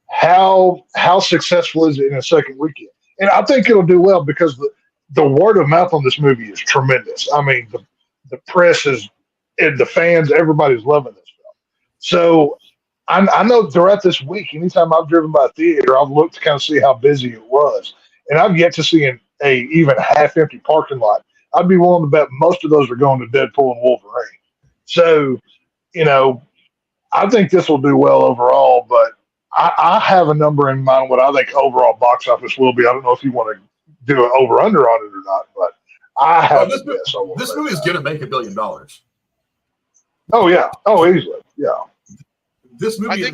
How successful is it in a second weekend? And I think it'll do well because the word of mouth on this movie is tremendous. I mean, the press is, and the fans, everybody's loving this film. So I know throughout this week, anytime I've driven by a theater, I've looked to kind of see how busy it was. And I've yet to see an even half-empty parking lot. I'd be willing to bet most of those are going to Deadpool and Wolverine. So, I think this will do well overall, but I have a number in mind what I think overall box office will be. I don't know if you want to do an over-under on it or not, but I have this movie is going to make $1 billion. Oh, yeah. Oh, easily. Yeah. This movie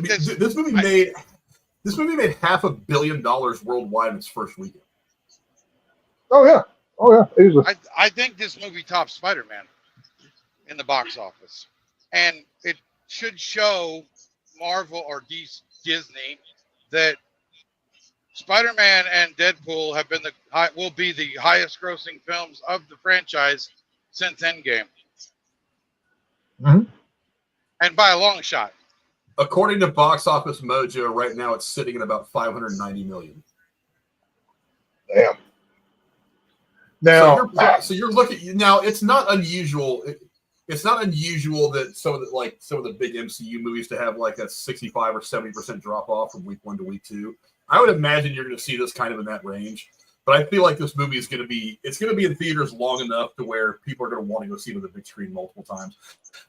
made $500 million worldwide in its first weekend. Oh yeah, easily. I think this movie tops Spider-Man in the box office, and it should show Marvel or Disney that Spider-Man and Deadpool will be the highest-grossing films of the franchise since Endgame, and by a long shot. According to Box Office Mojo, right now it's sitting at about $590 million. Damn. Now, so you're looking now. It's not unusual. It's not unusual that some of the big MCU movies to have like a 65 or 70% drop off from week 1 to week 2. I would imagine you're going to see this kind of in that range. But I feel like this movie is going to be in theaters long enough to where people are going to want to go see it on the big screen multiple times.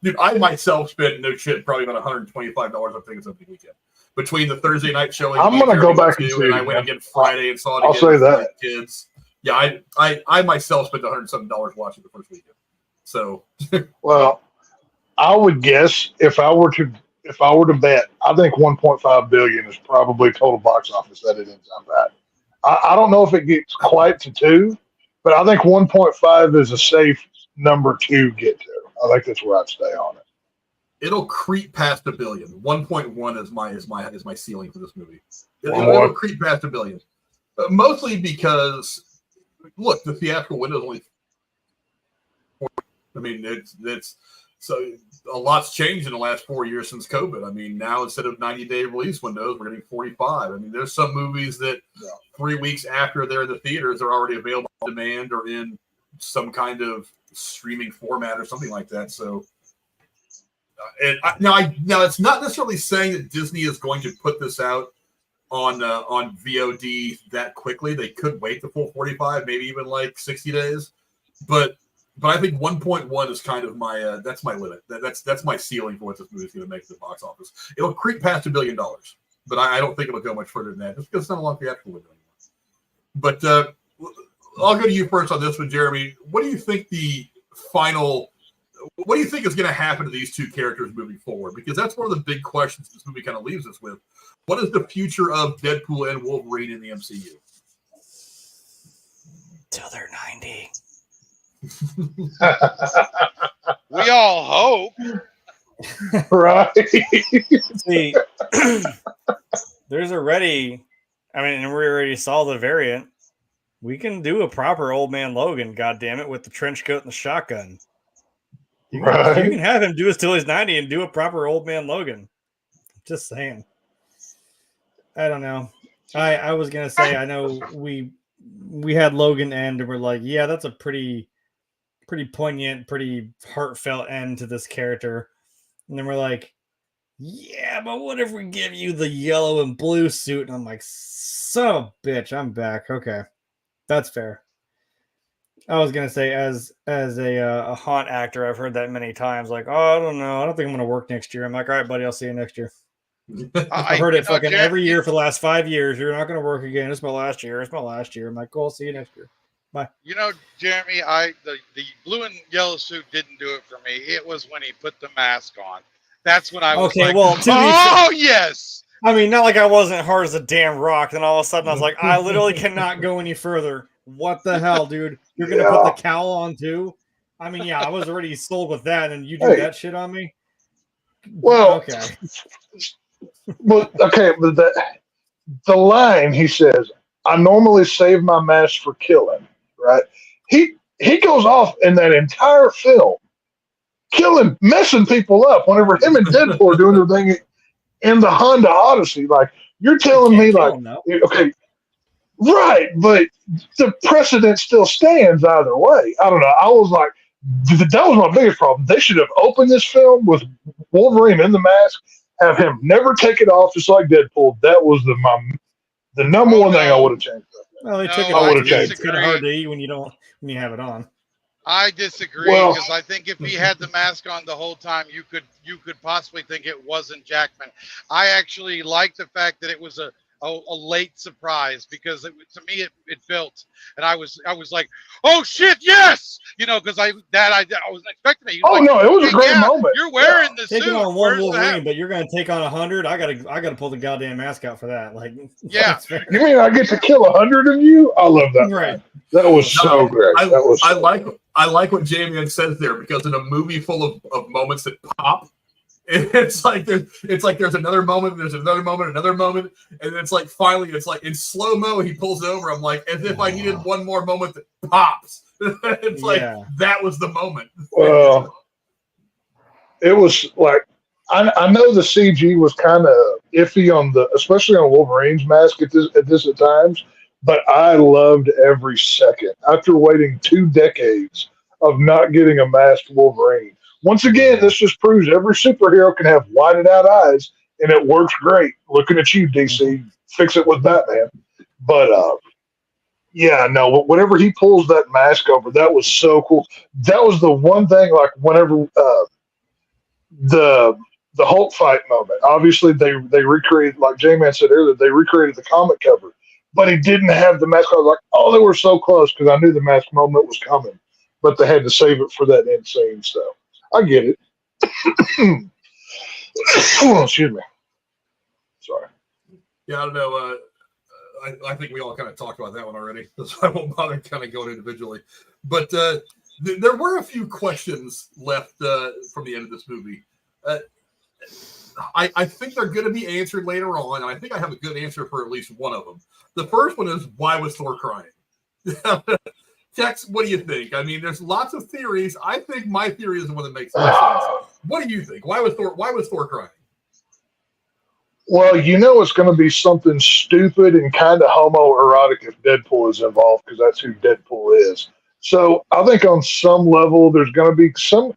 Dude, I myself spent probably about $125 on tickets over the weekend between the Thursday night showing. I'm going to go back and see it. I went again Friday and saw it. I'll say that. Kids. Yeah, I myself spent $107 watching the first weekend. So, well, I would guess if I were to bet, I think 1.5 billion is probably total box office that it ends up at. I don't know if it gets quite to 2, but I think 1.5 is a safe number to get to. I think that's where I'd stay on it. It'll creep past $1 billion. 1.1 is my ceiling for this movie. It'll creep past $1 billion, mostly because look, the theatrical window is only. I mean, it's so a lot's changed in the last 4 years since COVID. I mean, now instead of 90-day release windows, we're getting 45. I mean, there's some movies that 3 weeks after they're in the theaters are already available on demand or in some kind of streaming format or something like that. So, now it's not necessarily saying that Disney is going to put this out on VOD that quickly. They could wait the full 45, maybe even like 60 days, but I think 1.1 is kind of my that's my limit. That's my ceiling for what this movie is going to make at the box office. It'll creep past $1 billion, but I don't think it'll go much further than that, just because it's not a long theatrical window anymore. But I'll go to you first on this one, Jeremy. What do you think What do you think is going to happen to these two characters moving forward? Because that's one of the big questions this movie kind of leaves us with. What is the future of Deadpool and Wolverine in the MCU? Till they're 90. We all hope. Right. See, there's already, and we already saw the variant. We can do a proper Old Man Logan, goddammit, with the trench coat and the shotgun. You can have him do it till he's 90 and do a proper Old Man Logan. Just saying. I don't know. I was gonna say, I know we had Logan end, and we're like, yeah, that's a pretty poignant, pretty heartfelt end to this character. And then we're like, yeah, but what if we give you the yellow and blue suit? And I'm like, son of a bitch, I'm back. Okay, that's fair. I was gonna say, as a haunt actor, I've heard that many times. Like, oh, I don't know, I don't think I'm gonna work next year. I'm like, all right, buddy, I'll see you next year. I've heard it fucking every year for the last 5 years. You're not gonna work again. It's my last year. It's my last year. I'm like, cool, I'll see you next year. Bye. You know, Jeremy, the blue and yellow suit didn't do it for me. It was when he put the mask on. That's when I was okay, like, well, oh yes. I mean, not like I wasn't hard as a damn rock. Then all of a sudden I was like, I literally cannot go any further. What the hell, dude? You're gonna put the cowl on too? I mean, yeah, I was already sold with that, and you do that shit on me. Well, okay. Well, okay, but the line he says, "I normally save my mask for killing." Right? He goes off in that entire film, killing, messing people up. Whenever him and Deadpool are doing their thing in the Honda Odyssey, like you're telling me, like, okay, right? But the precedent still stands either way. I don't know. I was like, that was my biggest problem. They should have opened this film with Wolverine in the mask. Have him never take it off, just like Deadpool. That was the number one thing I would have changed. Well, they took it off. It's kind of hard to eat when you have it on. I disagree because I think if he had the mask on the whole time, you could possibly think it wasn't Jackman. I actually like the fact that it was a late surprise because to me it built, and I was like, oh shit, yes, because I wasn't expecting it. No, it was a great moment. You're wearing the suit. Taking on one Wolverine, but you're going to take on 100. I gotta pull the goddamn mask out for that. Like, yeah. You mean I get to kill 100 of you? I love that. Right. That was so great. I like what Jamie says there, because in a movie full of moments that pop, it's like there's another moment, another moment, and it's like finally it's like in slow mo he pulls it over. I'm like, as if I needed one more moment that pops. It's like that was the moment. Well, it was like I know the CG was kind of iffy especially on Wolverine's mask at this at times, but I loved every second after waiting 2 decades of not getting a masked Wolverine. Once again, this just proves every superhero can have whited out eyes, and it works great. Looking at you, DC, fix it with Batman. But whenever he pulls that mask over, that was so cool. That was the one thing. Like whenever the Hulk fight moment, obviously they recreated, like J-Man said earlier, they recreated the comic cover, but he didn't have the mask. I was like, oh, they were so close, because I knew the mask moment was coming, but they had to save it for that end scene. So. I get it. Excuse me. Sorry. Yeah, I don't know. I think we all kind of talked about that one already, so I won't bother kind of going individually. But there were a few questions left from the end of this movie. I think they're going to be answered later on, and I think I have a good answer for at least one of them. The first one is, why was Thor crying? Tex, what do you think? I mean, there's lots of theories. I think my theory is the one that makes more sense. What do you think? Why was Thor crying? Well, it's going to be something stupid and kind of homoerotic if Deadpool is involved, because that's who Deadpool is. So I think on some level there's going to be some.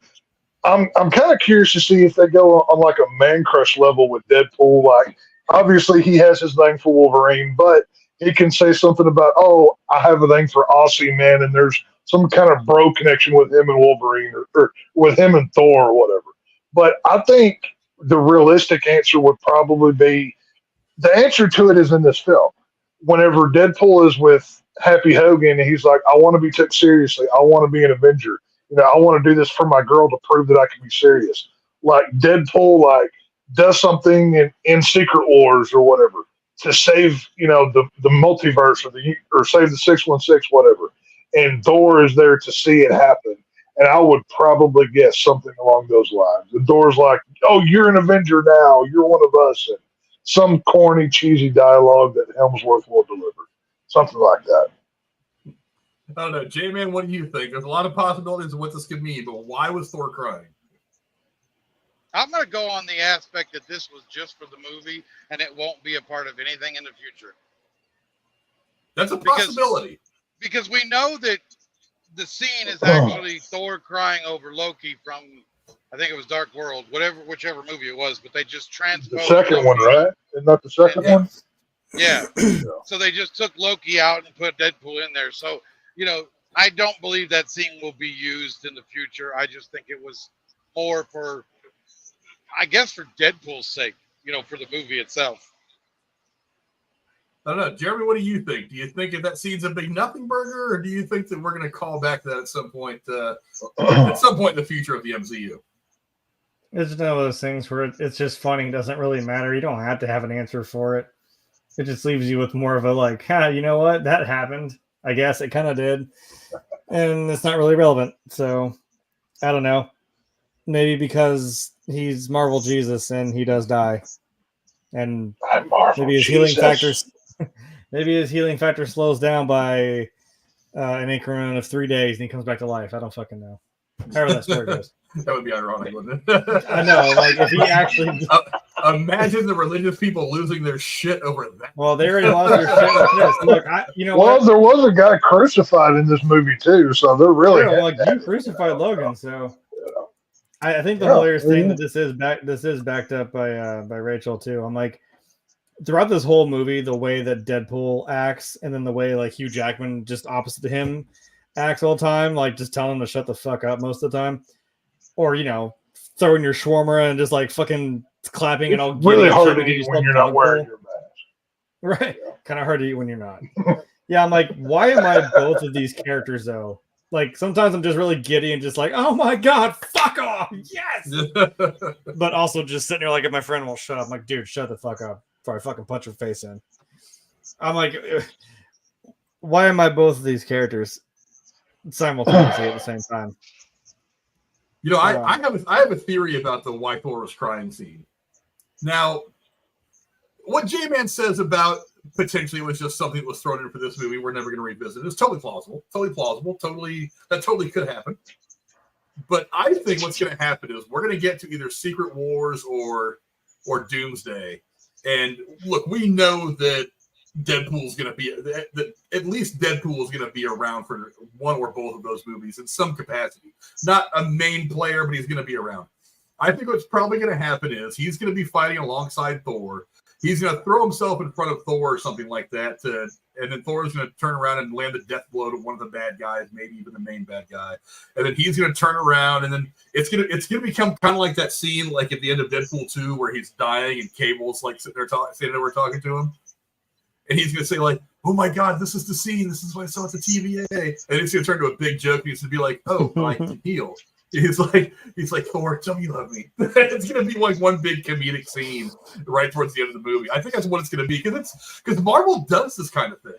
I'm kind of curious to see if they go on like a man crush level with Deadpool. Like, obviously he has his thing for Wolverine, but he can say something about, oh, I have a thing for Aussie man, and there's some kind of bro connection with him and Wolverine, or with him and Thor or whatever. But I think the realistic answer would probably be, the answer to it is in this film. Whenever Deadpool is with Happy Hogan, and he's like, I want to be taken seriously. I want to be an Avenger. I want to do this for my girl to prove that I can be serious. Like Deadpool, does something in Secret Wars or whatever, to save, the multiverse or save the 616, whatever. And Thor is there to see it happen. And I would probably guess something along those lines. And Thor's like, oh, you're an Avenger now. You're one of us. And some corny, cheesy dialogue that Hemsworth will deliver. Something like that. I don't know. J-Man, what do you think? There's a lot of possibilities of what this could mean, but why was Thor crying? I'm going to go on the aspect that this was just for the movie and it won't be a part of anything in the future. That's a possibility. Because we know that the scene is actually Thor crying over Loki from, I think it was Dark World, whichever movie it was, but they just transposed the second Loki. one, right? Isn't that the second one? Yeah. So they just took Loki out and put Deadpool in there. So, I don't believe that scene will be used in the future. I just think it was more for, I guess, for Deadpool's sake, for the movie itself. I don't know. Jeremy, what do you think? Do you think if that scene's a big nothing burger, or do you think that we're going to call back to that at some point in the future of the MCU? It's one of those things where it's just funny. It doesn't really matter. You don't have to have an answer for it. It just leaves you with more of a like, you know what? That happened. I guess it kind of did. And it's not really relevant. So I don't know. Maybe because he's Marvel Jesus and he does die. And maybe his healing factor slows down by an increment of 3 days and he comes back to life. I don't fucking know. However that story goes. That would be ironic, wouldn't it? I know. Like if he actually imagine the religious people losing their shit over that. Well, they already lost their shit with this. Look, well, there was a guy crucified in this movie too, so they're really you crucified Logan, so I think the hilarious thing that this is backed up by Rachel too. I'm like, throughout this whole movie, the way that Deadpool acts, and then the way like Hugh Jackman just opposite to him acts all the time, like just telling him to shut the fuck up most of the time, or throwing your shawarma and just like fucking clapping and all. Really hard to eat when you're not wearing your mask. Right, kind of hard to eat when you're not. Yeah, I'm like, why am I both of these characters though? Like sometimes I'm just really giddy and just like, oh my god, fuck off, yes. But also just sitting there like, if my friend won't shut up, I'm like, dude, shut the fuck up before I fucking punch your face in. I'm like, why am I both of these characters simultaneously at the same time? I have a theory about the why Thor was crying scene. Now, what J-Man says about potentially it was just something that was thrown in for this movie we're never going to revisit. It's totally plausible. That totally could happen. But I think what's going to happen is we're going to get to either Secret Wars or Doomsday. And look, we know that Deadpool's going to be that at least Deadpool is going to be around for one or both of those movies in some capacity. Not a main player, but he's going to be around. I think what's probably going to happen is he's going to be fighting alongside Thor. He's going to throw himself in front of Thor or something like that, and then Thor's going to turn around and land a death blow to one of the bad guys, maybe even the main bad guy. And then he's going to turn around, and then it's going to become kind of like that scene, like at the end of Deadpool 2, where he's dying and Cable's like sitting there talking to him, and he's going to say like, "Oh my God, this is the scene. This is what I saw at the TVA," and it's going to turn to a big joke. And he's going to be like, "Oh, I can heal." He's like, Thor, tell me you love me. It's gonna be like one big comedic scene right towards the end of the movie. I think that's what it's gonna be because Marvel does this kind of thing.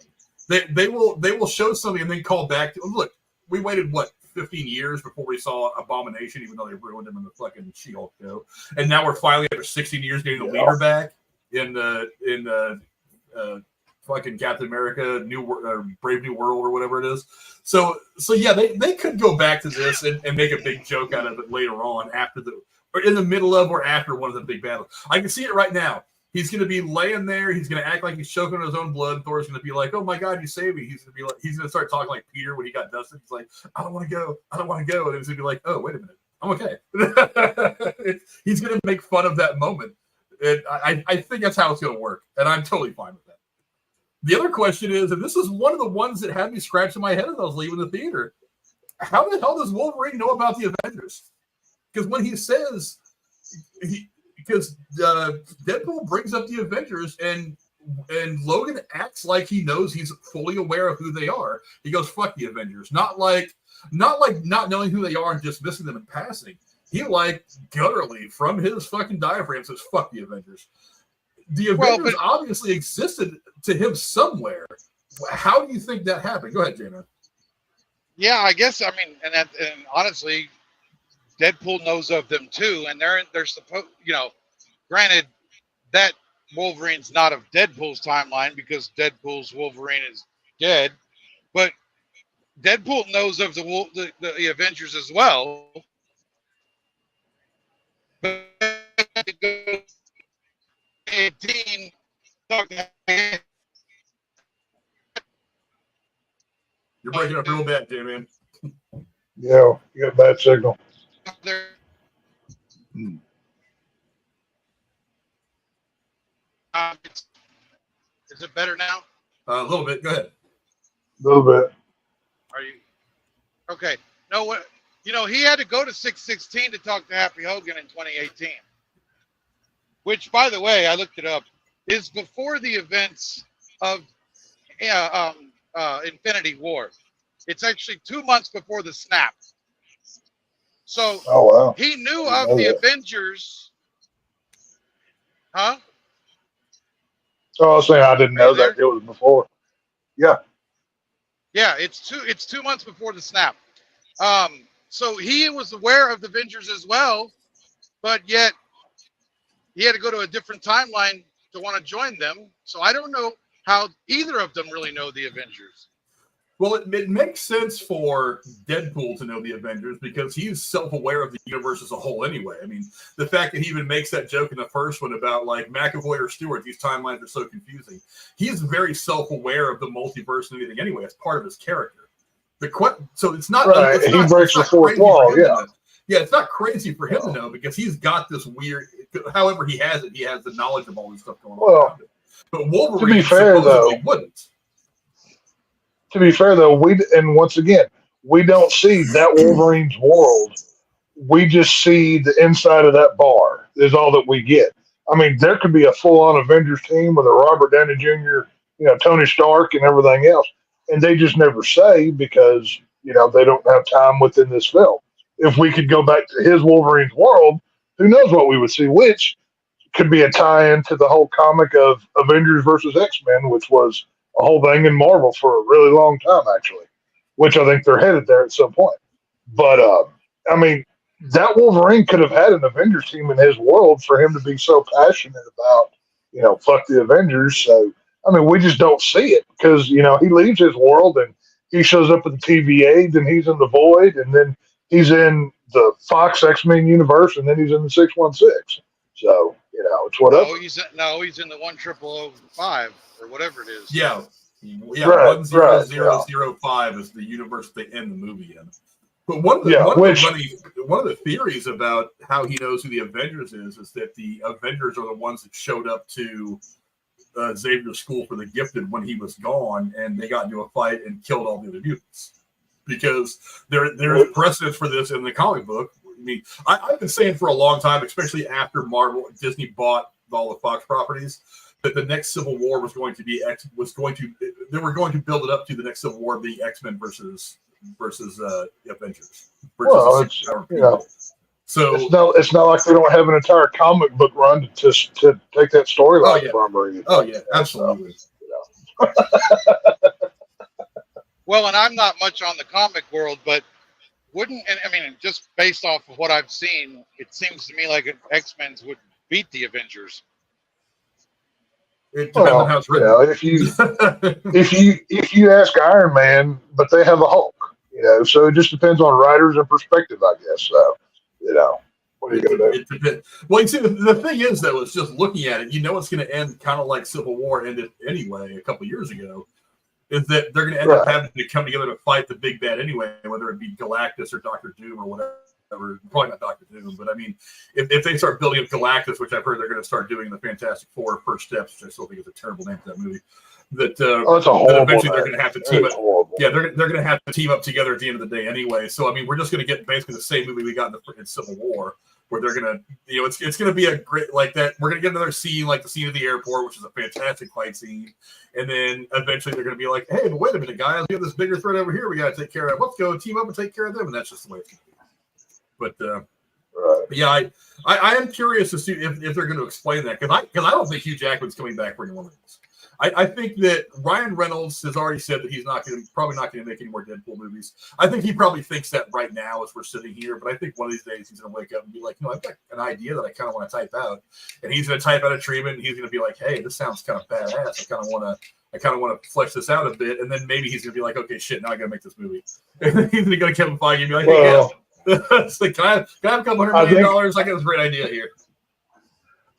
They will show something and then call back to look. We waited 15 years before we saw Abomination, even though they ruined him in the fucking She-Hulk show, and now we're finally after 16 years getting the leader back in fucking Captain America, Brave New World or whatever it is. So yeah, they could go back to this and make a big joke out of it later on or in the middle of or after one of the big battles. I can see it right now. He's going to be laying there. He's going to act like he's choking on his own blood. And Thor's going to be like, "Oh my God, you saved me." He's going to start talking like Peter when he got dusted. He's like, "I don't want to go. I don't want to go." And he's going to be like, "Oh, wait a minute. I'm okay." He's going to make fun of that moment. And I think that's how it's going to work. And I'm totally fine with that. The other question is, and this is one of the ones that had me scratching my head as I was leaving the theater, how the hell does Wolverine know about the Avengers? Because when he says, because Deadpool brings up the Avengers and Logan acts like he knows, he's fully aware of who they are. He goes, "Fuck the Avengers." Not like not knowing who they are and dismissing them in passing. He gutturally from his fucking diaphragm says, "Fuck the Avengers." The Avengers obviously existed to him somewhere. How do you think that happened? Go ahead, J-Man. Yeah, I guess. I mean, and honestly, Deadpool knows of them too, and they're supposed. Granted, that Wolverine's not of Deadpool's timeline because Deadpool's Wolverine is dead, but Deadpool knows of the Avengers as well. But 2018. You're breaking up real bad, dude, man. Yeah, you got a bad signal. Is it better now? A little bit. Go ahead. A little bit. Are you okay? No, what he had to go to 616 to talk to Happy Hogan in 2018, which, by the way, I looked it up, is before the events of Infinity War. It's actually 2 months before the snap. So wow. He knew of the Avengers. Huh? Oh, I was saying I didn't know that it was before. Yeah. Yeah, it's 2 months before the snap. So he was aware of the Avengers as well, but yet he had to go to a different timeline to want to join them. So I don't know how either of them really know the Avengers. Well, it makes sense for Deadpool to know the Avengers because he's self-aware of the universe as a whole anyway. I mean, the fact that he even makes that joke in the first one about, like, McAvoy or Stewart, these timelines are so confusing. He's very self-aware of the multiverse and everything anyway. It's part of his character. So it's not... Right, it's he not, breaks the fourth wall, yeah. Yeah, it's not crazy for him to know because he's got this weird... However he has it, he has the knowledge of all this stuff going on around it. But Wolverine supposedly wouldn't. To be fair, though, once again, we don't see that Wolverine's world. We just see the inside of that bar is all that we get. I mean, there could be a full-on Avengers team with a Robert Downey Jr., Tony Stark and everything else, and they just never say because, they don't have time within this film. If we could go back to his Wolverine's world, who knows what we would see, which could be a tie-in to the whole comic of Avengers versus X-Men, which was a whole thing in Marvel for a really long time, actually, which I think they're headed there at some point. But, I mean, that Wolverine could have had an Avengers team in his world for him to be so passionate about, fuck the Avengers. So, I mean, we just don't see it because, he leaves his world and he shows up at the TVA, then he's in the Void, and then he's in the Fox X-Men universe, and then he's in the 616. So, it's whatever. He's in the 10005 or whatever it is. Yeah. Right, 10005 is the universe they end the movie in. But one of the theories about how he knows who the Avengers is that the Avengers are the ones that showed up to Xavier's school for the gifted when he was gone, and they got into a fight and killed all the other mutants. Because there's precedence for this in the comic book. I mean, I've been saying for a long time, especially after Disney bought all the Fox properties, that the next Civil War they were going to build it up to the next Civil War being X-Men versus Avengers. So it's not like they don't have an entire comic book run to take that storyline from. Oh yeah, absolutely. Well, and I'm not much on the comic world, but just based off of what I've seen, it seems to me like X-Men would beat the Avengers. It depends on how it's written. If you ask Iron Man, but they have a Hulk, so it just depends on writers and perspective, I guess. So, what are you going to do? Well, you see, the thing is, though, is just looking at it, it's going to end kind of like Civil War ended anyway a couple years ago. Is that they're going to end up having to come together to fight the big bad anyway, whether it be Galactus or Doctor Doom or whatever. Probably not Doctor Doom, but I mean, if they start building up Galactus, which I've heard they're going to start doing in the Fantastic Four First Steps, which I still think is a terrible name for that movie, that eventually they're going to have to team up. Yeah, they're going to have to team up together at the end of the day anyway. So I mean, we're just going to get basically the same movie we got in Civil War, where they're going to, it's going to be a great like that. We're going to get another scene like the scene of the airport, which is a fantastic fight scene. And then eventually they're going to be like, hey, but wait a minute, guys, we have this bigger threat over here we got to take care of. Let's go team up and take care of them. And that's just the way it's going to be. But yeah, I am curious to see if they're going to explain that because I don't think Hugh Jackman's coming back for any more movies. I think that Ryan Reynolds has already said that he's probably not going to make any more Deadpool movies. I think he probably thinks that right now as we're sitting here, but I think one of these days he's going to wake up and be like, I've got an idea that I kind of want to type out, and he's going to type out a treatment, and he's going to be like, hey, this sounds kind of badass. I kind of want to flesh this out a bit, and then maybe he's going to be like, okay, shit, now I got to make this movie, and then he's going to go to Kevin Feige and be like, hey, it's like, can I have a couple $100 million? I got this great idea here.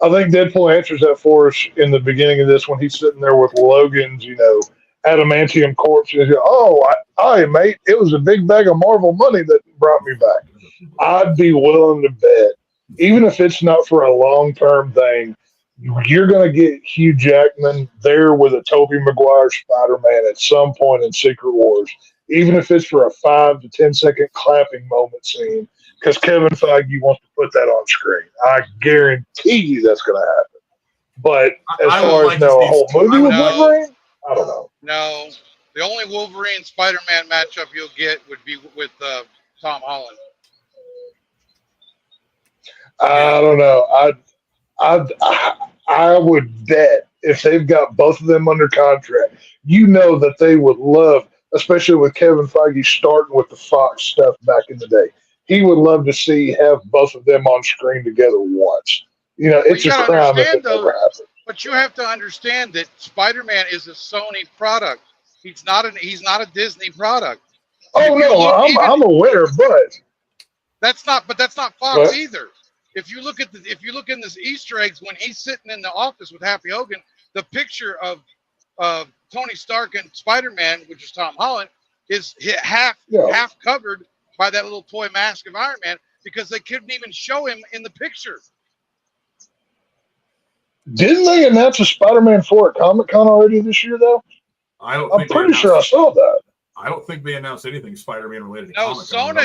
I think Deadpool answers that for us in the beginning of this when he's sitting there with Logan's, adamantium corpse. And he's like, hi, mate. It was a big bag of Marvel money that brought me back. I'd be willing to bet, even if it's not for a long-term thing, you're going to get Hugh Jackman there with a Tobey Maguire Spider-Man at some point in Secret Wars, even if it's for a 5 to 10 second clapping moment scene, because Kevin Feige wants to put that on screen. I guarantee you that's going to happen. But as far as a whole movie with Wolverine, I don't know. No, the only Wolverine Spider-Man matchup you'll get would be with Tom Holland. I don't know. I would bet if they've got both of them under contract, that they would love, especially with Kevin Feige starting with the Fox stuff back in the day. He would love to have both of them on screen together once. It's a crime if it never happens. But you have to understand that Spider-Man is a Sony product. He's not a Disney product. Oh no, I'm aware, but that's not Fox either. If you look in this Easter eggs when he's sitting in the office with Happy Hogan, the picture of Tony Stark and Spider-Man, which is Tom Holland, is half covered by that little toy mask of Iron Man because they couldn't even show him in the picture. Didn't they announce a Spider-Man 4 at Comic-Con already this year, though? I'm pretty sure I saw that. I don't think they announced anything Spider-Man related to Comic-Con.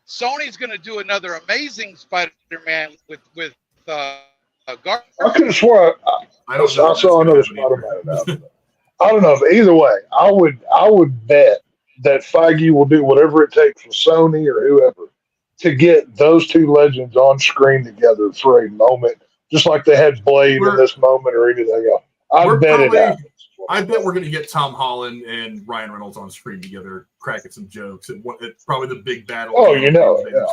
Sony's gonna do another amazing Spider-Man with Garfield. I could have swore I saw another Spider-Man announcement. I don't know. But either way, I would bet that Feige will do whatever it takes for Sony or whoever to get those two legends on screen together for a moment, just like they had Blade in this moment or anything else. I bet it happens. I bet we're going to get Tom Holland and Ryan Reynolds on screen together, cracking some jokes. It's probably the big battle. Oh,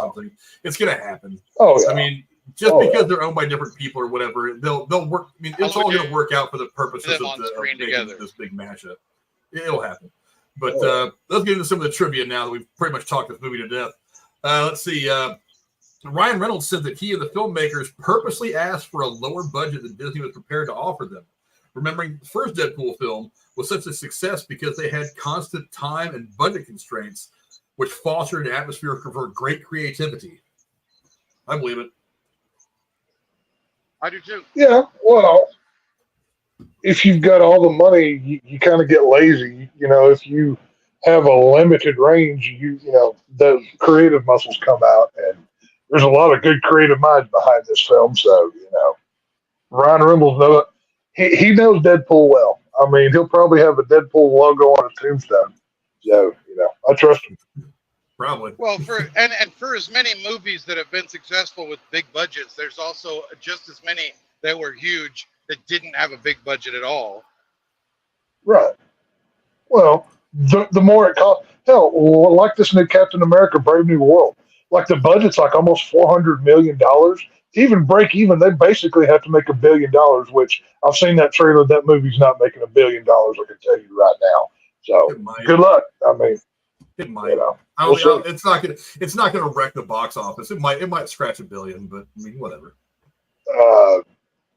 something. It's going to happen. Oh, yeah. I mean, because they're owned by different people or whatever, they'll work. I mean, it's all going to work out for the purposes of making this big matchup. It'll happen. But let's get into some of the trivia now that we've pretty much talked this movie to death. Let's see. Ryan Reynolds said that he and the filmmakers purposely asked for a lower budget than Disney was prepared to offer them. Remembering the first Deadpool film was such a success because they had constant time and budget constraints, which fostered an atmosphere for great creativity. I believe it. I do too. Yeah, well, if you've got all the money, you kind of get lazy. If you have a limited range, the creative muscles come out, and there's a lot of good creative minds behind this film. So, Ryan Reynolds knows he knows Deadpool well. I mean, he'll probably have a Deadpool logo on his tombstone. So, I trust him. Probably. Well, for as many movies that have been successful with big budgets, there's also just as many that were huge that didn't have a big budget at all. Right. Well, the more it costs, hell, like this new Captain America: Brave New World, like the budget's like almost $400 million. To even break even, they basically have to make $1 billion. Which I've seen that trailer. That movie's not making $1 billion. I can tell you right now. So good luck. I mean, it might. It's not gonna wreck the box office. It might scratch $1 billion, but I mean, whatever. I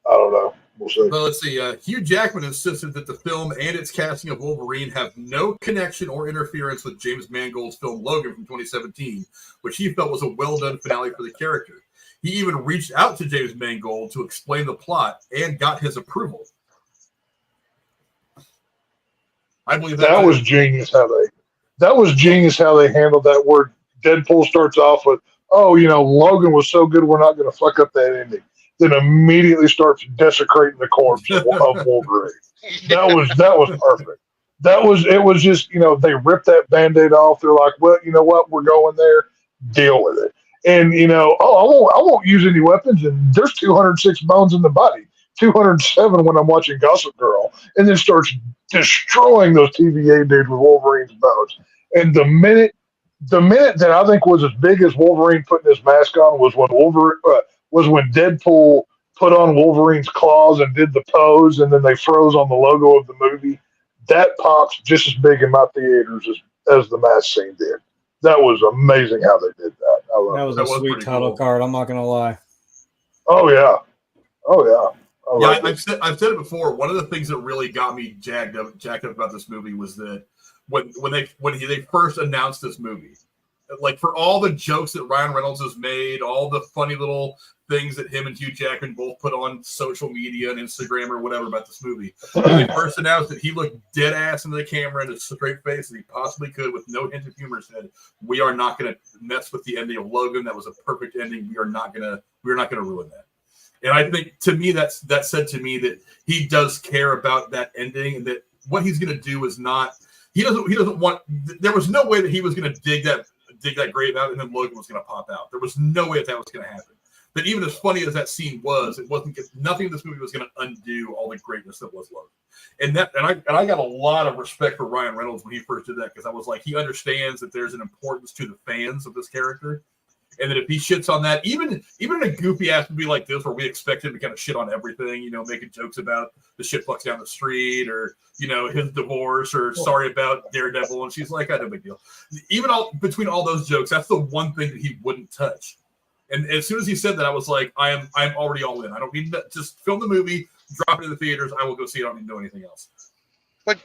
don't know. We'll see. Well, let's see. Hugh Jackman insisted that the film and its casting of Wolverine have no connection or interference with James Mangold's film Logan from 2017, which he felt was a well-done finale for the character. He even reached out to James Mangold to explain the plot and got his approval. I believe that was genius how they handled that. Where Deadpool starts off with, Logan was so good, we're not going to fuck up that ending. Then immediately starts desecrating the corpse of Wolverine. That was perfect. It was just, they ripped that Band-Aid off. They're like, well, you know what? We're going there. Deal with it. And, I won't use any weapons. And there's 206 bones in the body, 207 when I'm watching Gossip Girl, and then starts destroying those TVA dudes with Wolverine's bones. And the minute that I think was as big as Wolverine putting his mask on was when Deadpool put on Wolverine's claws and did the pose, and then they froze on the logo of the movie. That pops just as big in my theaters as the mask scene did. That was amazing how they did that. That was a sweet title card. I'm not going to lie. Oh yeah. Oh yeah. Yeah, I've said it before. One of the things that really got me jacked up about this movie was that when they first announced this movie, like for all the jokes that Ryan Reynolds has made, all the funny little things that him and Hugh Jackman both put on social media and Instagram or whatever about this movie, when they first announced that he looked dead ass into the camera and a straight face as he possibly could with no hint of humor, said, "We are not going to mess with the ending of Logan. That was a perfect ending. We are not going to ruin that." And I think, to me, that said to me that he does care about that ending, and that what he's going to do is not. He doesn't want. There was no way that he was going to dig that grave out, and then Logan was going to pop out. There was no way that was going to happen. But even as funny as that scene was, it wasn't. Nothing in this movie was going to undo all the greatness that was Logan. And I got a lot of respect for Ryan Reynolds when he first did that, because I was like, he understands that there's an importance to the fans of this character. And that if he shits on that, even in a goofy ass movie like this, where we expect him to kind of shit on everything, making jokes about the shit fucks down the street, or his divorce, or sorry about Daredevil, and she's like, no big deal. Even between all those jokes, that's the one thing that he wouldn't touch. And as soon as he said that, I was like, I'm already all in. I don't need to just film the movie, drop it in the theaters. I will go see it. I don't need to do anything else. But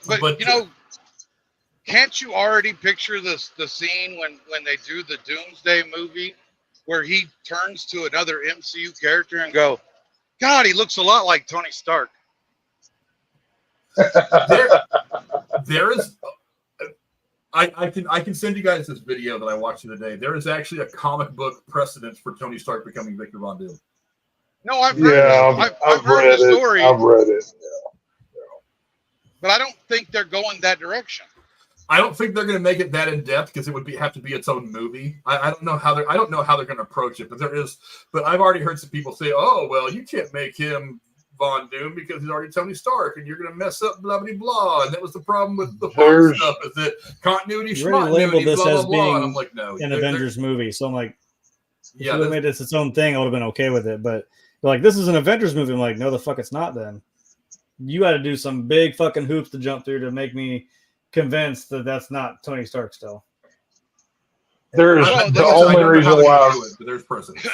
can't you already picture the scene when they do the Doomsday movie, where he turns to another MCU character and go, God, he looks a lot like Tony Stark. There is. I can send you guys this video that I watched today. There is actually a comic book precedent for Tony Stark becoming Victor Von Doom. No, I've heard the story. I've read it. Yeah. But I don't think they're going that direction. I don't think they're going to make it that in depth, because it would have to be its own movie. I don't know how they're going to approach it, but I've already heard some people say, "Oh, well, you can't make him Von Doom because he's already Tony Stark, and you're going to mess up blah blah blah." And that was the problem with the Fox stuff, is that continuity. You already labeled this as being and I'm like, no, an Avengers movie, so I'm like, if yeah, you made this its own thing, I would have been okay with it. But like, this is an Avengers movie. I'm like, no, the fuck, it's not. Then you got to do some big fucking hoops to jump through to make me convinced that that's not Tony Stark still. There's the only reason why there's precedent.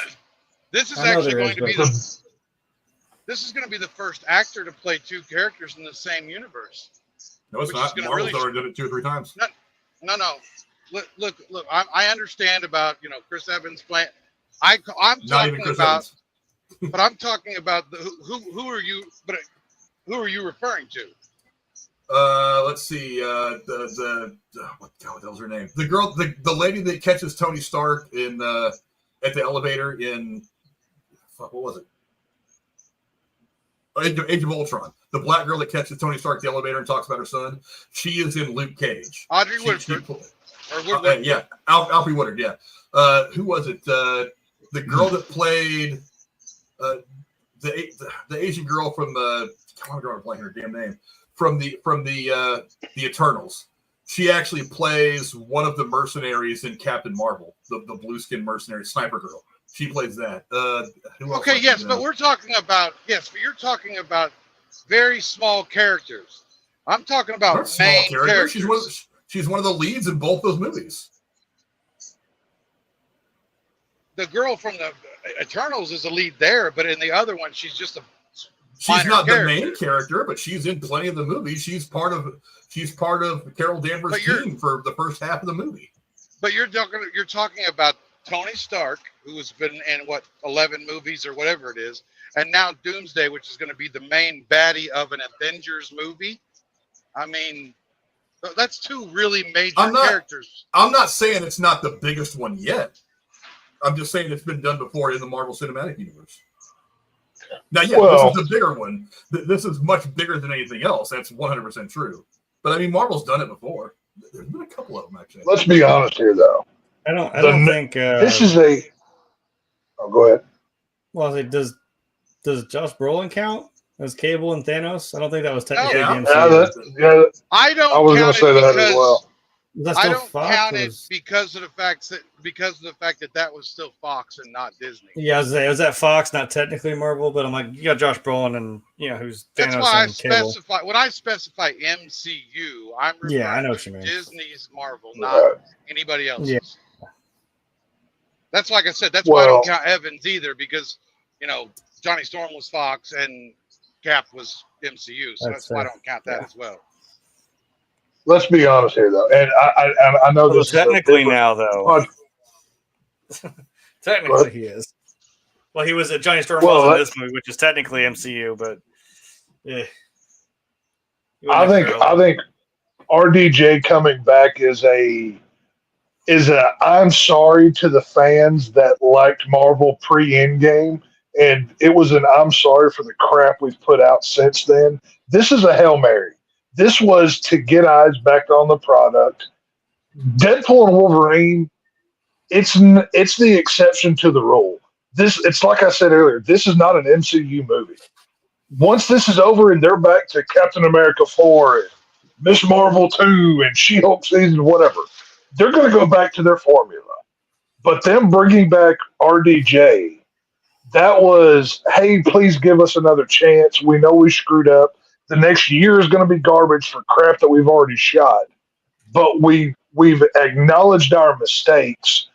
This is actually going to be this is going to be the first actor to play two characters in the same universe. No, it's not. Marvel's already done it 2 or 3 times. No. Look. I understand about Chris Evans playing. I'm talking about, but I'm talking about who are you? But who are you referring to? Let's see. What the hell's her name? The girl, the lady that catches Tony Stark in at the elevator in what was it? Age of Ultron. The black girl that catches Tony Stark at the elevator and talks about her son. She is in Luke Cage. Audrey Woodford. Yeah, Alfre Woodard. Yeah. Who was it? The girl that played the Asian girl from I'm blanking her damn name. From the Eternals. She actually plays one of the mercenaries in Captain Marvel, the blue skin mercenary sniper girl. She plays that. Okay, yes, but you're talking about very small characters. I'm talking about main characters. She's one of the leads in both those movies. The girl from the Eternals is a lead there, but in the other one, she's just a She's not the main character, but she's in plenty of the movies. She's part of Carol Danvers' team for the first half of the movie. But you're talking about Tony Stark, who has been in 11 movies or whatever it is, and now Doomsday, which is going to be the main baddie of an Avengers movie. I mean, that's 2 really major characters. I'm not saying it's not the biggest one yet. I'm just saying it's been done before in the Marvel Cinematic Universe. Now, yeah, this is a bigger one. This is much bigger than anything else. That's 100% true. But I mean, Marvel's done it before. There's been a couple of them, actually. Let's be honest here, though. I don't think this is a. Oh, go ahead. Well, does Josh Brolin count as Cable and Thanos? I don't think that was technically I was going to say that as well. I don't count it because of the fact that was still Fox and not Disney. Yeah, was that Fox, not technically Marvel, but I'm like, you got Josh Brolin and who's Thanos. That's why and Cable. when I specify MCU, I'm referring I know what you mean. Disney's Marvel, not anybody else's. Yeah. That's like I said. That's why I don't count Evans either, because Johnny Storm was Fox and Cap was MCU, so that's why I don't count that as well. Let's be honest here, though, and I know this technically is now, though. Technically, he is. Well, he was Johnny Storm was in this movie, which is technically MCU, but yeah. I think RDJ coming back is a I'm sorry to the fans that liked Marvel pre-Endgame, and it was an I'm sorry for the crap we've put out since then. This is a Hail Mary. This was to get eyes back on the product. Deadpool and Wolverine, it's the exception to the rule. It's like I said earlier, this is not an MCU movie. Once this is over and they're back to Captain America 4 and Miss Marvel 2 and She-Hulk season, whatever, they're going to go back to their formula. But them bringing back RDJ, that was, hey, please give us another chance. We know we screwed up. The next year is going to be garbage for crap that we've already shot. But we've acknowledged our mistakes,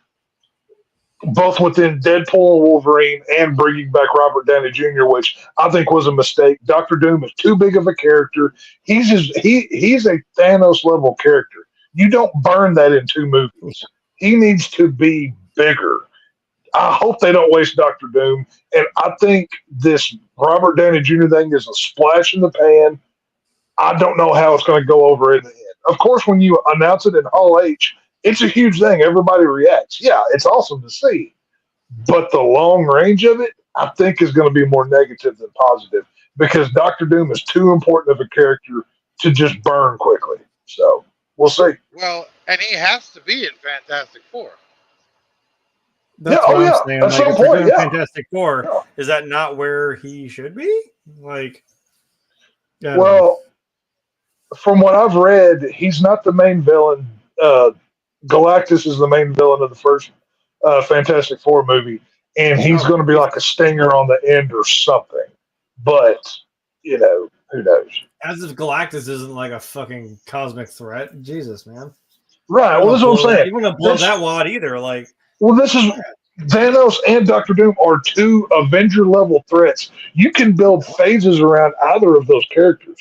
both within Deadpool and Wolverine and bringing back Robert Downey Jr., which I think was a mistake. Dr. Doom is too big of a character. He's a Thanos-level character. You don't burn that in 2 movies. He needs to be bigger. I hope they don't waste Dr. Doom. And I think this Robert Downey Jr. thing is a splash in the pan. I don't know how it's going to go over in the end. Of course, when you announce it in Hall H, it's a huge thing. Everybody reacts. Yeah, it's awesome to see. But the long range of it, I think, is going to be more negative than positive because Dr. Doom is too important of a character to just burn quickly. So we'll see. Well, and he has to be in Fantastic Four. That's what I'm saying. At some if they're point, doing Fantastic Four, is that not where he should be? Well, from what I've read, he's not the main villain. Galactus is the main villain of the first Fantastic Four movie, and he's going to be like a stinger on the end or something. But, who knows? As if Galactus isn't like a fucking cosmic threat. Jesus, man. Right, well, that's what I'm saying. You wouldn't blow that wad either. Well, this is Thanos and Dr. Doom are 2 Avenger-level threats. You can build phases around either of those characters.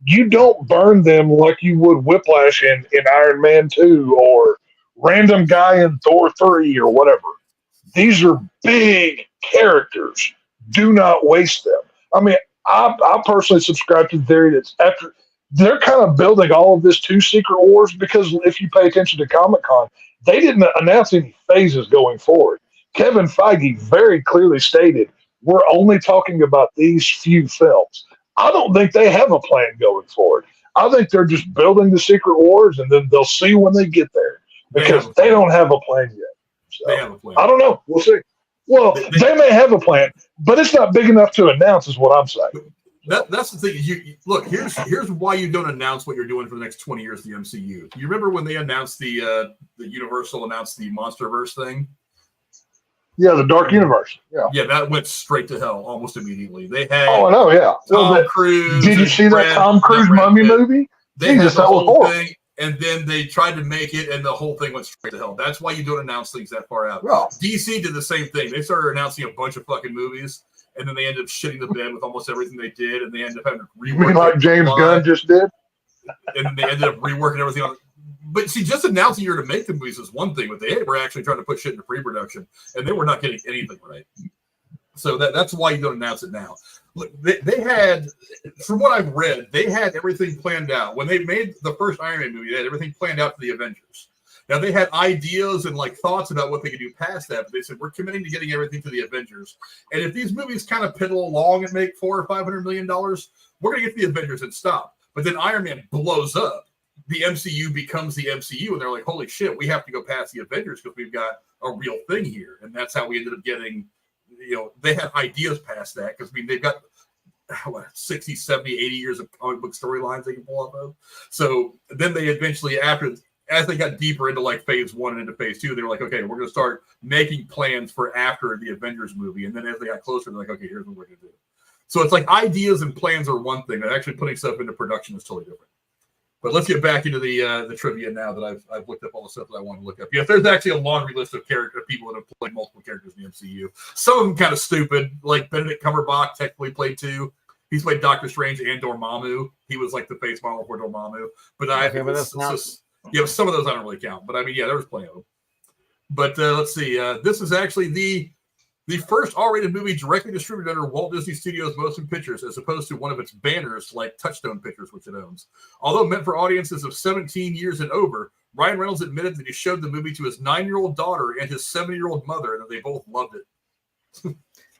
You don't burn them like you would Whiplash in Iron Man 2 or random guy in Thor 3 or whatever. These are big characters. Do not waste them. I mean, I personally subscribe to the theory that after they're kind of building all of this to Secret Wars because if you pay attention to Comic-Con, they didn't announce any phases going forward. Kevin Feige very clearly stated, we're only talking about these few films. I don't think they have a plan going forward. I think they're just building the Secret Wars, and then they'll see when they get there because they don't have a plan yet. So, they have a plan. I don't know. We'll see. Well, they may have a plan, but it's not big enough to announce is what I'm saying. That's the thing. You look, here's why you don't announce what you're doing for the next 20 years of the MCU. You remember when they announced the Universal announced the MonsterVerse thing? Yeah, the Dark Universe. Yeah, that went straight to hell almost immediately. They had I know, yeah. Tom Cruise. Did you see that Tom Cruise Mummy movie? They had the whole thing, and then they tried to make it, and the whole thing went straight to hell. That's why you don't announce things that far out. Yeah. DC did the same thing. They started announcing a bunch of fucking movies, and then they ended up shitting the bed with almost everything they did, and they ended up having to rework. You mean like James Gunn just did? And then they ended up reworking everything on. But see, just announcing you're to make the movies is one thing, but they were actually trying to put shit into pre-production, and they were not getting anything right. So that's why you don't announce it now. Look, they had, from what I've read, they had everything planned out. When they made the first Iron Man movie, they had everything planned out for the Avengers. Now, they had ideas and thoughts about what they could do past that, but they said, we're committing to getting everything to the Avengers. And if these movies kind of piddle along and make $400 or $500 million, we're going to get the Avengers and stop. But then Iron Man blows up. The MCU becomes the MCU, and they're like, holy shit, we have to go past the Avengers because we've got a real thing here. And that's how we ended up getting, they had ideas past that because, they've got 60, 70, 80 years of comic book storylines they can pull off of. So then they eventually, as they got deeper into phase 1 and into phase 2, they were like, okay, we're going to start making plans for after the Avengers movie. And then as they got closer, they're like, okay, here's what we're going to do. So it's ideas and plans are one thing, but actually putting stuff into production is totally different. But let's get back into the trivia now that I've looked up all the stuff that I want to look up. Yeah, there's actually a laundry list of people that have played multiple characters in the MCU. Some of them kind of stupid, like Benedict Cumberbatch technically played 2. He's played Doctor Strange and Dormammu. He was like the face model for Dormammu. But some of those I don't really count. But I mean, yeah, there was plenty of them. But let's see. This is actually the first R-rated movie directly distributed under Walt Disney Studios Motion Pictures, as opposed to one of its banners like Touchstone Pictures, which it owns. Although meant for audiences of 17 years and over, Ryan Reynolds admitted that he showed the movie to his 9-year-old daughter and his 7-year-old mother, and that they both loved it.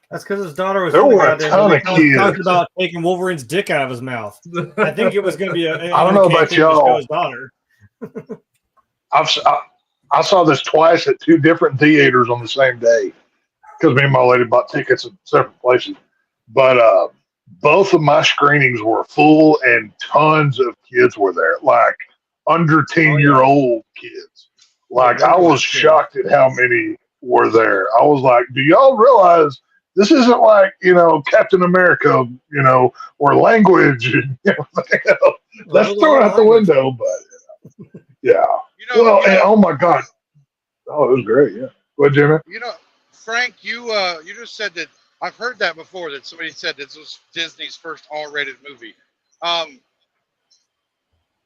That's because his daughter was talking about taking Wolverine's dick out of his mouth. I think it was going to be I don't know about y'all. His daughter. I saw this twice at 2 different theaters on the same day because me and my lady bought tickets in separate places. But both of my screenings were full and tons of kids were there, like under 10-year-old kids. Like, I was shocked at how many were there. I was like, do y'all realize this isn't like, Captain America, or language and everything else. That's thrown out the window, but yeah. Oh my God. Oh, it was great. Yeah. What, Jimmy? Frank, you just said that. I've heard that before, that somebody said this was Disney's first R-rated movie.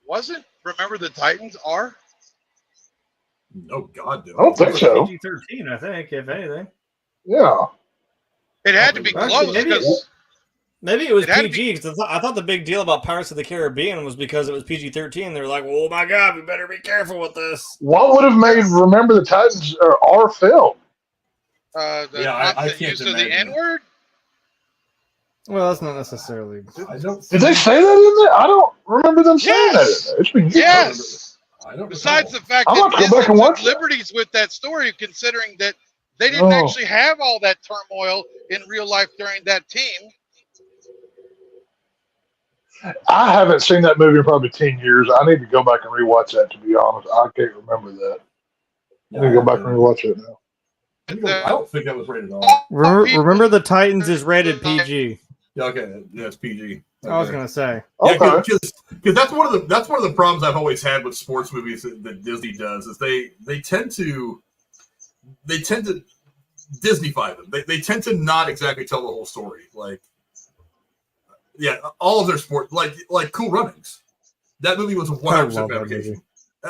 Wasn't Remember the Titans R? No, God, no. I don't think so. PG-13, I think, if anything. Yeah. It had to be close because maybe it was PG. Because I thought the big deal about Pirates of the Caribbean was because it was PG-13. They were like, "Oh my God, we better be careful with this." What would have made Remember the Titans our film? I can't imagine the N-word. Well, that's not necessarily. Did they say that in there? I don't remember them saying that in there. It's been years. Yes. Besides the fact that Disney took liberties with that story, considering that they didn't actually have all that turmoil in real life during that team. I haven't seen that movie in probably 10 years. I need to go back and rewatch that, to be honest. I can't remember that. I need to go back and rewatch it now. I don't think that was rated R. Remember the Titans is rated PG. Yeah, okay, yeah, it's PG. Okay. I was gonna say, because that's one of the problems I've always had with sports movies that Disney does is they tend to Disneyfy them. They tend to not exactly tell the whole story. Like, yeah, all of their sport, like Cool Runnings. That movie was 100% fabrication.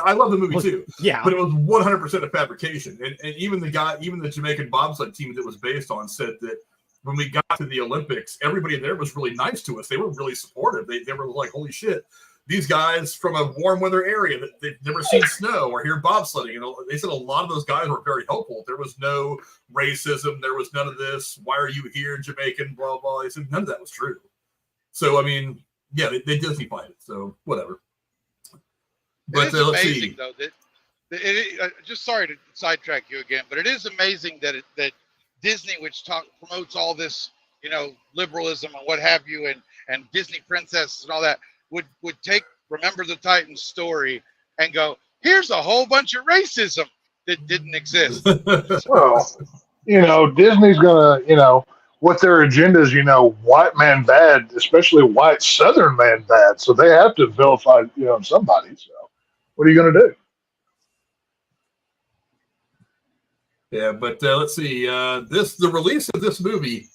I love the movie too. Yeah, but it was 100% a fabrication. And even the Jamaican bobsled team that it was based on said that when we got to the Olympics, everybody there was really nice to us. They were really supportive. They were like, holy shit, these guys from a warm weather area that they've never seen snow or hear bobsledding. And they said a lot of those guys were very helpful. There was no racism. There was none of this. Why are you here, Jamaican? Blah, blah. They said none of that was true. So, I mean, yeah, they Disneyfied it. So, whatever. But it's amazing, though, that just sorry to sidetrack you again, but it is amazing that Disney, which promotes all this, liberalism and what have you, and Disney princesses and all that, would take Remember the Titans story and go, here's a whole bunch of racism that didn't exist. Well, Disney's gonna, what their agenda is, white man bad, especially white Southern man bad. So they have to vilify, somebody. So what are you gonna do? Yeah, but let's see. The release of this movie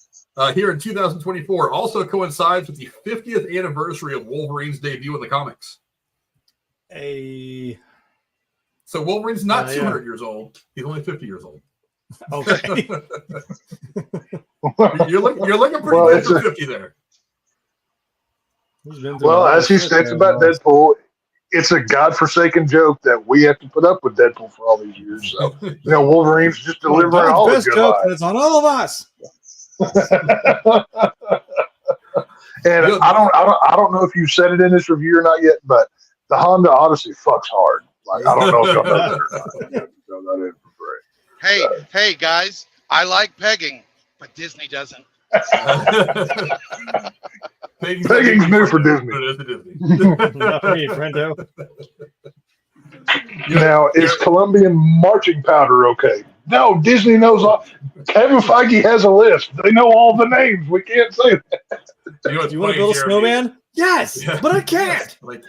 here in 2024 also coincides with the 50th anniversary of Wolverine's debut in the comics. So Wolverine's not 200 years old; he's only 50 years old. Okay, you're looking pretty good for 50 there. Well, as he states about Deadpool, it's a godforsaken joke that we have to put up with Deadpool for all these years. So, Wolverine's just delivering all the good lines. It's on all of us. And I don't know if you said it in this review or not yet, but the Honda Odyssey fucks hard. Like, I don't know if y'all know that or not. Hey guys, I like pegging, but Disney doesn't. Pegging's new for Disney. Not for me, friendo. Now, is Colombian marching powder okay? No, Disney knows all. Kevin Feige has a list. They know all the names. We can't say that. Do you want to build a snowman? Yes, Yeah. but I can't. Like,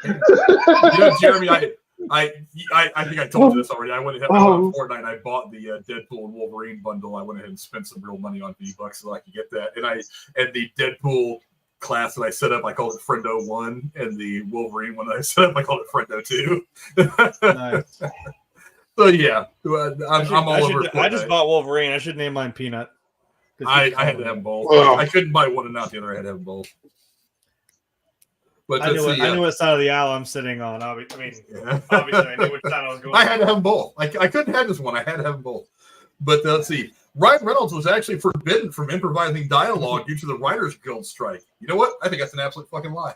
Jeremy, I think I told you this already. I went ahead on Fortnite and I bought the Deadpool and Wolverine bundle. I went ahead and spent some real money on V-Bucks so I could get that. And the Deadpool class that I set up, I called it Friendo 1, and the Wolverine one that I set up, I called it Friendo 2. Nice. So yeah, I'm all over. I just bought Wolverine. I should name mine Peanut. I had to have them both. Well, I couldn't buy one and not the other. I had to have them both. But I knew what side of the aisle I'm sitting on. Obviously, I knew which side I was going. I had to have them both. I couldn't have this one. I had to have them both. But let's see. Ryan Reynolds was actually forbidden from improvising dialogue due to the Writers Guild strike. You know what? I think that's an absolute fucking lie.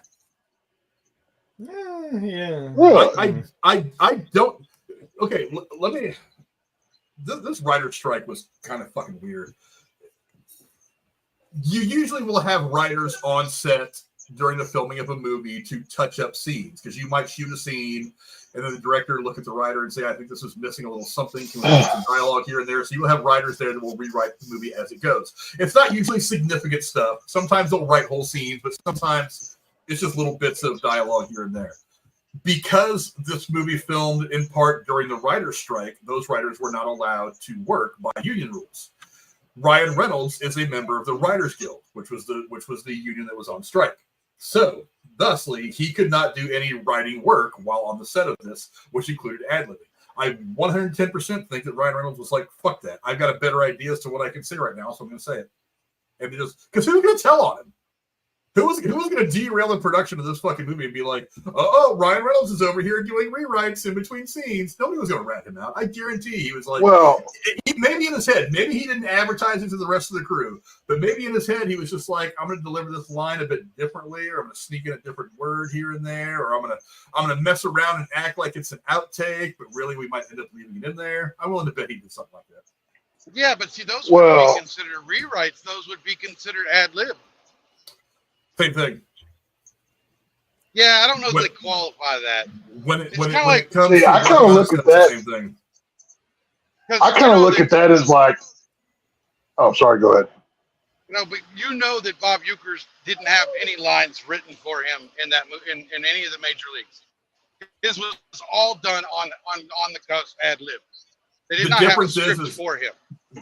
Yeah. Really? I don't. Okay, let me. This writer strike was kind of fucking weird. You usually will have writers on set during the filming of a movie to touch up scenes, because you might shoot a scene and then the director look at the writer and say, I think this is missing a little something. Can we put some dialogue here and there? So you'll have writers there that will rewrite the movie as it goes. It's not usually significant stuff. Sometimes they'll write whole scenes, but sometimes it's just little bits of dialogue here and there. Because this movie filmed in part during the writer's strike, those writers were not allowed to work by union rules. Ryan Reynolds is a member of the Writers Guild, which was the union that was on strike. So, thusly, he could not do any writing work while on the set of this, which included ad-libbing. I 110% think that Ryan Reynolds was like, fuck that. I've got a better idea as to what I can say right now, so I'm going to say it. And just, because who's going to tell on him? Who was going to derail the production of this fucking movie and be like, Ryan Reynolds is over here doing rewrites in between scenes? Nobody was going to rat him out. I guarantee he was like, maybe in his head, maybe he didn't advertise it to the rest of the crew, but maybe in his head he was just like, I'm going to deliver this line a bit differently, or I'm going to sneak in a different word here and there, or I'm going to mess around and act like it's an outtake, but really we might end up leaving it in there. I'm willing to bet he did something like that. Yeah, but see, those would be considered rewrites. Those would be considered ad-lib. Same thing. Yeah, I don't know if they qualify that. When it comes see, I kind of look at that. Same thing. I kind of look at that as like, oh, sorry, go ahead. No, but you know that Bob Uecker didn't have any lines written for him in that in any of the major leagues. His was all done on the cuff ad lib. They did not have a script for him.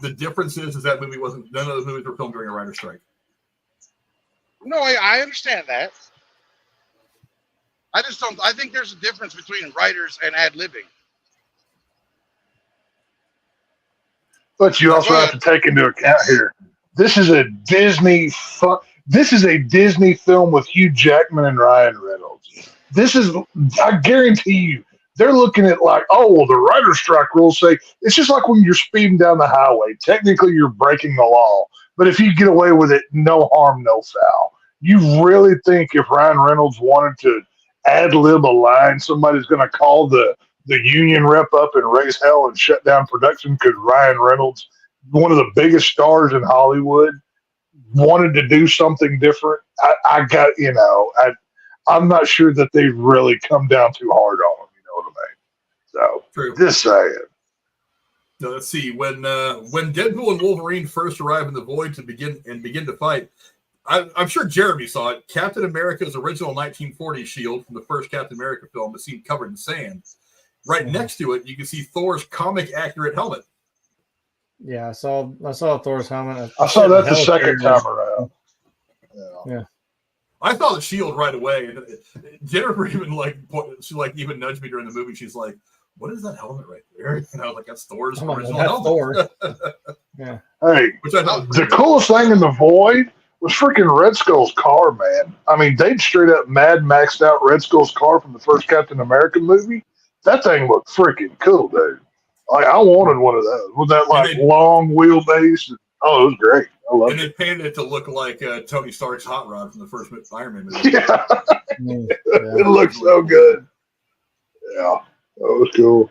The difference is that movie wasn't. None of the movies were filmed during a writer's strike. No, I understand that. I just don't. I think there's a difference between writers and ad-libbing. But you also have to take into account here. This is a Disney. This is a Disney film with Hugh Jackman and Ryan Reynolds. This is. I guarantee you, they're looking at like, oh, well, the writer's strike rules say it's just like when you're speeding down the highway. Technically, you're breaking the law, but if you get away with it, no harm, no foul. You really think if Ryan Reynolds wanted to ad-lib a line, somebody's going to call the union rep up and raise hell and shut down production because Ryan Reynolds, one of the biggest stars in Hollywood, wanted to do something different? I'm not sure that they really come down too hard on him. You know what I mean? So, True. Just saying. Now, let's see. When Deadpool and Wolverine first arrive in the Void to begin to fight, I'm sure Jeremy saw it. Captain America's original 1940 shield from the first Captain America film is seen covered in sand. Right next to it, you can see Thor's comic accurate helmet. Yeah, I saw Thor's helmet. I saw that the second time around. Yeah. I saw the shield right away, and Jennifer even even nudged me during the movie. She's like, "What is that helmet right there?" And I was like, "That's Thor's original helmet." Thor. Yeah. Hey, the coolest thing in the Void was freaking Red Skull's car, man. I mean, they'd straight up Mad Maxed out Red Skull's car from the first Captain America movie. That thing looked freaking cool, dude. Like, I wanted one of those with that long wheelbase. Oh, it was great. I loved it. And they painted it to look like Tony Stark's hot rod from the first Iron Man movie. Yeah. It looked so good. Yeah, that was cool.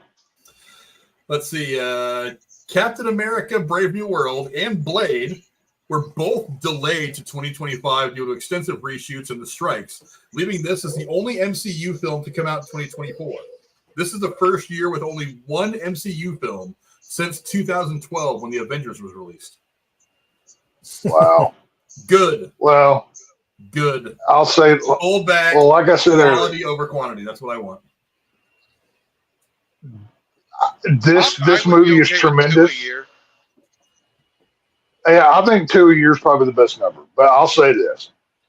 Let's see. Captain America: Brave New World and Blade were both delayed to 2025 due to extensive reshoots and the strikes, leaving this as the only MCU film to come out in 2024. This is the first year with only one MCU film since 2012 when The Avengers was released. Wow. Good. Well, Good. I'll say, Old back. well, like I said earlier, Quality over quantity. That's what I want. this movie is tremendous. Yeah, I think 2 a year is probably the best number. But I'll say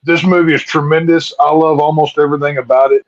this movie is tremendous. I love almost everything about it.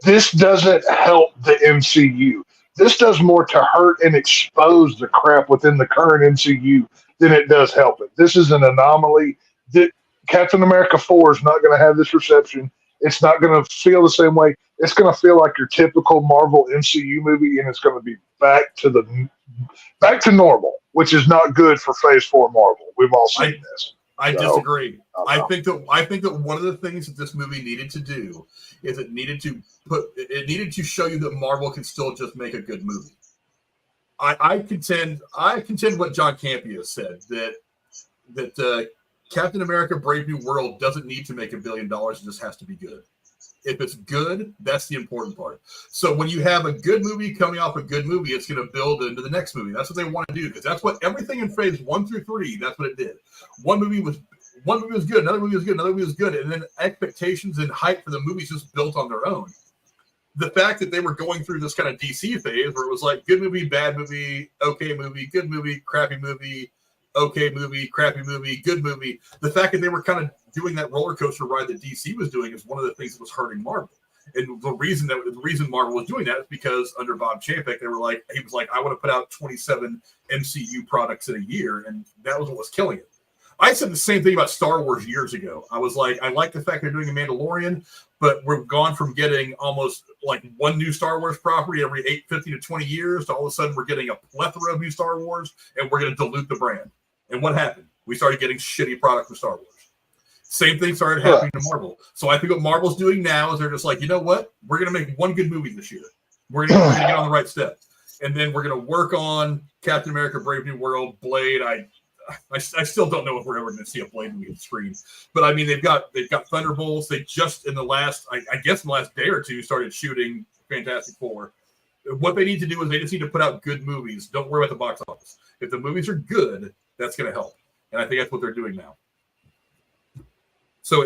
This doesn't help the MCU. This does more to hurt and expose the crap within the current MCU than it does help it. This is an anomaly. That Captain America 4 is not going to have this reception. It's not going to feel the same way. It's going to feel like your typical Marvel MCU movie, and it's going to be back to normal, which is not good for Phase 4 Marvel. We've all seen this. I disagree. I think that one of the things that this movie needed to do is it needed to show you that Marvel can still just make a good movie. I contend what John Campea said that Captain America: Brave New World doesn't need to make $1 billion; it just has to be good. If it's good, that's the important part. So when you have a good movie coming off a good movie, it's going to build into the next movie. That's what they want to do, because that's what everything in Phase 1 through 3. That's what it did. One movie was good, another movie was good, another movie was good, and then expectations and hype for the movies just built on their own. The fact that they were going through this kind of DC phase where it was like good movie, bad movie, okay movie, good movie, crappy movie, okay movie, crappy movie, good movie. The fact that they were kind of doing that roller coaster ride that DC was doing is one of the things that was hurting Marvel. And the reason Marvel was doing that is because under Bob Chapek, he was like, I want to put out 27 MCU products in a year, and that was what was killing it. I said the same thing about Star Wars years ago. I was like, I like the fact they're doing a Mandalorian, but we've gone from getting almost like one new Star Wars property every 15 to 20 years to all of a sudden we're getting a plethora of new Star Wars, and we're going to dilute the brand. And what happened? We started getting shitty product from Star Wars. Same thing started happening to Marvel. So I think what Marvel's doing now is they're just like, you know what? We're going to make one good movie this year. We're going to get on the right step. And then we're going to work on Captain America, Brave New World, Blade. I still don't know if we're ever going to see a Blade movie on the screen. But I mean, they've got Thunderbolts. They just in the last day or two started shooting Fantastic Four. What they need to do is they just need to put out good movies. Don't worry about the box office. If the movies are good, that's going to help. And I think that's what they're doing now. So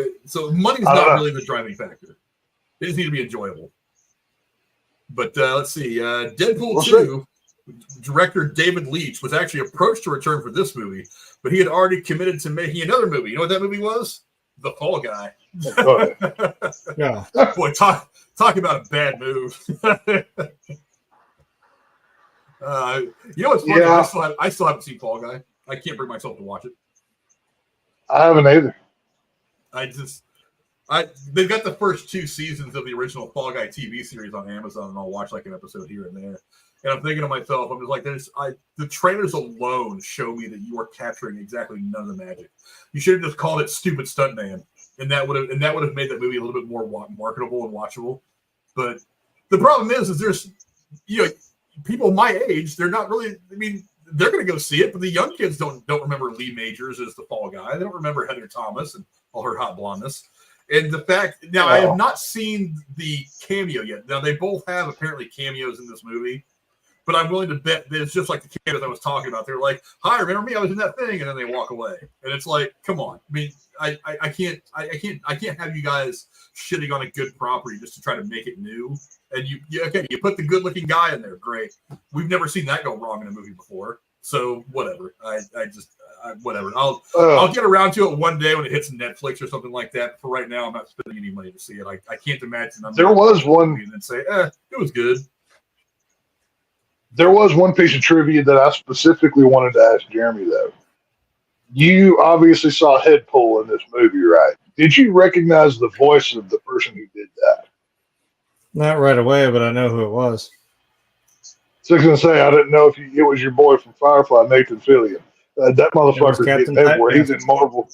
money's not really the driving factor. They just need to be enjoyable. But let's see. Deadpool 2, director David Leitch was actually approached to return for this movie, but he had already committed to making another movie. You know what that movie was? The Fall Guy. Yeah. Boy, talk about a bad move. You know what's funny? Yeah. I still haven't seen Fall Guy. I can't bring myself to watch it. I haven't either. They've got the first 2 seasons of the original Fall Guy TV series on Amazon, and I'll watch like an episode here and there. And I'm thinking to myself, I'm just like, the trailers alone show me that you are capturing exactly none of the magic. You should have just called it Stupid Stuntman, and that would have made that movie a little bit more marketable and watchable. But the problem is there's, people my age, they're not really. I mean, they're going to go see it, but the young kids don't remember Lee Majors as the Fall Guy. They don't remember Heather Thomas and all her hot blondness. And the fact now, I have not seen the cameo yet. Now they both have apparently cameos in this movie, but I'm willing to bet that it's just like the cameos I was talking about. They're like, "Hi, remember me? I was in that thing," and then they walk away. And it's like, come on. I mean, I can't have you guys shitting on a good property just to try to make it new. And you put the good-looking guy in there, great. We've never seen that go wrong in a movie before, so whatever. Whatever. I'll get around to it one day when it hits Netflix or something like that. For right now, I'm not spending any money to see it. I can't imagine. There was one, and then say, it was good. There was one piece of trivia that I specifically wanted to ask Jeremy though. You obviously saw Deadpool in this movie, right? Did you recognize the voice of the person who did that? Not right away, but I know who it was. So I was going to say, I didn't know if it was your boy from Firefly, Nathan Fillion. That motherfucker's getting everywhere. He's in Marvel.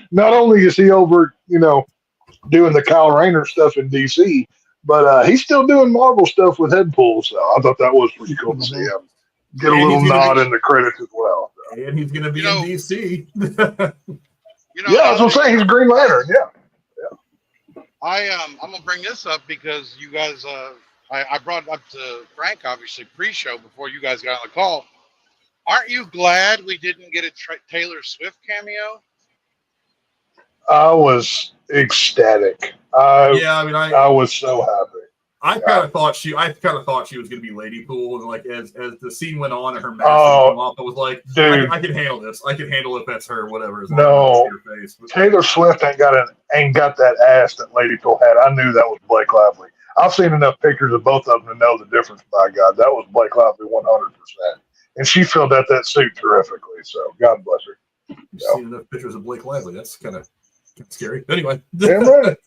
Not only is he over, doing the Kyle Rayner stuff in DC, but he's still doing Marvel stuff with Deadpool. So I thought that was pretty cool to see him get a little nod in the credits as well. So. And he's going to be in DC. Yeah, that's what I'm saying. He's Green Lantern. Yeah. I'm gonna bring this up because you guys. I brought it up to Frank, obviously, pre-show before you guys got on the call. Aren't you glad we didn't get a Taylor Swift cameo? I was ecstatic. Yeah, I mean, I was so happy. I kind of thought she was going to be Lady Pool, and like as the scene went on and her mask came off, I was like, dude, I can handle this. I can handle if that's her, whatever. No, her face. Taylor Swift ain't got that ass that Lady Pool had. I knew that was Blake Lively. I've seen enough pictures of both of them to know the difference. By God, that was Blake Lively 100%, and she filled out that suit terrifically. So God bless her. You've seen enough pictures of Blake Lively. That's kind of scary. Anyway, damn right.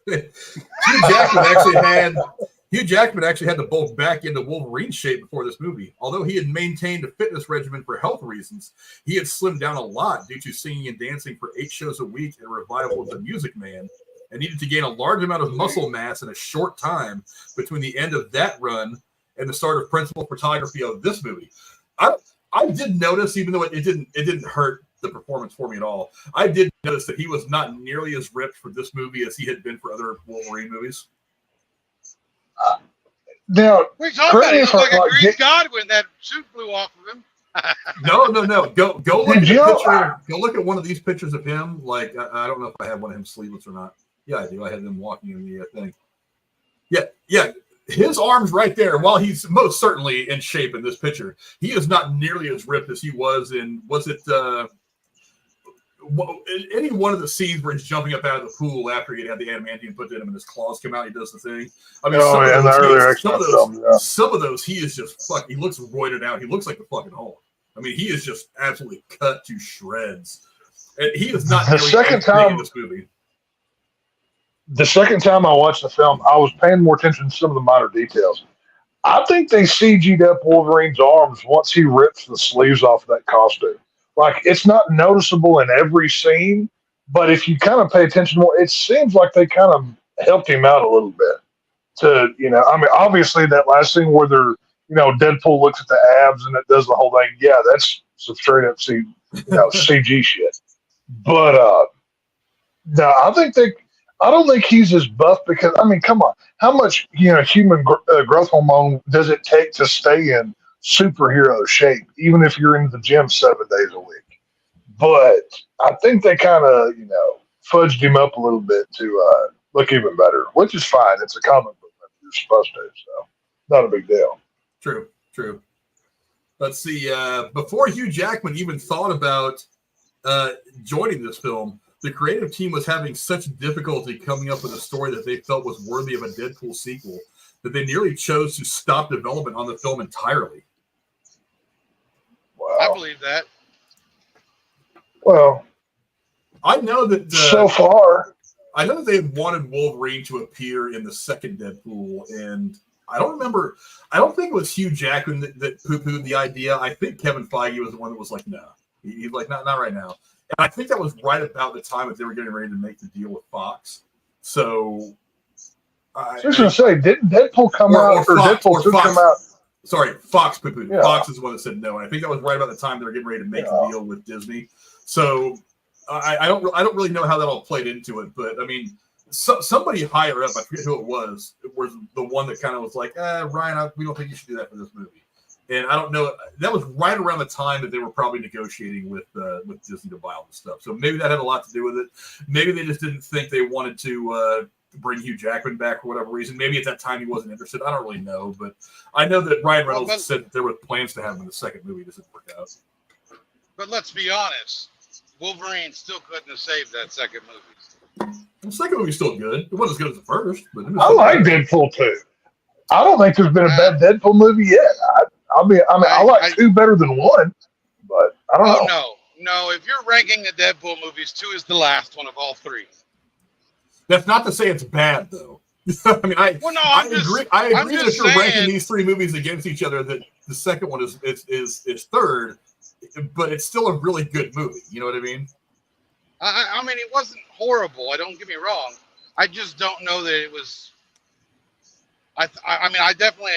Hugh Jackman actually had to bulk back into Wolverine shape before this movie. Although he had maintained a fitness regimen for health reasons, he had slimmed down a lot due to singing and dancing for 8 shows a week in a revival of The Music Man, and needed to gain a large amount of muscle mass in a short time between the end of that run and the start of principal photography of this movie. I did notice, even though it didn't hurt the performance for me at all, I did notice that he was not nearly as ripped for this movie as he had been for other Wolverine movies. Now, what are you talking about? He looked like a Green Godwin. That suit blew off of him. No. Go look at the picture. Go look at one of these pictures of him. Like I don't know if I have one of him sleeveless or not. Yeah, I do. I had him walking in the thing. Yeah. His arms right there. While he's most certainly in shape in this picture, he is not nearly as ripped as he was in. Was it? Any one of the scenes where he's jumping up out of the pool after he had the adamantium put in him and his claws come out, he does the thing. I mean, some of those, he is just he looks roided out. He looks like the fucking Hulk. I mean, he is just absolutely cut to shreds. And he is not the second time in this movie. The second time I watched the film, I was paying more attention to some of the minor details. I think they CG'd up Wolverine's arms once he rips the sleeves off of that costume. Like, it's not noticeable in every scene, but if you kind of pay attention more, it seems like they kind of helped him out a little bit. I mean, obviously that last scene where Deadpool looks at the abs and it does the whole thing. Yeah, that's some straight up CG shit. But no, I don't think he's as buff because, I mean, come on, how much human growth hormone does it take to stay in superhero shape, even if you're in the gym 7 days a week? But I think they kind of, fudged him up a little bit to look even better, which is fine. It's a comic book movie. You're supposed to, so not a big deal. True. Let's see. Before Hugh Jackman even thought about joining this film, the creative team was having such difficulty coming up with a story that they felt was worthy of a Deadpool sequel that they nearly chose to stop development on the film entirely. Wow. I believe that. Well, I know that so far, I know that they wanted Wolverine to appear in the second Deadpool, and I don't think it was Hugh Jackman that poo-pooed the idea. I think Kevin Feige was the one that was like, no. He's like, not right now. And I think that was right about the time that they were getting ready to make the deal with Fox. So I was going to say, didn't Deadpool come out, or Deadpool 2 come out? Sorry, Fox poo-pooed. Yeah. Fox is the one that said no. And I think that was right about the time they were getting ready to make the deal with Disney. So I don't really know how that all played into it, but I mean, somebody higher up, I forget who it was the one that kind of was like, Ryan, we don't think you should do that for this movie. And I don't know. That was right around the time that they were probably negotiating with Disney to buy all this stuff. So maybe that had a lot to do with it. Maybe they just didn't think they wanted to bring Hugh Jackman back for whatever reason. Maybe at that time he wasn't interested. I don't really know. But I know that Ryan Reynolds said that there were plans to have him in the second movie. It doesn't work out. But let's be honest. Wolverine still couldn't have saved that second movie. The second movie's still good. It wasn't as good as the first. But I like Deadpool 2. I don't think there's been a bad Deadpool movie yet. I like 2 better than 1, but I don't know. No. If you're ranking the Deadpool movies, 2 is the last one of all 3. That's not to say it's bad, though. I mean, I agree that if you're ranking these 3 movies against each other, that the second one is third, but it's still a really good movie. You know what I mean? I mean, it wasn't horrible. Don't get me wrong. I just don't know that it was. I mean, I definitely,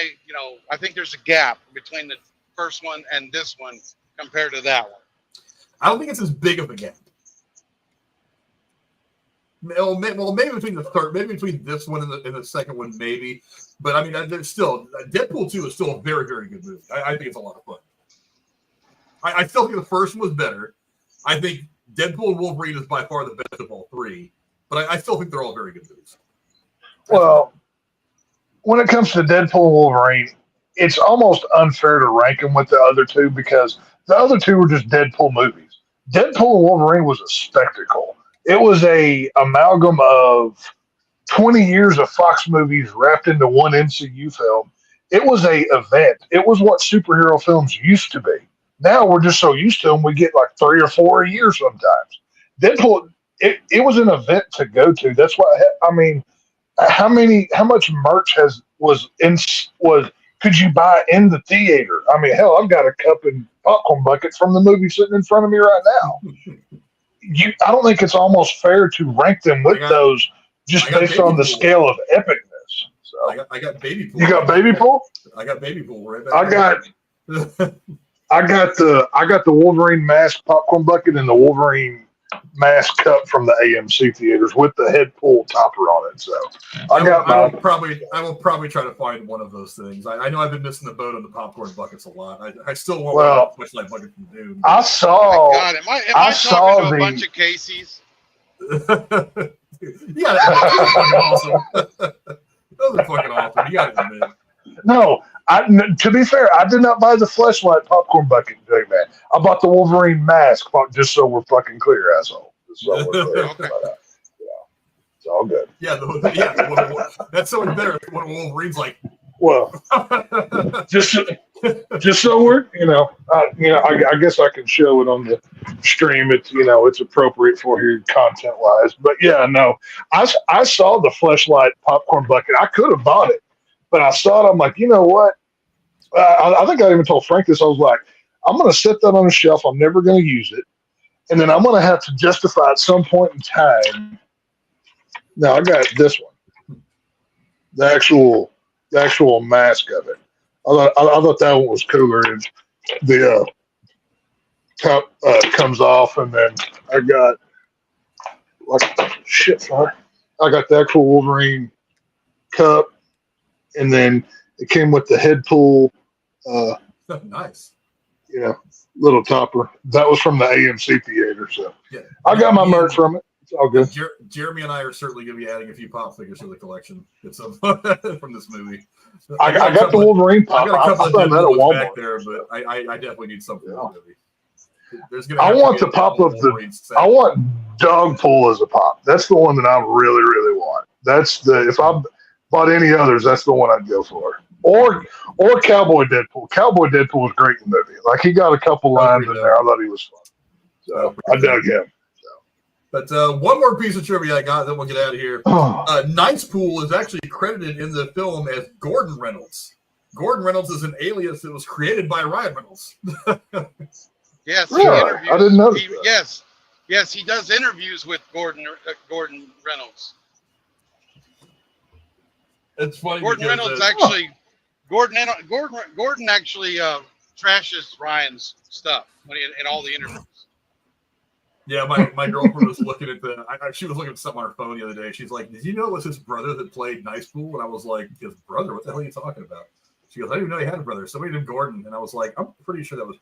I think there's a gap between the first one and this one compared to that one. I don't think it's as big of a gap. Well, maybe between between this one and the second one, maybe. But I mean, there's still Deadpool 2 is still a very, very good movie. I think it's a lot of fun. I still think the first one was better. I think Deadpool and Wolverine is by far the best of all three, but I still think they're all very good movies. Well, when it comes to Deadpool and Wolverine, it's almost unfair to rank them with the other two because the other two were just Deadpool movies. Deadpool and Wolverine was a spectacle. It was a amalgam of 20 years of Fox movies wrapped into one MCU film. It was a event. It was what superhero films used to be. Now we're just so used to them, we get like 3 or 4 a year sometimes. Deadpool, it was an event to go to. That's why, I mean, how much merch could you buy in the theater? I mean, hell, I've got a cup and popcorn bucket from the movie sitting in front of me right now. I don't think it's almost fair to rank them with those just based on the scale of epicness. So I got Baby Pool. You got Baby Pool? I got Baby Pool right back. I got the Wolverine mask popcorn bucket and the Wolverine mask cup from the AMC theaters with the head pull topper on it. So I will probably try to find one of those things. I know I've been missing the boat on the popcorn buckets a lot. I still want one Fleshlight bucket from Doom. I saw. Oh my God, am I talking to a bunch of Casey's? Yeah, those are fucking awesome. Those are fucking awesome. You got to admit. No, to be fair, I did not buy the Fleshlight popcorn bucket, Jake, man. I bought the Wolverine mask, just so we're fucking clear, asshole. Just so we're clear. Okay. It's all good. Yeah, that's so much better when Wolverine's like, well, just so we're, I guess I can show it on the stream. It's, it's appropriate for here content wise. But yeah, no, I saw the Fleshlight popcorn bucket. I could have bought it. But I saw it, I'm like, you know what? I think I even told Frank this. I was like, I'm going to set that on the shelf. I'm never going to use it. And then I'm going to have to justify at some point in time. Now, I got this one. The actual mask of it. I thought that one was cooler. And the top comes off, and then I got, I got the actual Wolverine cup. And then it came with the head pull, nice, little topper. That was from the AMC theater. So yeah, I got my merch from it. It's all good. Jeremy and I are certainly going to be adding a few pop figures to the collection. It's from this movie. I got the Wolverine pop. I got a couple of that at Walmart back there, but I definitely need something. Yeah. I want the pop of I want Dogpool as a pop. That's the one that I really, really want. If I bought any others, that's the one I'd go for. Or Cowboy Deadpool. Cowboy Deadpool was great in the movie. Like, he got a couple lines in there. I thought he was fun. So I dug him. But one more piece of trivia I got, then we'll get out of here. Nice Pool is actually credited in the film as Gordon Reynolds. Gordon Reynolds is an alias that was created by Ryan Reynolds. Yes, really? I didn't know that. Yes, he does interviews with Gordon Reynolds. It's funny. Gordon Reynolds actually trashes Ryan's stuff in all the interviews. Yeah, my girlfriend was looking at she was looking at something on her phone the other day. She's like, "Did you know it was his brother that played Nice Pool?" And I was like, "His brother? What the hell are you talking about?" She goes, "I didn't even know he had a brother. Somebody named Gordon." And I was like, "I'm pretty sure that was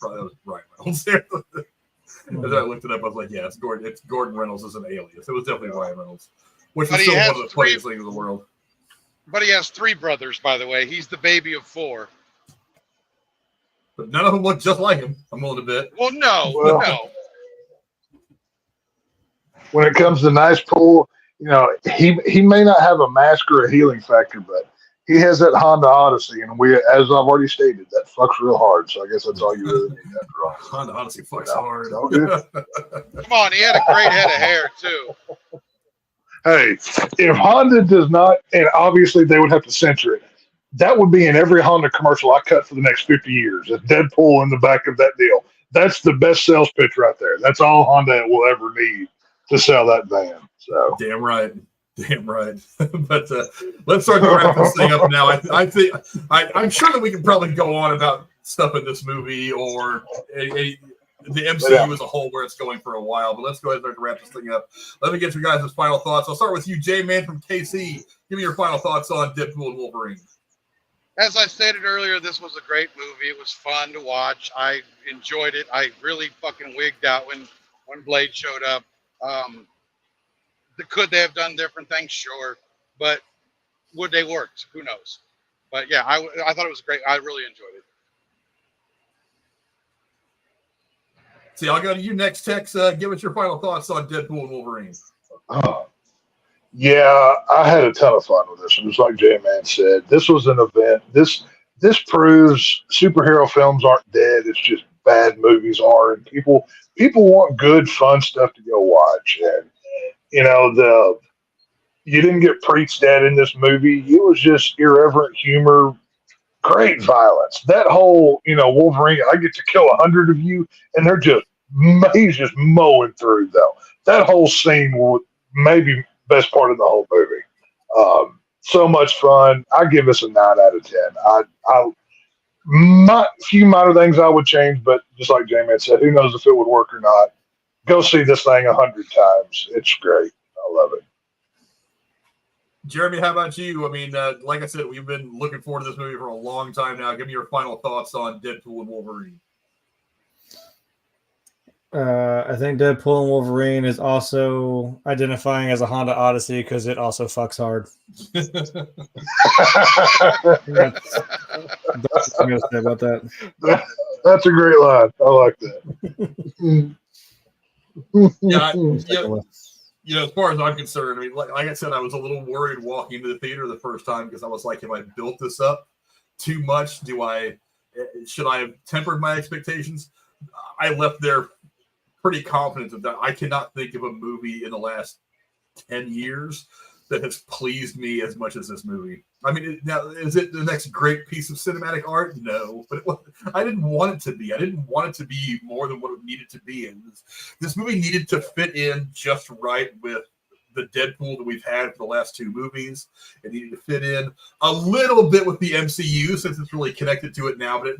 Ryan Reynolds." As I looked it up, I was like, "Yeah, it's Gordon. It's Gordon Reynolds as an alias. It was definitely Ryan Reynolds, which was still one of the funniest things in the world." But he has 3 brothers, by the way. He's the baby of 4. But none of them look just like him. I'm willing to bet. Well, no. When it comes to Nice Pool, he may not have a mask or a healing factor, but he has that Honda Odyssey, and as I've already stated, that fucks real hard. So I guess that's all you really need after all. Honda Odyssey fucks hard. Come on, he had a great head of hair too. Hey, if Honda does not, and obviously they would have to censor it, that would be in every Honda commercial I cut for the next 50 years. A Deadpool in the back of that deal. That's the best sales pitch right there. That's all Honda will ever need to sell that van. So damn right. But let's start to wrap this thing up now. I think I'm sure that we can probably go on about stuff in this movie or the MCU as a whole where it's going for a while. But let's go ahead and start to wrap this thing up. Let me get you guys' final thoughts. I'll start with you, J-Man from KC. Give me your final thoughts on Deadpool and Wolverine. As I stated earlier, this was a great movie. It was fun to watch. I enjoyed it. I really fucking wigged out when Blade showed up. Could they have done different things? Sure. But would they worked? Who knows? But yeah, I thought it was great. I really enjoyed it. See, I'll go to you next, Tex. Give us your final thoughts on Deadpool and Wolverine. Yeah, I had a ton of fun with this. And just like J-Man said, this was an event. This proves superhero films aren't dead. It's just bad movies are, and people want good, fun stuff to go watch. And you didn't get preached at in this movie. It was just irreverent humor, great violence. That whole, Wolverine, I get to kill 100 of you, and he's just mowing through though. That whole scene was maybe best part of the whole movie. So much fun. I give this a 9 out of 10. Few minor things I would change, but just like J-Man said, who knows if it would work or not. Go see this thing 100 times. It's great. I love it. Jeremy, how about you? I mean, like I said, we've been looking forward to this movie for a long time now. Give me your final thoughts on Deadpool and Wolverine. I think Deadpool and Wolverine is also identifying as a Honda Odyssey because it also fucks hard. That's what I'm going to say about that. That's a great line. I like that. As far as I'm concerned, I mean, like I said, I was a little worried walking into the theater the first time because I was like, have I built this up too much? Should I have tempered my expectations? I left there pretty confident that I cannot think of a movie in the last 10 years that has pleased me as much as this movie. I mean, now, is it the next great piece of cinematic art? No, but I didn't want it to be. I didn't want it to be more than what it needed to be. And this movie needed to fit in just right with the Deadpool that we've had for the last 2 movies. It needed to fit in a little bit with the MCU since it's really connected to it now, but it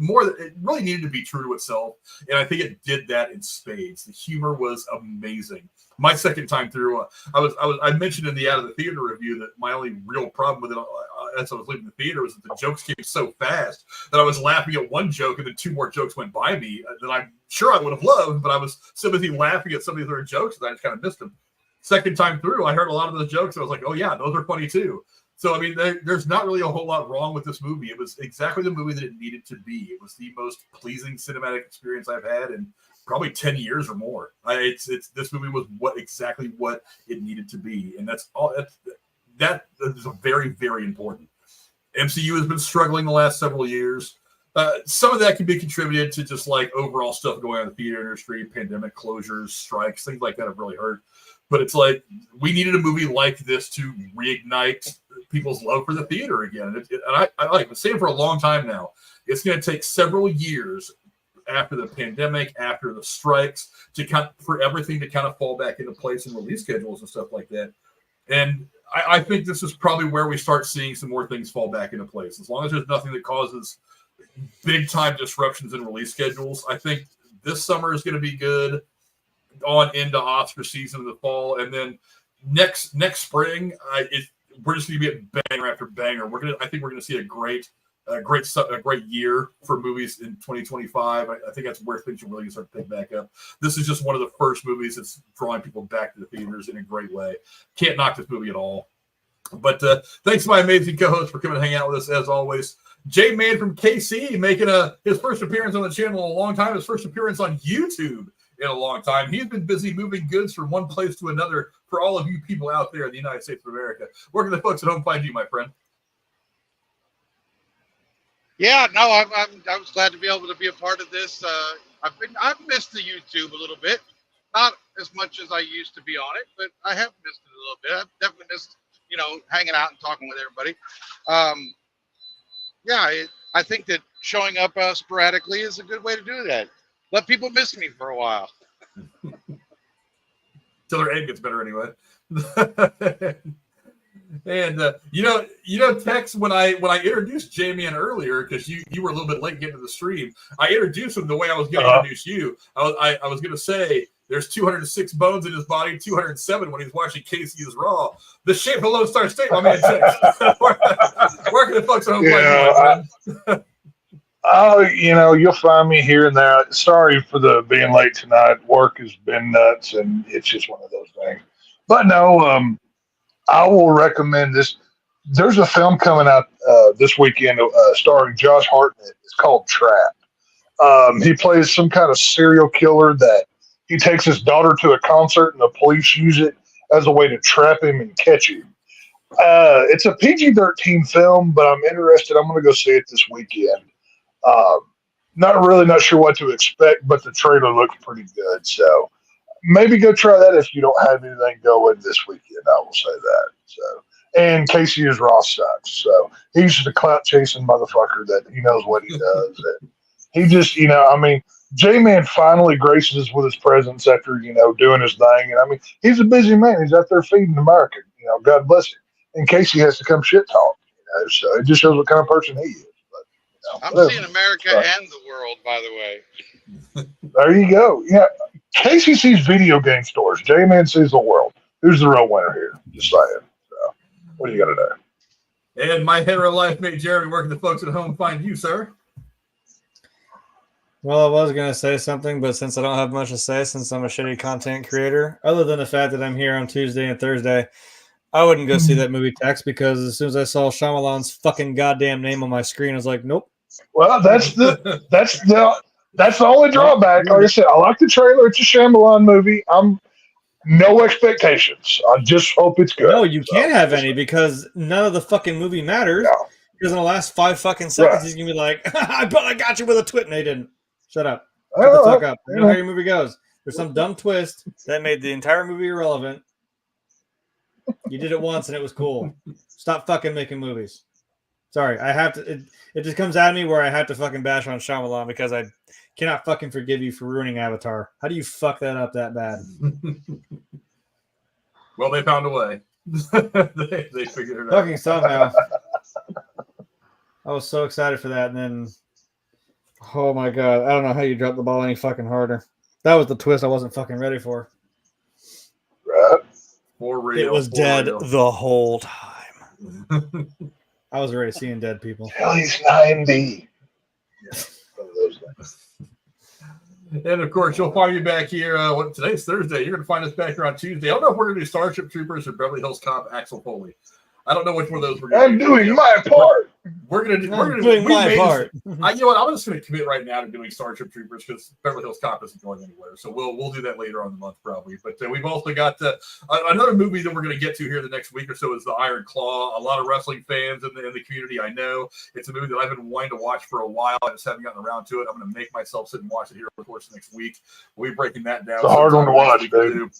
really needed to be true to itself. And I think it did that in spades. The humor was amazing. My second time through, I mentioned in the Out of the Theater review that my only real problem with it as I was leaving the theater was that the jokes came so fast that I was laughing at one joke and then 2 more jokes went by me that I'm sure I would have loved, but I was so busy laughing at some of these other jokes that I just kind of missed them. Second time through, I heard a lot of those jokes. I was like, oh, yeah, those are funny, too. So, I mean, there's not really a whole lot wrong with this movie. It was exactly the movie that it needed to be. It was the most pleasing cinematic experience I've had in probably 10 years or more. This movie was exactly what it needed to be. And that's all. That is very, very important. MCU has been struggling the last several years. Some of that can be contributed to just like overall stuff going on in the theater industry, pandemic closures, strikes, things like that have really hurt. But it's like we needed a movie like this to reignite people's love for the theater again. And I've been saying for a long time now, it's going to take several years after the pandemic, after the strikes, for everything to kind of fall back into place and release schedules and stuff like that. And I think this is probably where we start seeing some more things fall back into place. As long as there's nothing that causes big time disruptions in release schedules, I think this summer is going to be good. On into Oscar season in the fall, and then next spring, we're just going to be at banger after banger. I think we're going to see a great year for movies in 2025. I think that's where things are really going to start to pick back up. This is just one of the first movies that's drawing people back to the theaters in a great way. Can't knock this movie at all. But thanks to my amazing co-host for coming and hang out with us as always. J-Man from KC making his first appearance on the channel in a long time. His first appearance on YouTube in a long time. He's been busy moving goods from one place to another for all of you people out there in the United States of America. Where can the folks at home find you, my friend? Yeah, no, I was glad to be able to be a part of this. I've missed the YouTube a little bit, not as much as I used to be on it, but I have missed it a little bit. I've definitely missed, hanging out and talking with everybody. I think that showing up sporadically is a good way to do that. Let people miss me for a while. Till their aim gets better anyway. And Tex, when I introduced J-Man earlier, because you were a little bit late getting to the stream, I introduced him the way I was going to introduce you. I was going to say There's 206 bones in his body, 207 when he's watching Casey is Raw. The shape of Lone Star State, my man Tex. Where can the folks at home find you, my friend? Oh, you'll find me here and there. Sorry for the being late tonight. Work has been nuts, and it's just one of those things. But no, I will recommend this. There's a film coming out this weekend starring Josh Hartnett. It's called Trap. He plays some kind of serial killer that he takes his daughter to a concert, and the police use it as a way to trap him and catch him. It's a PG-13 film, but I'm interested. I'm going to go see it this weekend. Not sure what to expect, but the trailer looks pretty good. So maybe go try that if you don't have anything going this weekend. I will say that. So, and Casey is Ross sucks. So he's just a clout chasing motherfucker that he knows what he does. And he just, J-Man finally graces us with his presence after, doing his thing. And he's a busy man. He's out there feeding America. God bless him. And Casey has to come shit talk. So it just shows what kind of person he is. I'm seeing America and the world, by the way. There you go. Yeah. Casey sees video game stores. J-Man sees the world. Who's the real winner here? Just saying. So, what do you got to do? And my hetero life mate Jeremy, where can the folks at home find you, sir? Well, I was going to say something, but since I don't have much to say, since I'm a shitty content creator, other than the fact that I'm here on Tuesday and Thursday, I wouldn't go see that movie Tex, because as soon as I saw Shyamalan's fucking goddamn name on my screen, I was like, nope. Well, that's the only drawback. Like I said, I like the trailer. It's a Shyamalan movie. I'm no expectations. I just hope it's good. No, you can't have any, because none of the fucking movie matters. Yeah. Because in the last 5 fucking seconds, he's gonna be like, "I got you with a twit," and they didn't. Shut up. Shut the fuck up. You know how your movie goes. There's some dumb twist that made the entire movie irrelevant. You did it once and it was cool. Stop fucking making movies. Sorry, I have to. It just comes out of me where I have to fucking bash on Shyamalan, because I cannot fucking forgive you for ruining Avatar. How do you fuck that up that bad? Well, they found a way. they figured it out. Fucking somehow. I was so excited for that, and then, oh my god, I don't know how you dropped the ball any fucking harder. That was the twist I wasn't fucking ready for. Right. It was dead the whole time. I was already seeing dead people. Hell, he's 90. And of course, you'll find me back here. Today's Thursday. You're going to find us back here on Tuesday. I don't know if we're going to do Starship Troopers or Beverly Hills Cop Axel Foley. I don't know which one of those we're going to do. I'm doing my part. We're going to do my part. You know what? I'm just going to commit right now to doing Starship Troopers, because Beverly Hills Cop isn't going anywhere. So we'll do that later on in the month probably. But we've also got another movie that we're going to get to here the next week or so is The Iron Claw. A lot of wrestling fans in the community, I know. It's a movie that I've been wanting to watch for a while. I just haven't gotten around to it. I'm going to make myself sit and watch it here over the course of next week. We'll be breaking that down. It's a hard one to watch, dude.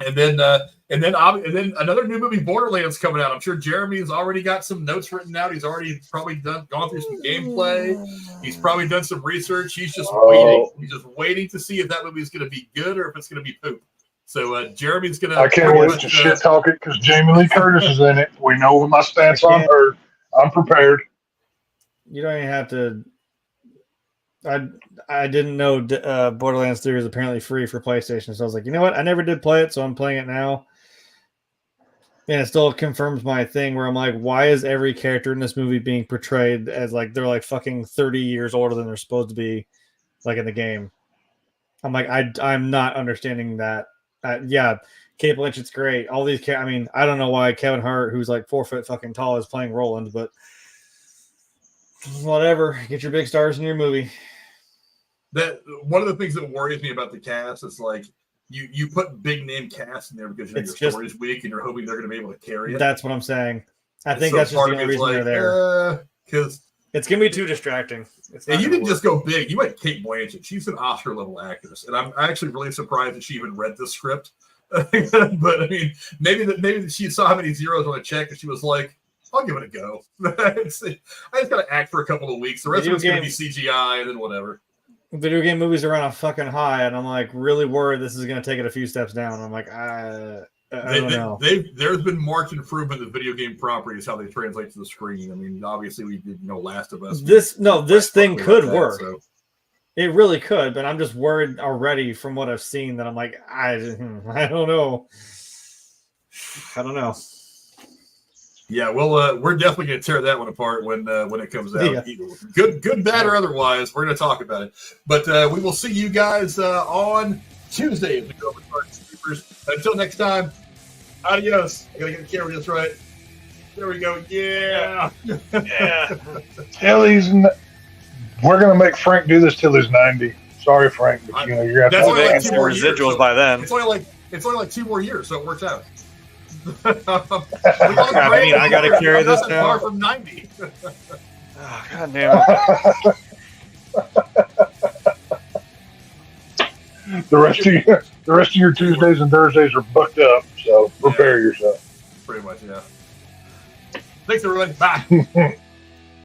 And then another new movie, Borderlands, coming out. I'm sure Jeremy's already got some notes written out. He's already probably gone through some gameplay. He's probably done some research. He's just waiting. He's just waiting to see if that movie is going to be good or if it's going to be poop. So Jeremy's going to. I can't wait to shit talk it, because Jamie Lee Curtis is in it. We know my stance on her. I'm prepared. You don't even have to. I didn't know Borderlands 3 was apparently free for PlayStation, so I was like, you know what? I never did play it, so I'm playing it now. And it still confirms my thing where I'm like, why is every character in this movie being portrayed as like they're like fucking 30 years older than they're supposed to be, like in the game? I'm like, I'm not understanding that. Yeah, Kate Blanchett's great. All these, I don't know why Kevin Hart, who's like 4 foot fucking tall, is playing Roland, but whatever. Get your big stars in your movie. That one of the things that worries me about the cast is like you put big name cast in there because your story's weak and you're hoping they're going to be able to carry it. That's what I'm saying. I think that's just the only reason they're there. Because it's going to be too distracting. And you didn't just go big. You went Kate Blanchett. She's an Oscar level actress, and I'm actually really surprised that she even read the script. But I mean, maybe she saw how many zeros on a check and she was like, I'll give it a go. I just got to act for a couple of weeks. The rest of it's going to be CGI and then whatever. Video game movies are on a fucking high, and I'm like really worried this is going to take it a few steps down. I'm like, I don't know. There's been marked improvement in video game properties, how they translate to the screen. I mean, obviously we did Last of Us. This thing could work. It really could, but I'm just worried already from what I've seen that I'm like, I don't know. I don't know. Yeah, well, we're definitely going to tear that one apart when it comes out. Yeah. Good, bad, or otherwise, we're going to talk about it. But we will see you guys on Tuesday as we go over Stark Troopers. Until next time, adios. I got to get the camera just right. There we go. Yeah. Yeah. Till we're gonna make Frank do this till he's 90. Sorry, Frank, but you know you're gonna That's have only to. like Some 2 more years, residuals so by then. It's only like 2 more years, so it works out. I mean, I got to carry this now. Far from 90. Oh, God damn it. The rest of your Tuesdays and Thursdays are booked up, so prepare yourself. Pretty much, yeah. Thanks, everybody. Bye.